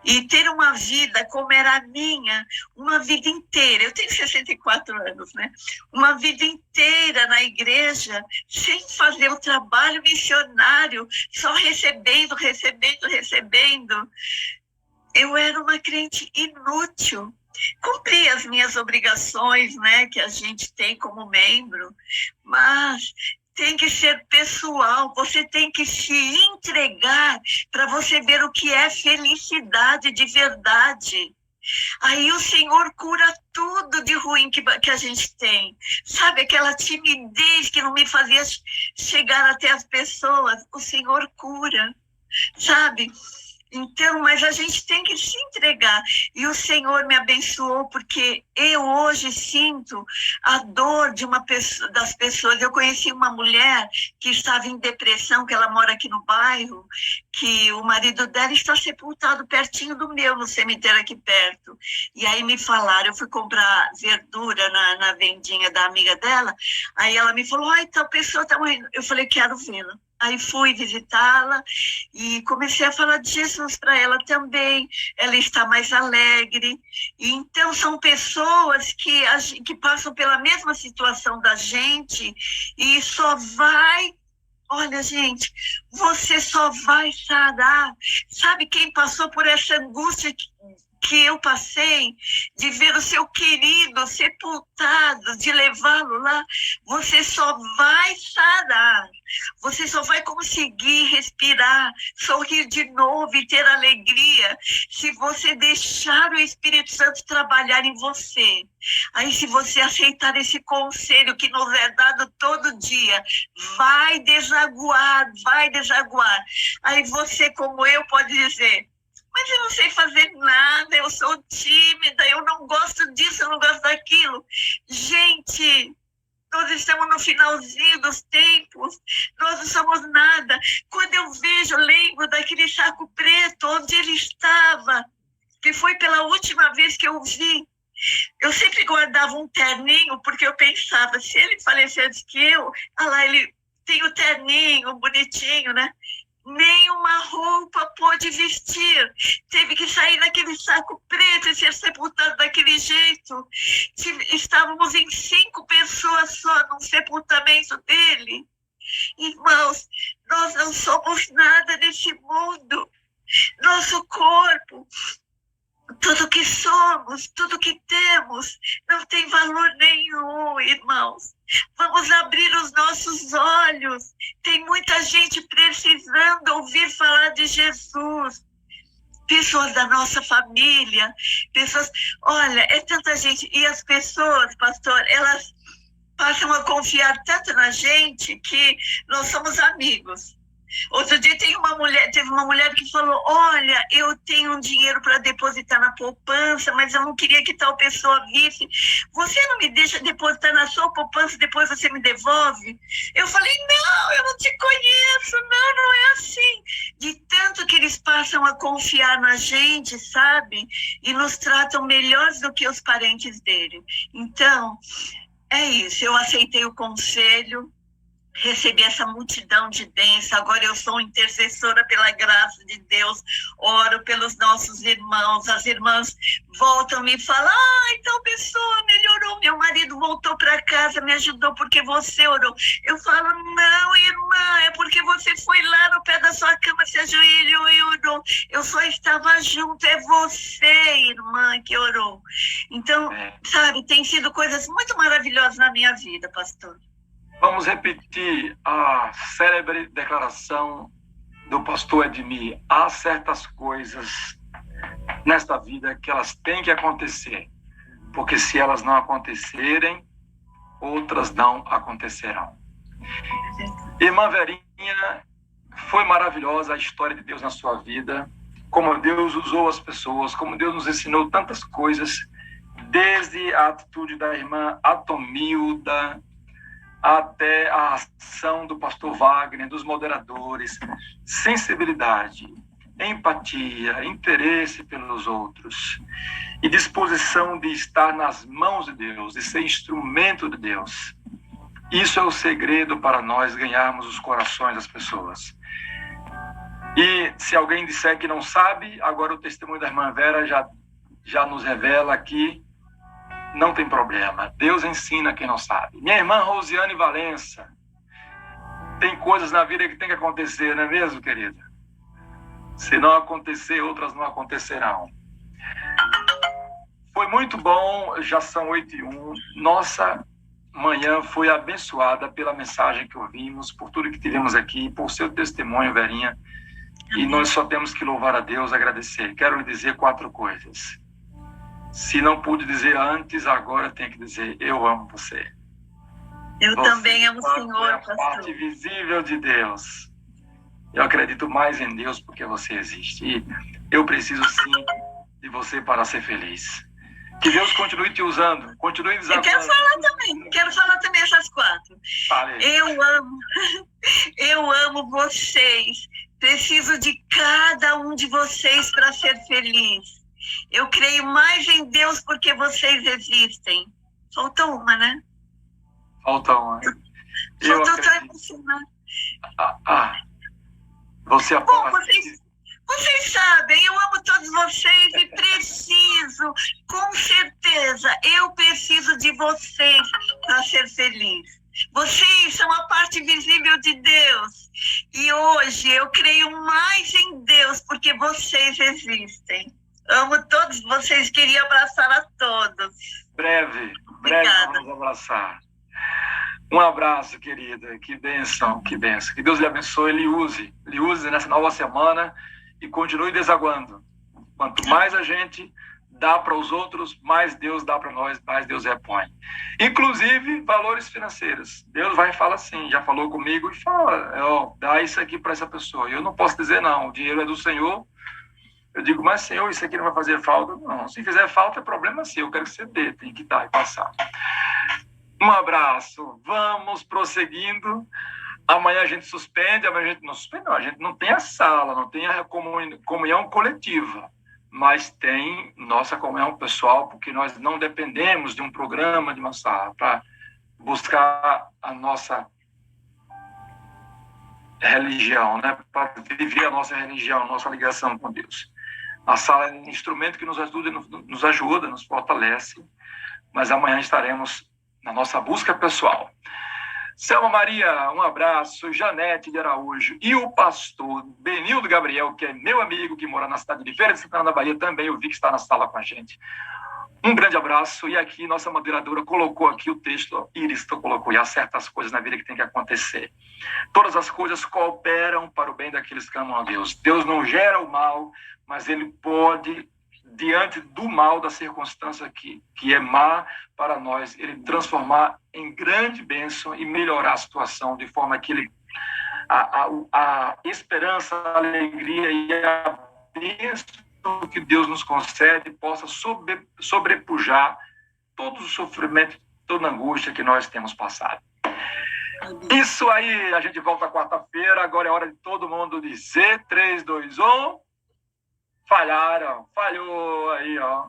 E ter uma vida como era a minha, uma vida inteira, eu tenho 64 anos, né? Uma vida inteira na igreja, sem fazer o trabalho missionário, só recebendo. Eu era uma crente inútil. Cumpri as minhas obrigações, né, que a gente tem como membro, mas tem que ser pessoal, você tem que se entregar para você ver o que é felicidade de verdade. Aí o Senhor cura tudo de ruim que a gente tem. Sabe, aquela timidez que não me fazia chegar até as pessoas, o Senhor cura, sabe? Então, mas a gente tem que se entregar. E o Senhor me abençoou, porque eu hoje sinto a dor de das pessoas. Eu conheci uma mulher que estava em depressão, que ela mora aqui no bairro, que o marido dela está sepultado pertinho do meu, no cemitério aqui perto. E aí me falaram, eu fui comprar verdura na vendinha da amiga dela, aí ela me falou, ai, tal pessoa está morrendo. Eu falei, quero vê-la. Aí fui visitá-la e comecei a falar de Jesus para ela também. Ela está mais alegre. E então são pessoas que passam pela mesma situação da gente e só vai... Olha, gente, você só vai sarar. Sabe quem passou por essa angústia que eu passei, de ver o seu querido sepultado, de levá-lo lá? Você só vai sarar. Você só vai conseguir respirar, sorrir de novo e ter alegria se você deixar o Espírito Santo trabalhar em você. Aí, se você aceitar esse conselho que nos é dado todo dia, vai desaguar, vai desaguar. Aí você, como eu, pode dizer, mas eu não sei fazer nada, eu sou tímida, eu não gosto disso, eu não gosto daquilo. Gente, nós estamos no finalzinho dos tempos, nós não somos nada. Quando eu vejo, eu lembro daquele saco preto, onde ele estava, que foi pela última vez que eu o vi. Eu sempre guardava um terninho, porque eu pensava, se ele falecer antes que eu, ah lá, ele tem o terninho bonitinho, né? Nenhuma roupa pôde vestir, teve que sair naquele saco preto e ser sepultado daquele jeito. Estávamos em 5 pessoas só no sepultamento dele. Irmãos, nós não somos nada nesse mundo. Nosso corpo, tudo que somos, tudo que temos, não tem valor nenhum, irmãos. Vamos abrir os nossos olhos. Tem muita gente precisando ouvir falar de Jesus. Pessoas da nossa família, pessoas... Olha, é tanta gente. E as pessoas, pastor, elas passam a confiar tanto na gente que nós somos amigos. Outro dia teve uma mulher que falou, olha, eu tenho um dinheiro para depositar na poupança, mas eu não queria que tal pessoa visse. Você não me deixa depositar na sua poupança, depois você me devolve? Eu falei, não, eu não te conheço, não é assim. De tanto que eles passam a confiar na gente, sabe? E nos tratam melhores do que os parentes dele. Então, é isso, eu aceitei o conselho, recebi essa multidão de bênçãos. Agora eu sou intercessora pela graça de Deus, oro pelos nossos irmãos. As irmãs voltam e falam, então pessoa melhorou, meu marido voltou para casa, me ajudou porque você orou. Eu falo, não, irmã, é porque você foi lá no pé da sua cama, se ajoelhou e orou. Eu só estava junto, é você, irmã, que orou. Então, sabe, tem sido coisas muito maravilhosas na minha vida, pastor. Vamos repetir a célebre declaração do pastor Edmir. Há certas coisas nesta vida que elas têm que acontecer, porque se elas não acontecerem, outras não acontecerão. Irmã Verinha, foi maravilhosa a história de Deus na sua vida, como Deus usou as pessoas, como Deus nos ensinou tantas coisas, desde a atitude da irmã Atomilda, até a ação do pastor Wagner, dos moderadores, sensibilidade, empatia, interesse pelos outros e disposição de estar nas mãos de Deus, de ser instrumento de Deus. Isso é o segredo para nós ganharmos os corações das pessoas. E se alguém disser que não sabe, agora o testemunho da irmã Vera já nos revela que não tem problema. Deus ensina quem não sabe. Minha irmã Rosiane Valença, tem coisas na vida que tem que acontecer, não é mesmo, querida? Se não acontecer, outras não acontecerão. Foi muito bom, já são 8h01. Nossa, manhã foi abençoada pela mensagem que ouvimos, por tudo que tivemos aqui, por seu testemunho, Verinha. E nós só temos que louvar a Deus, agradecer. Quero lhe dizer 4 coisas. Se não pude dizer antes, agora tenho que dizer: eu amo você. Eu Você, também amo o Senhor, é a pastor. parte visível de Deus. Eu acredito mais em Deus porque você existe. E eu preciso sim de você para ser feliz. Que Deus continue te usando, continue Eu quero falar também essas 4. Fale. Eu amo vocês. Preciso de cada um de vocês para ser feliz. Eu creio mais em Deus porque vocês existem. Faltou uma, né? Faltou uma. Faltou só emocionar. Você Bom, apoia. vocês sabem, eu amo todos vocês e preciso, com certeza, eu preciso de vocês para ser feliz. Vocês são a parte visível de Deus. E hoje eu creio mais em Deus porque vocês existem. Amo todos vocês, queria abraçar a todos. Breve Obrigada. vamos abraçar. Um abraço, querida. Que bênção, que bênção. Que Deus lhe abençoe, lhe use nessa nova semana e continue desaguando. Quanto mais a gente dá para os outros, mais Deus dá para nós, mais Deus repõe. Inclusive, valores financeiros. Deus vai e fala assim, já falou comigo e fala, dá isso aqui para essa pessoa. Eu não posso dizer não, o dinheiro é do Senhor. Eu digo, mas Senhor, isso aqui não vai fazer falta? Não, se fizer falta é problema seu, eu quero que você dê, tem que dar e passar. Um abraço, vamos prosseguindo. Amanhã a gente suspende, amanhã a gente não suspende, não. A gente não tem a sala, não tem a comunhão coletiva, mas tem nossa comunhão pessoal, porque nós não dependemos de um programa, de uma sala, para buscar a nossa religião, né? Para viver a nossa religião, a nossa ligação com Deus. A sala é um instrumento que nos ajuda, nos fortalece, mas amanhã estaremos na nossa busca pessoal. Selma Maria, um abraço. Janete de Araújo e o pastor Benildo Gabriel, que é meu amigo, que mora na cidade de Feira de Santana da Bahia, também eu vi que está na sala com a gente. Um grande abraço. E aqui nossa moderadora colocou aqui o texto, Iris colocou, e há certas coisas na vida que tem que acontecer. Todas as coisas cooperam para o bem daqueles que amam a Deus. Deus não gera o mal, mas ele pode, diante do mal, da circunstância que é má para nós, ele transformar em grande bênção e melhorar a situação, de forma que a esperança, a alegria e a bênção que Deus nos concede possa sobrepujar todo o sofrimento, toda a angústia que nós temos passado. Isso aí, a gente volta quarta-feira, agora é hora de todo mundo dizer 3, 2, 1... Falhou aí, ó.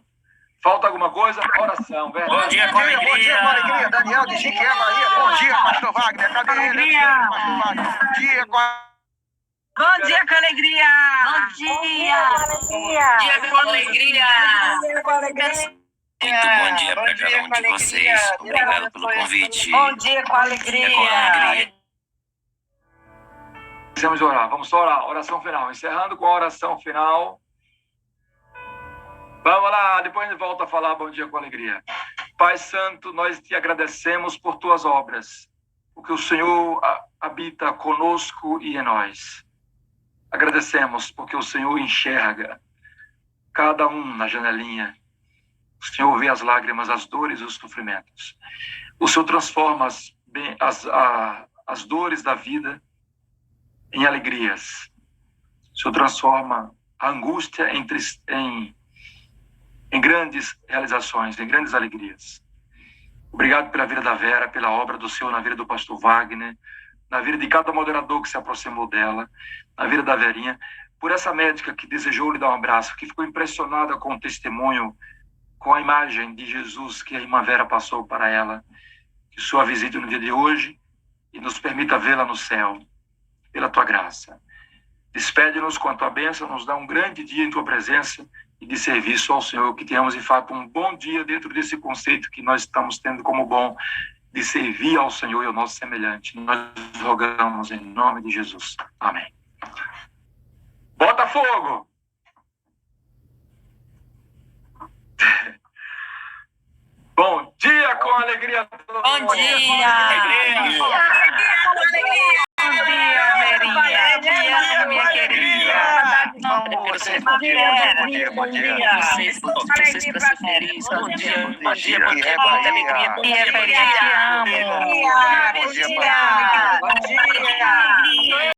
Falta alguma coisa? Oração, verdade. Bom dia com alegria. Bom dia com alegria, Daniel de Chiquinha, Bahia. Bom dia, pastor Wagner. Cadê ele? Pastor Wagner. Bom dia com Bom dia com alegria. Bom dia com alegria. Muito bom dia para cada um de vocês. Obrigado pelo convite. Bom dia com alegria. Com alegria. Precisamos orar. Vamos orar. Oração final. Encerrando com a oração final. Vamos lá, depois a gente volta a falar bom dia com alegria. Pai Santo, nós te agradecemos por tuas obras, porque o Senhor habita conosco e em nós. Agradecemos porque o Senhor enxerga cada um na janelinha. O Senhor vê as lágrimas, as dores e os sofrimentos. O Senhor transforma as dores da vida em alegrias. O Senhor transforma a angústia em grandes realizações, em grandes alegrias. Obrigado pela vida da Vera, pela obra do Senhor na vida do pastor Wagner, na vida de cada moderador que se aproximou dela, na vida da Verinha, por essa médica que desejou lhe dar um abraço, que ficou impressionada com o testemunho, com a imagem de Jesus que a irmã Vera passou para ela. Que o Senhor a visite no dia de hoje e nos permita vê-la no céu, pela tua graça. Despede-nos com a tua bênção, nos dá um grande dia em tua presença e de serviço ao Senhor, que tenhamos de fato um bom dia dentro desse conceito que nós estamos tendo como bom, de servir ao Senhor e ao nosso semelhante. Nós rogamos em nome de Jesus. Amém. Botafogo! Bom dia com alegria. Bom dia. Bom dia, Verinha. Minha querida. Vocês para ser feliz. Bom dia. Te amo. Bom dia.